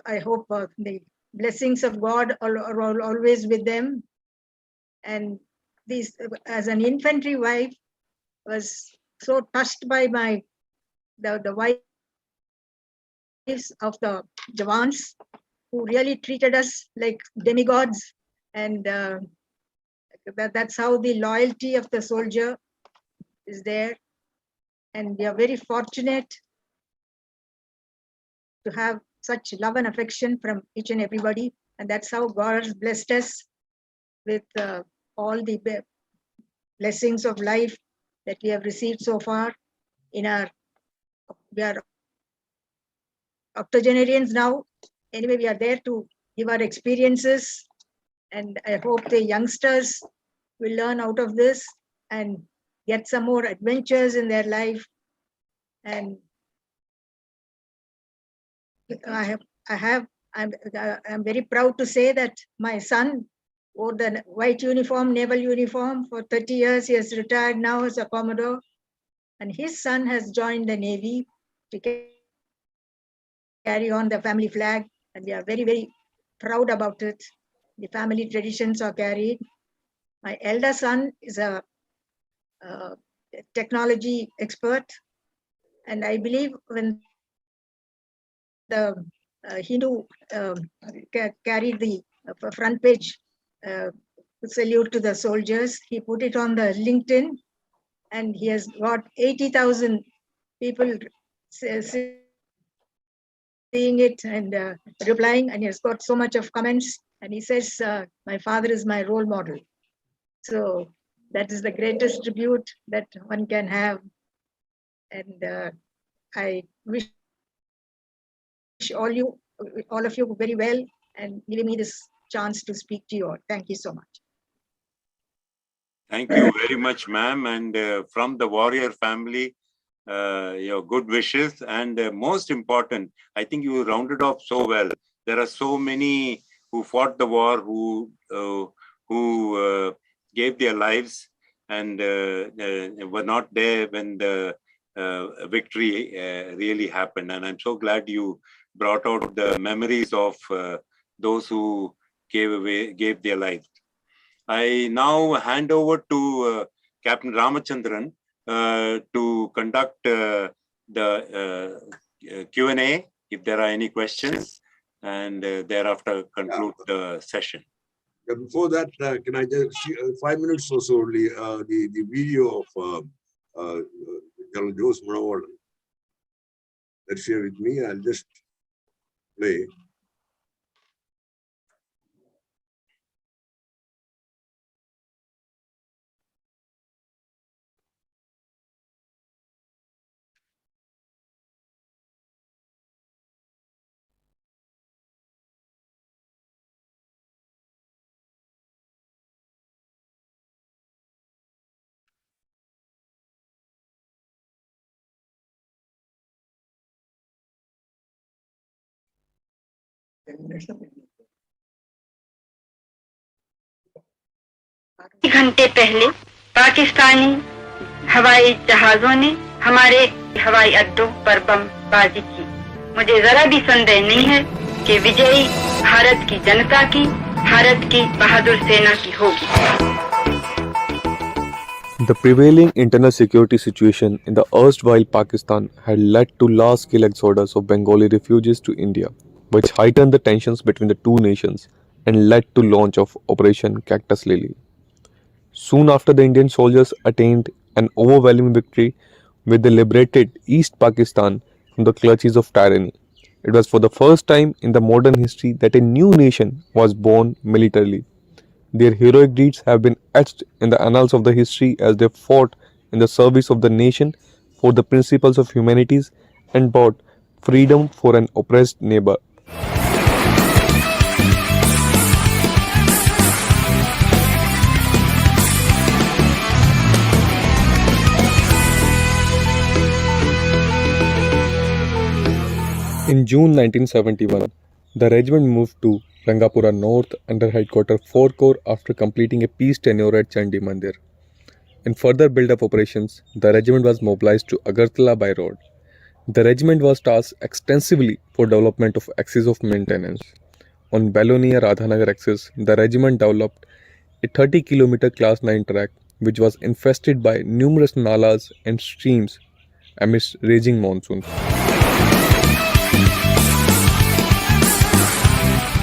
I hope the blessings of God are always with them. And this, as an infantry wife, was so touched by the wife of the Jawans who really treated us like demigods. And that's how the loyalty of the soldier is there. And we are very fortunate to have such love and affection from each and everybody. And that's how God has blessed us with all the blessings of life that we have received so far. We are octogenarians now. Anyway, we are there to give our experiences. And I hope the youngsters will learn out of this and get some more adventures in their life. And I'm very proud to say that my son wore the white uniform, naval uniform for 30 years. He has retired now as a Commodore. And his son has joined the Navy to carry on the family flag. And we are very, very proud about it. The family traditions are carried. My elder son is a technology expert. And I believe when the Hindu carried the front page salute to the soldiers, he put it on the LinkedIn, and he has got 80,000 people seeing it and replying, and he has got so much of comments. And he says, my father is my role model. So that is the greatest tribute that one can have. And I wish all of you very well and giving me this chance to speak to you all. Thank you so much. Thank you very much, ma'am. And from the warrior family, your good wishes. And most important, I think you rounded off so well. There are so many who fought the war, who gave their lives and were not there when the victory really happened. And I'm so glad you brought out the memories of those who gave their lives. I now hand over to Captain Ramachandran to conduct the Q&A if there are any questions, and thereafter conclude the session. Before that, can I just see 5 minutes or so only the video of General Jose Manoval? Let's share with me. I'll just play. घंटे पहले पाकिस्तानी हवाई जहाजों ने हमारे हवाई अड्डों पर बमबाजी की। मुझे जरा भी संदेह नहीं है कि विजयी भारत की जनता की, भारत की बहादुर सेना की होगी। The prevailing internal security situation in the erstwhile Pakistan had led to large-scale exodus of Bengali refugees to India, which heightened the tensions between the two nations and led to launch of Operation Cactus Lily. Soon after, the Indian soldiers attained an overwhelming victory with the liberated East Pakistan from the clutches of tyranny. It was for the first time in the modern history that a new nation was born militarily. Their heroic deeds have been etched in the annals of the history as they fought in the service of the nation for the principles of humanities and brought freedom for an oppressed neighbor. In June 1971, the regiment moved to Rangapura North under Headquarter 4 Corps after completing a peace tenure at Chandi Mandir. In further build-up operations, the regiment was mobilized to Agartala by road. The regiment was tasked extensively for development of axis of maintenance. On Belonia-Radhanagar axis, the regiment developed a 30-kilometer Class 9 track which was infested by numerous nalas and streams amidst raging monsoons.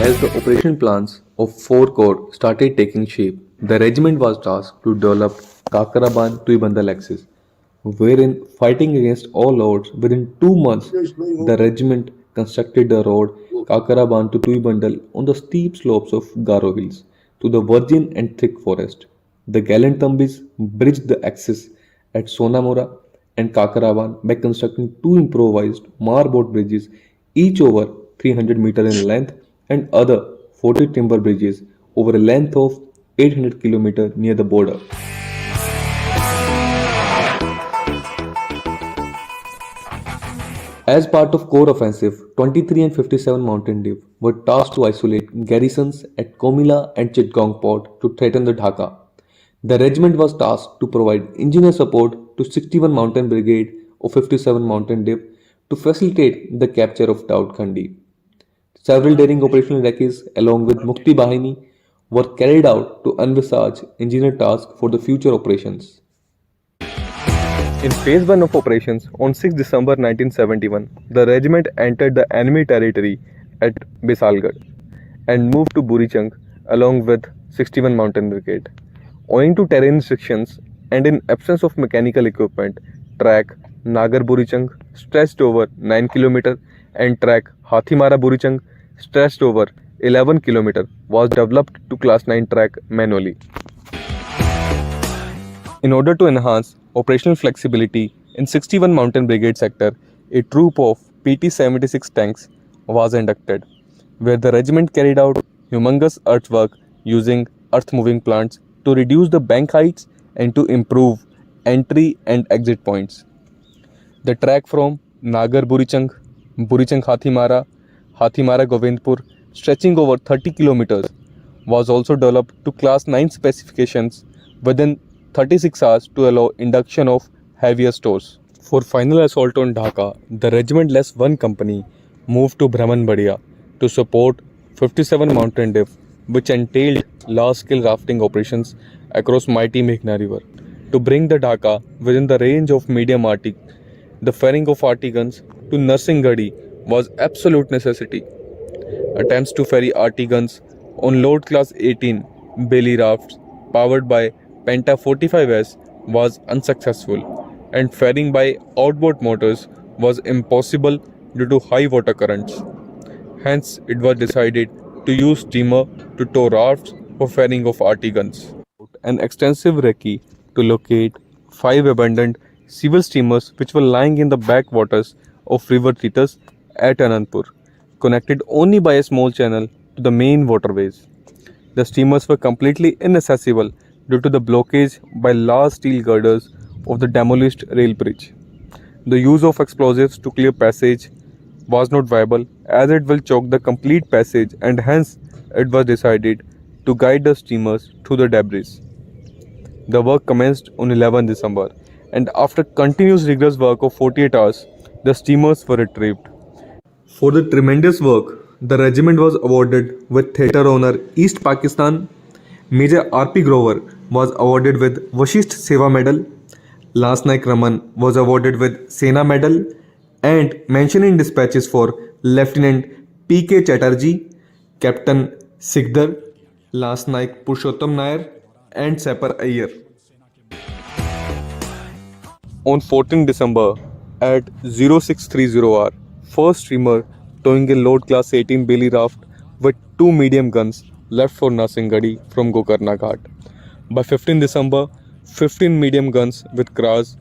As the operation plans of 4 Corps started taking shape, the regiment was tasked to develop Kakaraban Tuibandal axis, wherein fighting against all odds within 2 months, the regiment constructed the road Kakaraban to Tuibandal on the steep slopes of Garo Hills to the virgin and thick forest. The gallant Tambis bridged the axis at Sonamura and Kakaraban by constructing 2 improvised marboard bridges, each over 300 meters in length, and other 40 timber bridges over a length of 800 km near the border. As part of Corps Offensive, 23 and 57 Mountain Div were tasked to isolate garrisons at Komila and Chittagong Port to threaten the Dhaka. The regiment was tasked to provide engineer support to 61 Mountain Brigade of 57 Mountain Div to facilitate the capture of Daud Khandi. Several daring operational recces along with Mukti Bahini were carried out to envisage engineer tasks for the future operations. In Phase 1 of operations on 6 December 1971, the regiment entered the enemy territory at Bisalgarh and moved to Burichang along with 61 Mountain Brigade. Owing to terrain restrictions and in absence of mechanical equipment, track Nagar-Burichang stretched over 9 km and track Hathimara-Burichang stretched over 11 km was developed to Class 9 track manually. In order to enhance operational flexibility in 61 Mountain Brigade sector, a troop of PT-76 tanks was inducted, where the regiment carried out humongous earthwork using earth-moving plants to reduce the bank heights and to improve entry and exit points. The track from Nagar-Burichang, Burichang-Hathimara, Hathimara-Govindpur, stretching over 30 kilometers, was also developed to Class 9 specifications within 36 hours to allow induction of heavier stores. For final assault on Dhaka, the regiment less 1 company moved to Brahmanbadia to support 57 Mountain Div, which entailed large-scale rafting operations across mighty Meghna River. To bring the Dhaka within the range of medium arty, the ferrying of arty guns to Narsinghgadi was absolute necessity. Attempts to ferry arty guns on load class 18 Bailey rafts powered by Penta 45S was unsuccessful, and ferrying by outboard motors was impossible due to high water currents. Hence, it was decided to use steamer to tow rafts for ferrying of arty guns. An extensive recce to locate 5 abandoned civil steamers which were lying in the backwaters of River Titas at Anandpur, connected only by a small channel to the main waterways. The steamers were completely inaccessible due to the blockage by large steel girders of the demolished rail bridge. The use of explosives to clear passage was not viable as it will choke the complete passage, and hence it was decided to guide the steamers through the debris. The work commenced on 11 December, and after continuous rigorous work of 48 hours, the steamers were retrieved. For the tremendous work, the regiment was awarded with Theatre Honour East Pakistan. Major R.P. Grover was awarded with Vashisht Seva Medal. Lance Naik Raman was awarded with Sena Medal, and mention in dispatches for Lieutenant P.K. Chatterjee, Captain Sikdar, Lance Naik Purushottam Nair, and Sapper Iyer. On 14 December at 0630 hour, first steamer towing a load class 18 Bailey raft with 2 medium guns left for Narsinghgadi from Gokarna Ghat. By 15 December, 15 medium guns with Kras,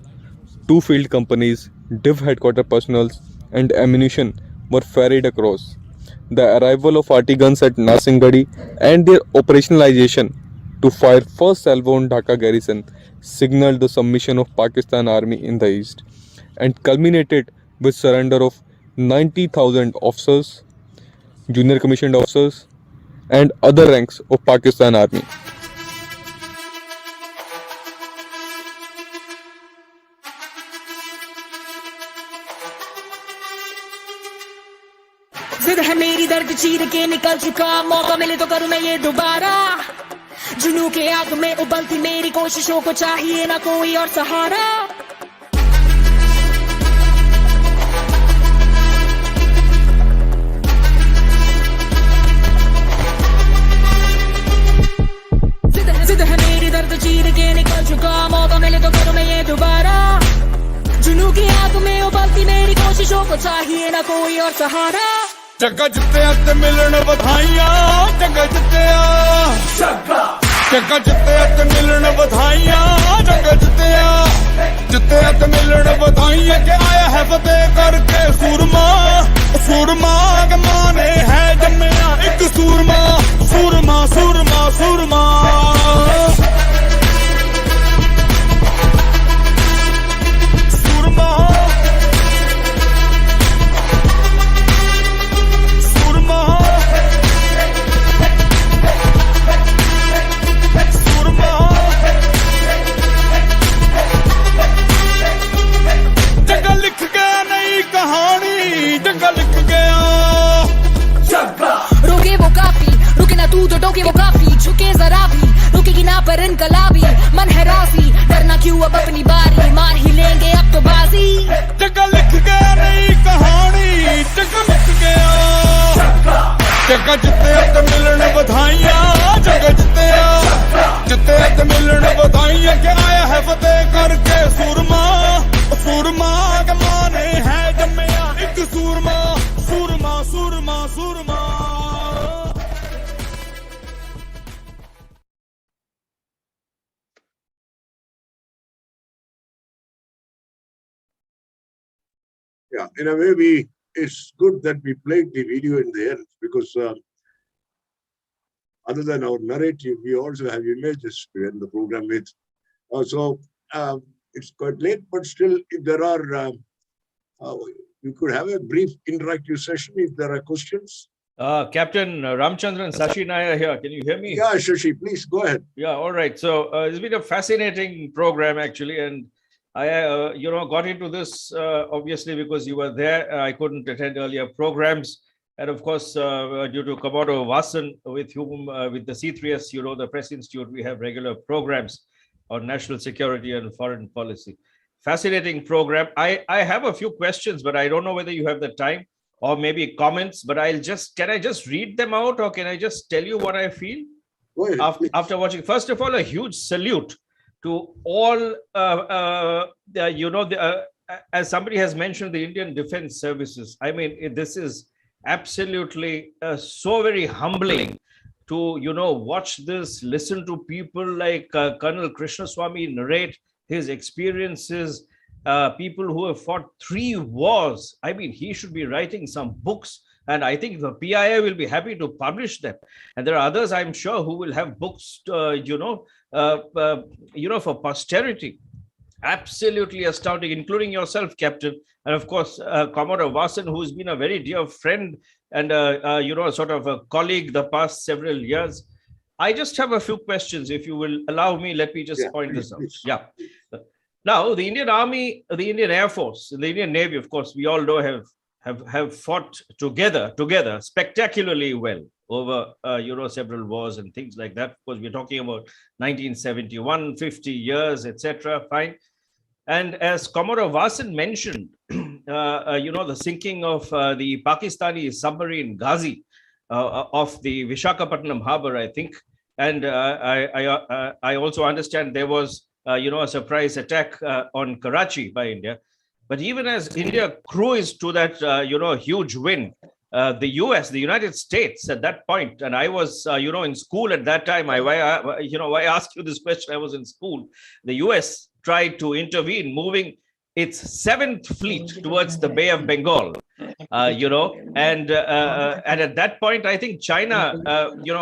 2 field companies, Div headquarter personnel and ammunition were ferried across. The arrival of arty guns at Narsinghgadi and their operationalization to fire first salvo on Dhaka garrison signaled the submission of Pakistan Army in the east and culminated with surrender of 90,000 officers, junior commissioned officers and other ranks of Pakistan Army. जिद है मेरी दर्द चीर के निकल चुका मौका मिले तो करूं मैं ये दोबारा जुनू के आग में उबलती मेरी कोशिशों को चाहिए ना कोई और सहारा को चाहिए ना कोई और सहारा जग्गा जित्ते ते मिलन बधाइयां जग्गा जित्तिया जग्गा जित्ते ते मिलन बधाइयां जग्गा जित्ते ते मिलन बधाइयां के आया है फतेह करके सूरमा सूरमा के माने है जम्मिया एक सूरमा सूरमा सूरमा सूरमा रुके वो काफी रुके ना तू तो टोके वो काफी झुके जरा भी रुकेगी ना पर इनकलाबी मन है राजी डरना क्यों अब अपनी बारी मार ही लेंगे अब तो बाजी जगह लिख गया नई कहानी जगह लिख गया जगह जित्ते ते मिलन बधाइयां जगह जित्ते ते मिलन बधाइयां के आया है फतेह करके सूरमा सूरमा के माने है जम्मिया एक सूरमा सूरमा सूरमा सूरमा Yeah, in a way, it's good that we played the video in the end because other than our narrative, we also have images to end the program with. So it's quite late, but still, if there are, we could have a brief interactive session if there are questions. Captain Ramchandran, Sashi and I are here. Can you hear me? Yeah, Shashi, please go ahead. Yeah, all right. So it's been a fascinating program actually, and I, got into this obviously because you were there. I couldn't attend earlier programs, and of course, due to Commodore Vasan, with whom, with the C3S, the Press Institute, we have regular programs on national security and foreign policy. Fascinating program. I have a few questions, but I don't know whether you have the time or maybe comments. But can I just read them out, or can I just tell you what I feel after watching? First of all, a huge salute to all, as somebody has mentioned, the Indian Defense Services. I mean, this is absolutely so very humbling to, watch this, listen to people like Colonel Krishnaswamy narrate his experiences, people who have fought 3 wars. I mean, he should be writing some books. And I think the PIA will be happy to publish them. And there are others, I'm sure, who will have books, for posterity. Absolutely astounding, including yourself, Captain. And of course, Commodore Vasan, who's been a very dear friend and, sort of a colleague the past several years. I just have a few questions. If you will allow me, let me just point this out. Yeah. Now, the Indian Army, the Indian Air Force, the Indian Navy, of course, we all know have fought together spectacularly well over several wars and things like that. Of course, we're talking about 1971, 50 years, etc. Fine. And as Commodore Vasan mentioned, the sinking of the Pakistani submarine Ghazi off the Vishakhapatnam harbor, I think. And I also understand there was a surprise attack on Karachi by India. But even as India cruised to that, huge win, the US, the United States at that point, and I was, in school at that time, why I asked you this question, I was in school. The US tried to intervene, moving its 7th fleet towards the Bay of Bengal, and at that point, I think China,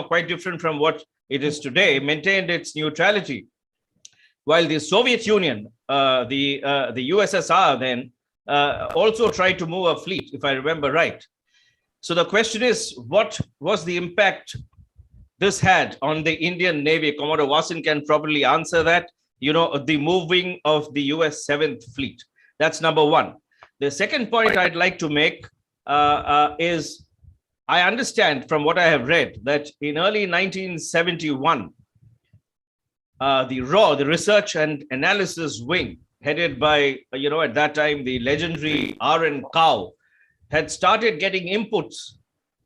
quite different from what it is today, maintained its neutrality. While the Soviet Union, the USSR then also tried to move a fleet, if I remember right. So the question is, what was the impact this had on the Indian Navy? Commodore Vasan can probably answer that, the moving of the US 7th Fleet. That's number one. The second point I'd like to make is, I understand from what I have read that in early 1971, the RAW, the Research and Analysis Wing, headed by, at that time, the legendary R.N. Kao, had started getting inputs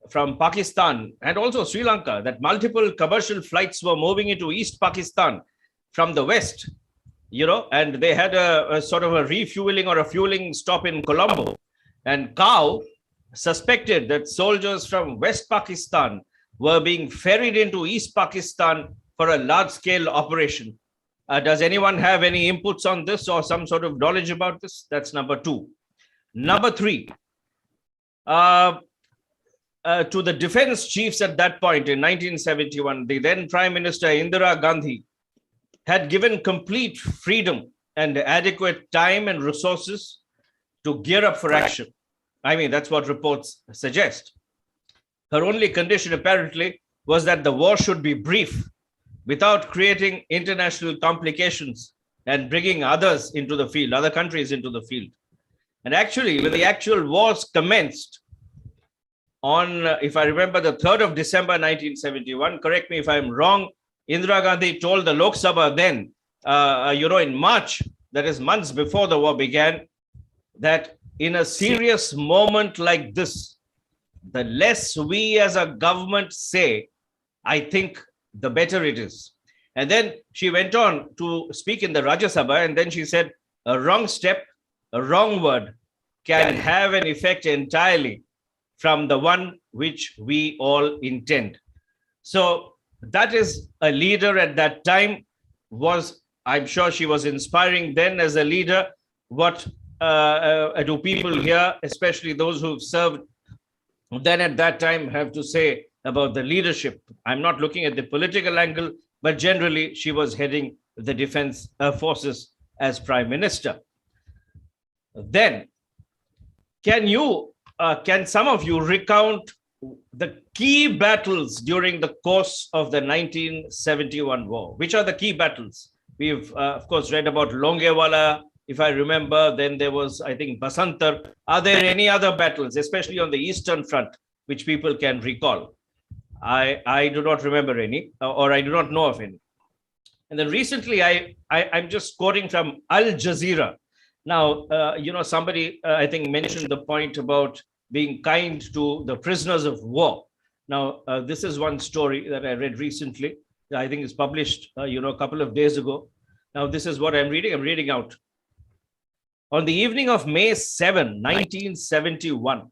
from Pakistan and also Sri Lanka that multiple commercial flights were moving into East Pakistan from the West, and they had a sort of a refueling or a fueling stop in Colombo. And COG suspected that soldiers from West Pakistan were being ferried into East Pakistan for a large-scale operation. Does anyone have any inputs on this or some sort of knowledge about this? That's number 2. Number 3, to the defense chiefs at that point in 1971, the then Prime Minister Indira Gandhi had given complete freedom and adequate time and resources to gear up for action. I mean, that's what reports suggest. Her only condition, apparently, was that the war should be brief, without creating international complications and bringing others into the field, other countries into the field. And actually, when the actual wars commenced on, if I remember, the 3rd of December 1971, correct me if I'm wrong, Indira Gandhi told the Lok Sabha then, in March, that is months before the war began, that in a serious moment like this, the less we as a government say, I think the better it is. And then she went on to speak in the Rajya Sabha, and then she said, a wrong step, a wrong word can have an effect entirely from the one which we all intend. So that is a leader at that time was, I'm sure she was inspiring then as a leader. What do people here, especially those who've served then at that time, have to say about the leadership? I'm not looking at the political angle, but generally she was heading the defense forces as Prime Minister. Then, can some of you recount the key battles during the course of the 1971 war? Which are the key battles? We've, of course, read about Longewala, if I remember. Then there was, I think, Basantar. Are there any other battles, especially on the Eastern Front, which people can recall? I do not remember any, or I do not know of any. And then recently, I'm just quoting from Al Jazeera. Now, somebody, I think, mentioned the point about being kind to the prisoners of war. Now, this is one story that I read recently. I think it's published, a couple of days ago. Now, this is what I'm reading. I'm reading out. On the evening of May 7, 1971,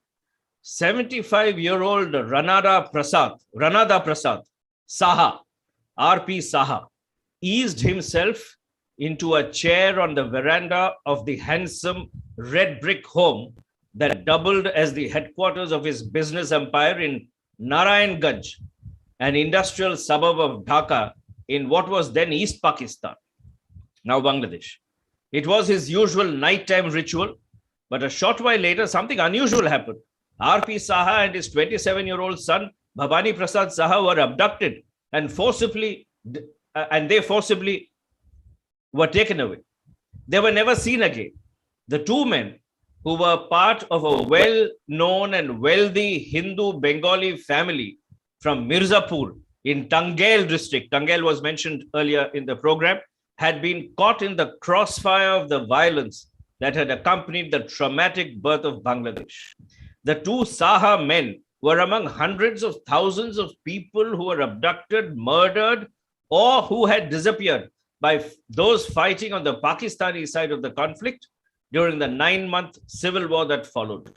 75-year-old Ranada Prasad Saha, R.P. Saha, eased himself into a chair on the veranda of the handsome red brick home that doubled as the headquarters of his business empire in Narayanganj, an industrial suburb of Dhaka in what was then East Pakistan, now Bangladesh. It was his usual nighttime ritual, but a short while later, something unusual happened. R.P. Saha and his 27-year-old son, Bhabani Prasad Saha, were abducted and forcibly were taken away. They were never seen again. The two men, who were part of a well-known and wealthy Hindu Bengali family from Mirzapur in Tangail district, Tangail was mentioned earlier in the program, had been caught in the crossfire of the violence that had accompanied the traumatic birth of Bangladesh. The two Saha men were among hundreds of thousands of people who were abducted, murdered, or who had disappeared by those fighting on the Pakistani side of the conflict during the 9-month civil war that followed.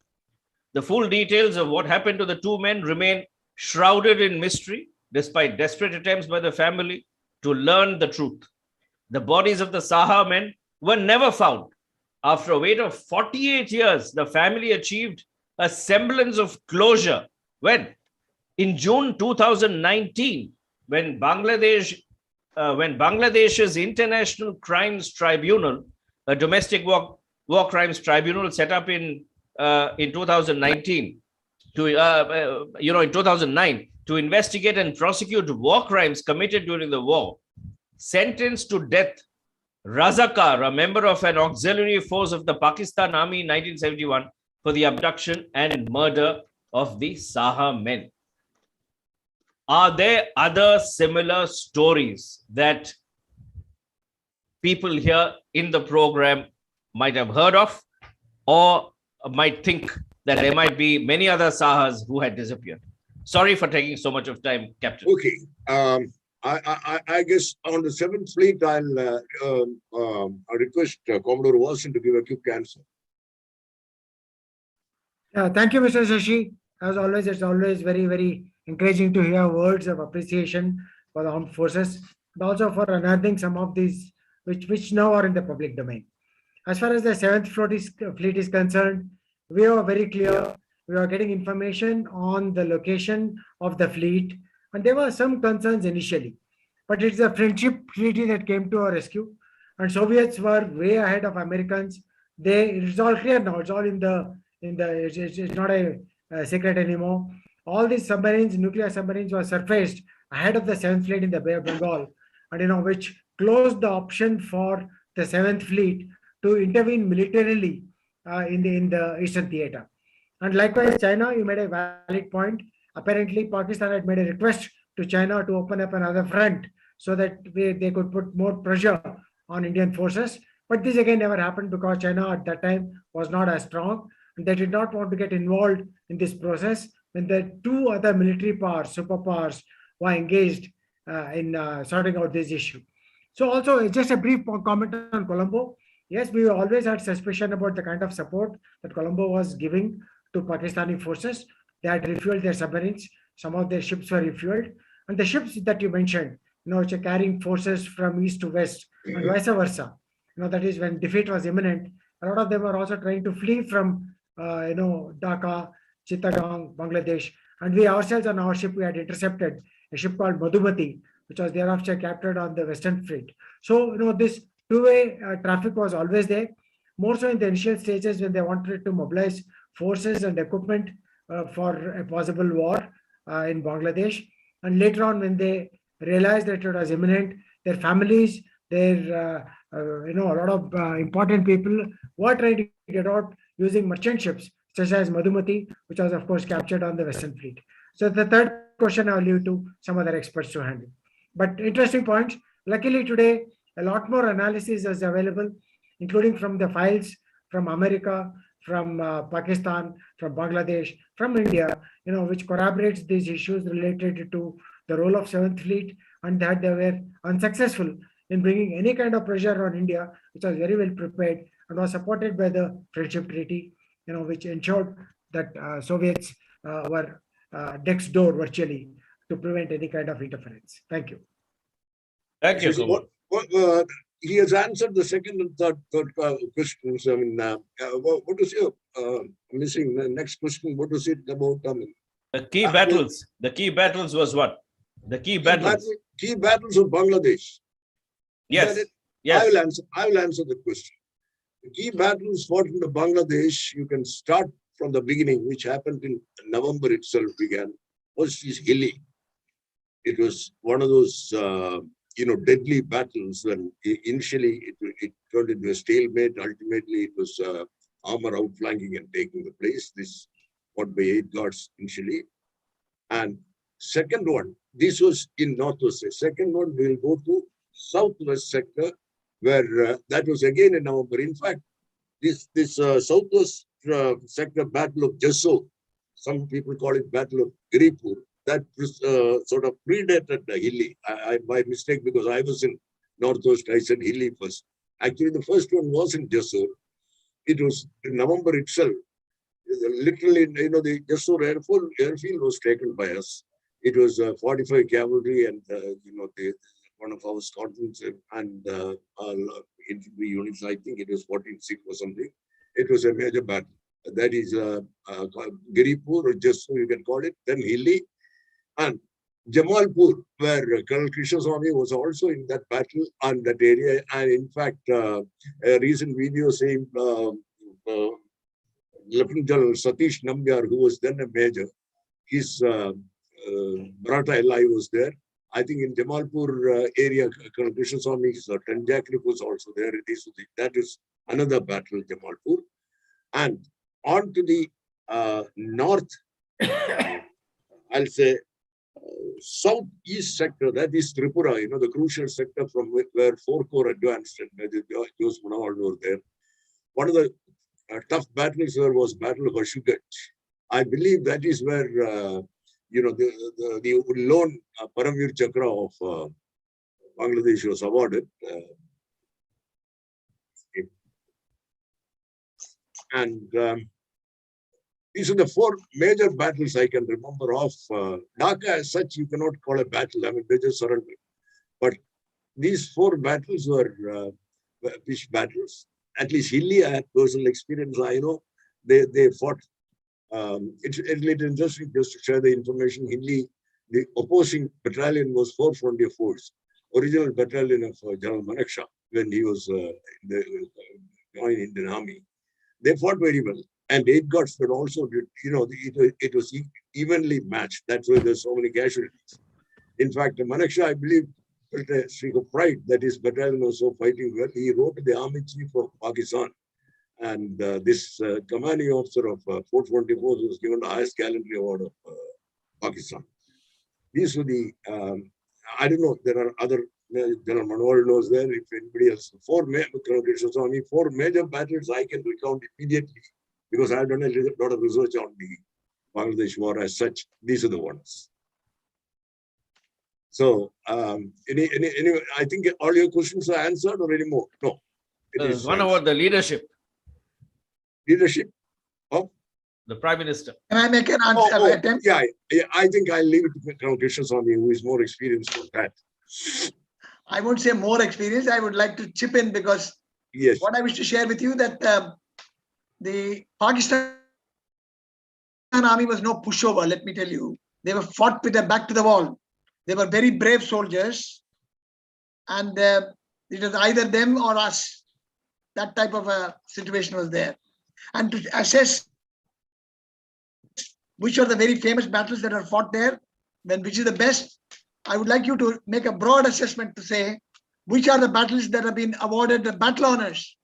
The full details of what happened to the two men remain shrouded in mystery, despite desperate attempts by the family to learn the truth. The bodies of the Saha men were never found. After a wait of 48 years, the family achieved a semblance of closure when, in June 2019, when Bangladesh's International Crimes Tribunal, a domestic war crimes tribunal set up in 2019 in 2009 to investigate and prosecute war crimes committed during the war, sentenced to death Razakar, a member of an auxiliary force of the Pakistan Army in 1971, for the abduction and murder of the Saha men. Are there other similar stories that people here in the program might have heard of, or might think that there might be many other Sahas who had disappeared? Sorry for taking so much of time, Captain. Okay. I guess on the 7th Fleet, I'll request Commodore Watson to give a quick answer. Thank you, Mr. Shashi. As always, it's always very, very encouraging to hear words of appreciation for the armed forces, and also for unearthing some of these which now are in the public domain. As far as the 7th fleet is concerned, we are very clear. We are getting information on the location of the fleet, and there were some concerns initially. But it's a friendship treaty that came to our rescue, and Soviets were way ahead of Americans. It's all clear now. It's all in the it's not a secret anymore. All these submarines, nuclear submarines, were surfaced ahead of the 7th fleet in the Bay of Bengal, and which closed the option for the 7th fleet to intervene militarily in the Eastern theater. And likewise, China, you made a valid point. Apparently, Pakistan had made a request to China to open up another front so that they could put more pressure on Indian forces. But this again never happened because China at that time was not as strong. They did not want to get involved in this process when the two other military powers, superpowers, were engaged in sorting out this issue. So also, just a brief comment on Colombo. Yes, we always had suspicion about the kind of support that Colombo was giving to Pakistani forces. They had refueled their submarines. Some of their ships were refueled. And the ships that you mentioned, which are carrying forces from east to west and vice versa, that is when defeat was imminent. A lot of them were also trying to flee from, Dhaka, Chittagong, Bangladesh. And we ourselves on our ship, we had intercepted a ship called Madhumati, which was thereafter captured on the Western Fleet. So, this two-way traffic was always there, more so in the initial stages when they wanted to mobilize forces and equipment for a possible war in Bangladesh. And later on, when they realized that it was imminent, their families, a lot of important people were trying to get out using merchant ships, such as Madhumati, which was, of course, captured on the Western Fleet. So the third question I'll leave to some other experts to handle. But interesting points. Luckily today, a lot more analysis is available, including from the files from America, from Pakistan, from Bangladesh, from India, which corroborates these issues related to the role of 7th Fleet and that they were unsuccessful in bringing any kind of pressure on India, which was very well prepared and was supported by the Friendship Treaty, which ensured that Soviets were next door virtually to prevent any kind of interference. Thank you. Thank you. He has answered the second and third questions. I mean, what is your missing? The next question, what is it about? The key battles. The key battles was what? The key battles. Key battles of Bangladesh. Yes. Yes. I will answer the question. The key battles fought in the Bangladesh, you can start from the beginning, which happened in November itself began, was hilly. It was one of those, deadly battles when initially it turned into a stalemate. Ultimately, it was armor outflanking and taking the place. This fought by 8 guards initially. And second one, this was in Northwest. Second one, we'll go to Southwest sector, where that was again in November. In fact, this Southwest sector Battle of Jassore, some people call it Battle of Giripur, that sort of predated the Hilli. I by mistake, because I was in Northwest, I said Hilli first. Actually, the first one was in Jassore. It was in November itself. Literally, the Jassore airfield was taken by us. It was 45 cavalry and, one of our squadrons and infantry units, I think it was 14-6 or something. It was a major battle. That is Giripur or Jassore, you can call it, then Hilli, and Jamalpur, where Colonel Krishnaswamy was also in that battle and that area. And in fact, a recent video saying Lieutenant General Satish Nambyar, who was then a major, his Maratha ally was there. I think in Jamalpur area, Colonel Krishnaswamy's Tanjakrif was also there. That is another battle, Jamalpur. And on to the north, I'll say, southeast sector, that is Tripura, the crucial sector from where 4 Corps advanced and Major Jose Munawar were there. One of the tough battles there was Battle of Ashuganj. I believe that is where, the lone Paramveer Chakra of Bangladesh was awarded. And These are the four major battles I can remember of. Dhaka as such, you cannot call a battle. I mean, they just surrendered. But these four battles were fish battles. At least Hilly, I had personal experience. I know they fought. It's a little interesting just to share the information. Hilly, the opposing battalion was 4th Frontier Force, original battalion of General Manakshaw when he was joined Indian Army. They fought very well. And 8 guards were also, it was evenly matched. That's why there's so many casualties. In fact, Manakshaw, I believe, felt a streak of pride that his battalion was so fighting well. He wrote to the Army Chief of Pakistan. And this commanding officer of 4th Frontier Force was given the highest gallantry award of Pakistan. These were the, I don't know, there are other, General Manohar knows there, if anybody else, four major battles I can recount immediately because I've done a lot of research on the Bangladesh war as such. These are the ones. So, anyway, I think all your questions are answered or any more? No. One about the leadership. Leadership of? The Prime Minister. Can I make an answer attempt? Yeah, I think I'll leave it to Colonel Krishnaswamy, who is more experienced on that. I won't say more experience. I would like to chip in because yes, what I wish to share with you that the Pakistan army was no pushover. Let me tell you, they were fought with their back to the wall. They were very brave soldiers, and it was either them or us. That type of a situation was there. And to assess which are the very famous battles that are fought there, then which is the best, I would like you to make a broad assessment to say which are the battles that have been awarded the battle honors.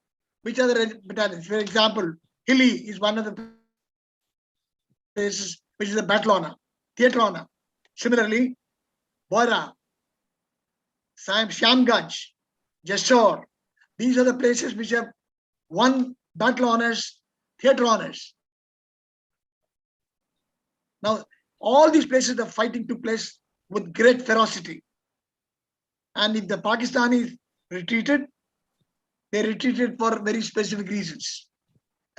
Which are the battalions? For example, Hilly is one of the places which is a battle honor, theatre honor. Similarly, Bora, Shamganj, Jessore, these are the places which have won battle honors, theatre honors. Now, all these places, the fighting took place with great ferocity. And if the Pakistanis retreated, they retreated for very specific reasons.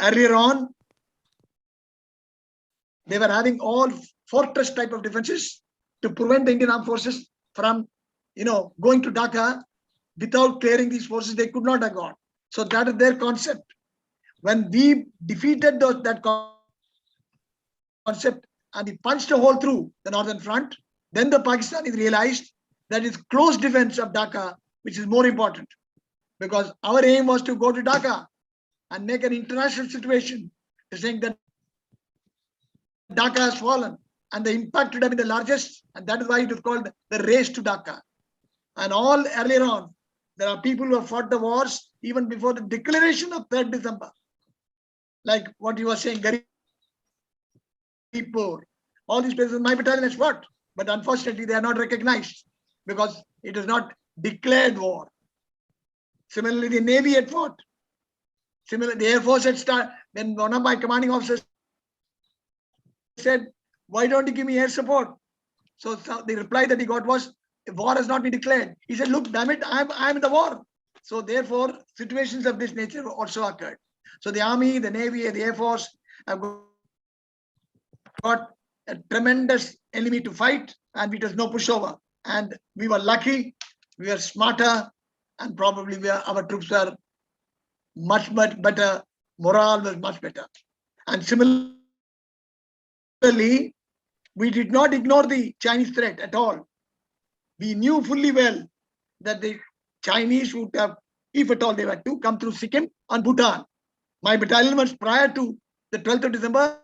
Earlier on, they were having all fortress type of defenses to prevent the Indian armed forces from, going to Dhaka without clearing these forces. They could not have gone. So that is their concept. When we defeated that concept and we punched a hole through the northern front, then the Pakistanis realized that it's close defense of Dhaka, which is more important. Because our aim was to go to Dhaka and make an international situation to saying that Dhaka has fallen and the impact would have been the largest, and that is why it is called the race to Dhaka. And all earlier on, there are people who have fought the wars even before the declaration of 3rd December. Like what you were saying, Garipur, all these places, my battalion has fought, but unfortunately they are not recognized because it is not declared war. Similarly, the Navy had fought. Similarly, the Air Force had started. Then one of my commanding officers said, "Why don't you give me air support?" So the reply that he got was, "War has not been declared." He said, "Look, damn it, I'm in the war." So therefore, situations of this nature also occurred. So the Army, the Navy, the Air Force have got a tremendous enemy to fight, and it was no pushover. And we were lucky, we were smarter, and probably our troops were much better. Morale was much better. And similarly, we did not ignore the Chinese threat at all. We knew fully well that the Chinese would have, if at all they were to, come through Sikkim and Bhutan. My battalion was prior to the 12th of December.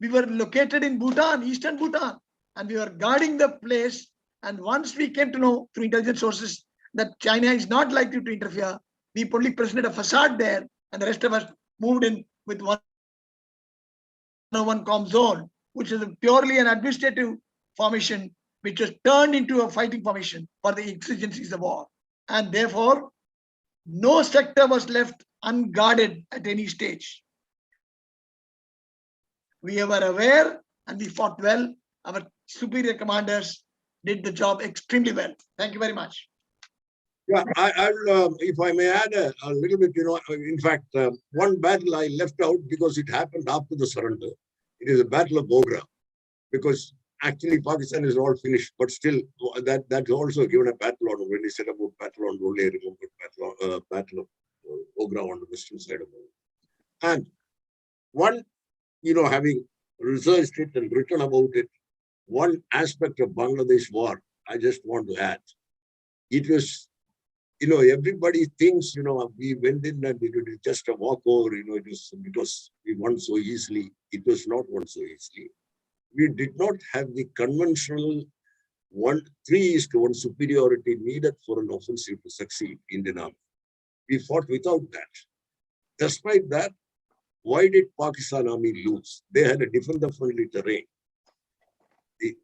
We were located in Bhutan, eastern Bhutan, and we were guarding the place. And once we came to know through intelligence sources that China is not likely to interfere, we only presented a facade there, and the rest of us moved in with 101 com zone, which is purely an administrative formation, which was turned into a fighting formation for the exigencies of war. And therefore, no sector was left unguarded at any stage. We were aware and we fought well. Our superior commanders did the job extremely well. Thank you very much. Yeah, I'll, if I may add a little bit, in fact, one battle I left out because it happened after the surrender. It is a battle of Bogra, because actually Pakistan is all finished, but still that's also given a battle on when he said about battle on Role, remember battle of Bogra on the western side of Bogra. And one, having researched it and written about it, one aspect of Bangladesh war, I just want to add. It was, everybody thinks, we went in and it was just a walkover, it was because we won so easily. It was not won so easily. We did not have the conventional 3:1 superiority needed for an offensive to succeed in Indian Army. We fought without that. Despite that, why did Pakistan Army lose? They had a defender-friendly terrain.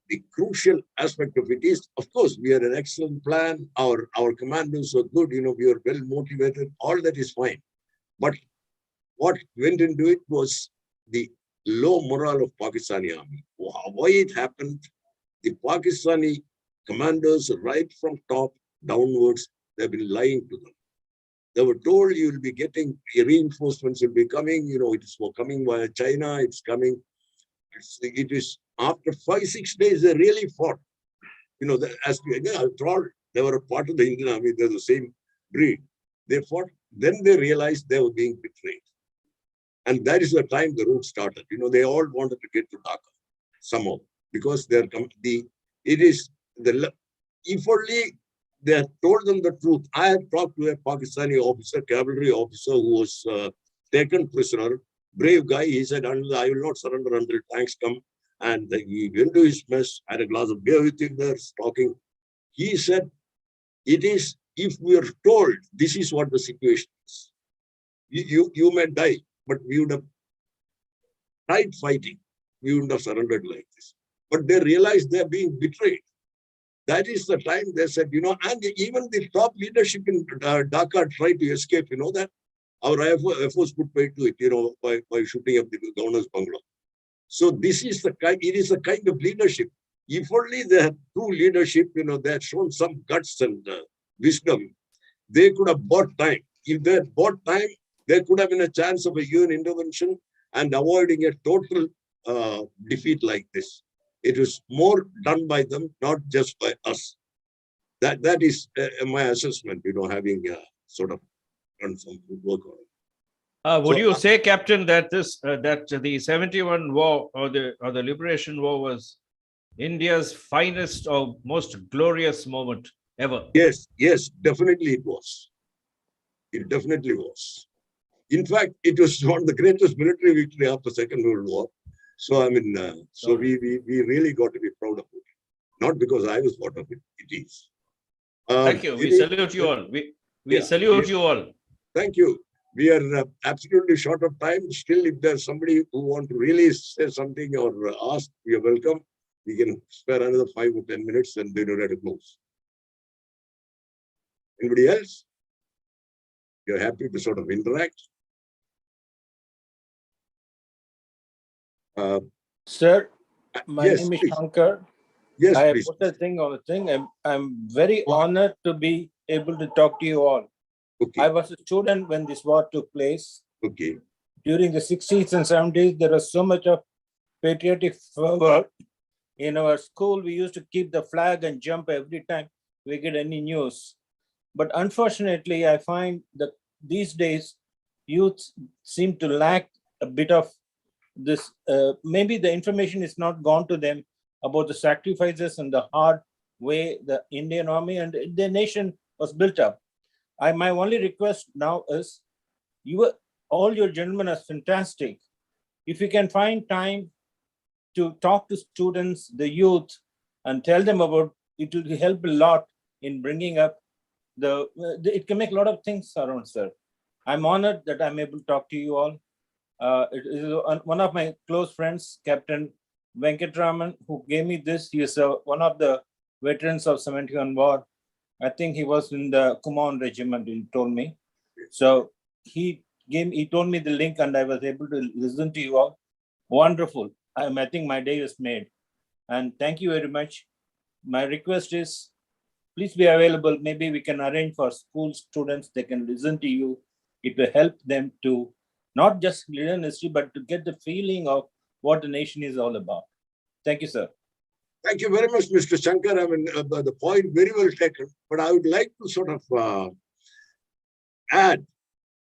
The crucial aspect of it is, of course, we had an excellent plan. Our commandos were good. We were well motivated. All that is fine. But what went into it was the low morale of Pakistani army. Why it happened? The Pakistani commanders, right from top downwards, they've been lying to them. They were told you will be getting reinforcements will be coming. It is coming via China. It's coming. It is after 5-6 days they really fought. As they were a part of the Indian army. They're the same breed. They fought. Then they realized they were being betrayed, and that is the time the route started. They all wanted to get to Dhaka somehow because if only they had told them the truth. I had talked to a Pakistani officer, cavalry officer, who was taken prisoner. Brave guy. He said, I will not surrender until tanks come. And he went to his mess, had a glass of beer with him there, talking. He said, it is, if we are told this is what the situation is, you may die, but we would have tried fighting. We wouldn't have surrendered like this. But they realized they're being betrayed. That is the time they said, and even the top leadership in Dhaka tried to escape, that. Our efforts put paid to it, by shooting up the governor's bungalow. So this is it is a kind of leadership. If only they had true leadership, they had shown some guts and wisdom, they could have bought time. If they had bought time, there could have been a chance of a UN intervention and avoiding a total defeat like this. It was more done by them, not just by us. That is my assessment, having sort of done some good work on it. Would you say, Captain, that the 71 war or the Liberation War was India's finest or most glorious moment ever? Yes, definitely it was. It definitely was. In fact, it was one of the greatest military victory after Second World War. So we really got to be proud of it. Not because I was part of it. It is. Thank you. We salute you all. We salute you all. Thank you. We are absolutely short of time. Still, if there's somebody who wants to really say something or ask, we are welcome. We can spare another 5 or 10 minutes and then we're ready to close. Anybody else? You're happy to sort of interact? Sir, my yes, name is please. Shankar. Yes, I please. put a thing on the thing. I'm very honored to be able to talk to you all. Okay. I was a student when this war took place. Okay. During the 60s and 70s, there was so much of patriotic fervor. In our school, we used to keep the flag and jump every time we get any news. But unfortunately, I find that these days, youth seem to lack a bit of this. Maybe the information is not gone to them about the sacrifices and the hard way the Indian Army and the nation was built up. My only request now is, all your gentlemen are fantastic. If you can find time to talk to students, the youth, and tell them about it, will help a lot in bringing up it can make a lot of things around, sir. I'm honored that I'm able to talk to you all. It is one of my close friends, Captain Venkatraman, who gave me this. He is one of the veterans of 71 war. I think he was in the Kumaon regiment, he told me. So he told me the link and I was able to listen to you all. Wonderful. I think my day is made. And thank you very much. My request is, please be available. Maybe we can arrange for school students. They can listen to you. It will help them to not just learn history, but to get the feeling of what the nation is all about. Thank you, sir. Thank you very much, Mr. Shankar. I mean, the point very well taken, but I would like to sort of add,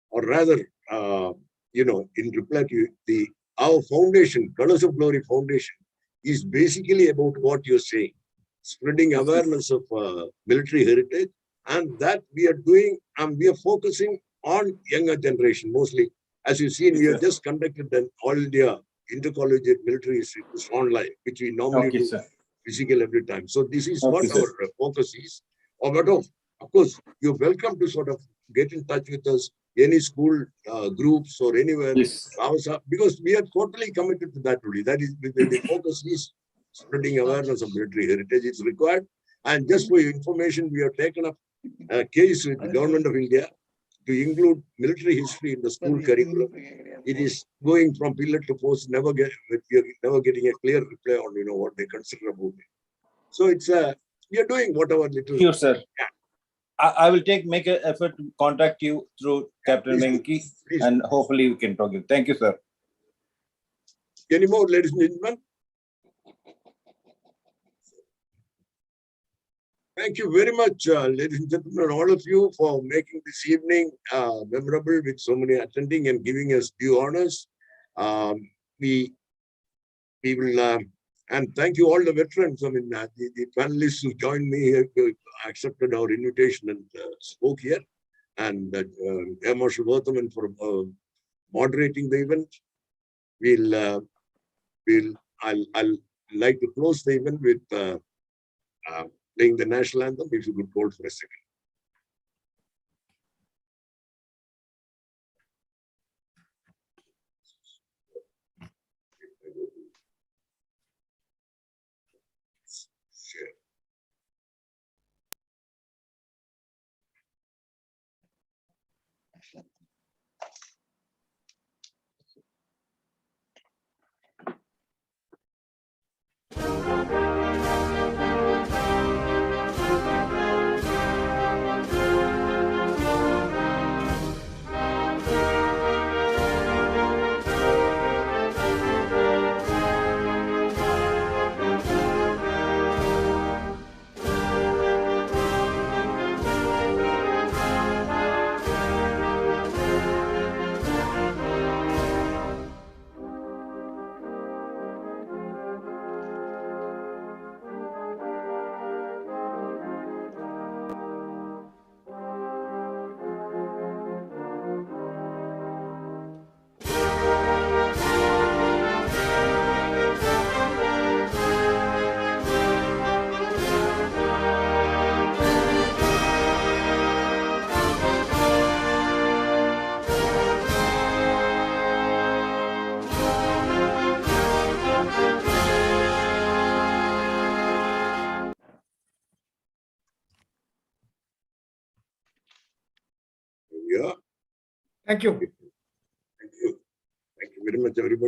or rather, in reply to you, our foundation, Colors of Glory Foundation, is basically about what you're saying, spreading awareness of military heritage, and that we are doing, and we are focusing on younger generation mostly. As you've seen, we have just conducted an all India intercollegiate military history online, which we normally do physical every time. So this is what our focus is. But of course, you're welcome to sort of get in touch with us, any school groups or anywhere, because we are totally committed to that only. That is, the focus is spreading awareness of military heritage. It's required. And just for your information, we have taken up a case with the Government of India to include military history in the school curriculum. It is going from pillar to post, we are never getting a clear reply on what they consider about it. So it's we are doing whatever little. Sure, sir. Yeah. I will make an effort to contact you through Captain Venki, and hopefully we can talk to you. Thank you, sir. Any more, ladies and gentlemen? Thank you very much, ladies and gentlemen, all of you, for making this evening memorable with so many attending and giving us due honors. We will, and thank you all the veterans. I mean, the panelists who joined me here accepted our invitation and spoke here, and Air Marshal Varthaman for moderating the event. I'll like to close the event with playing the national anthem, if you could hold for a second. Thank you. Thank you. Thank you very much, everybody.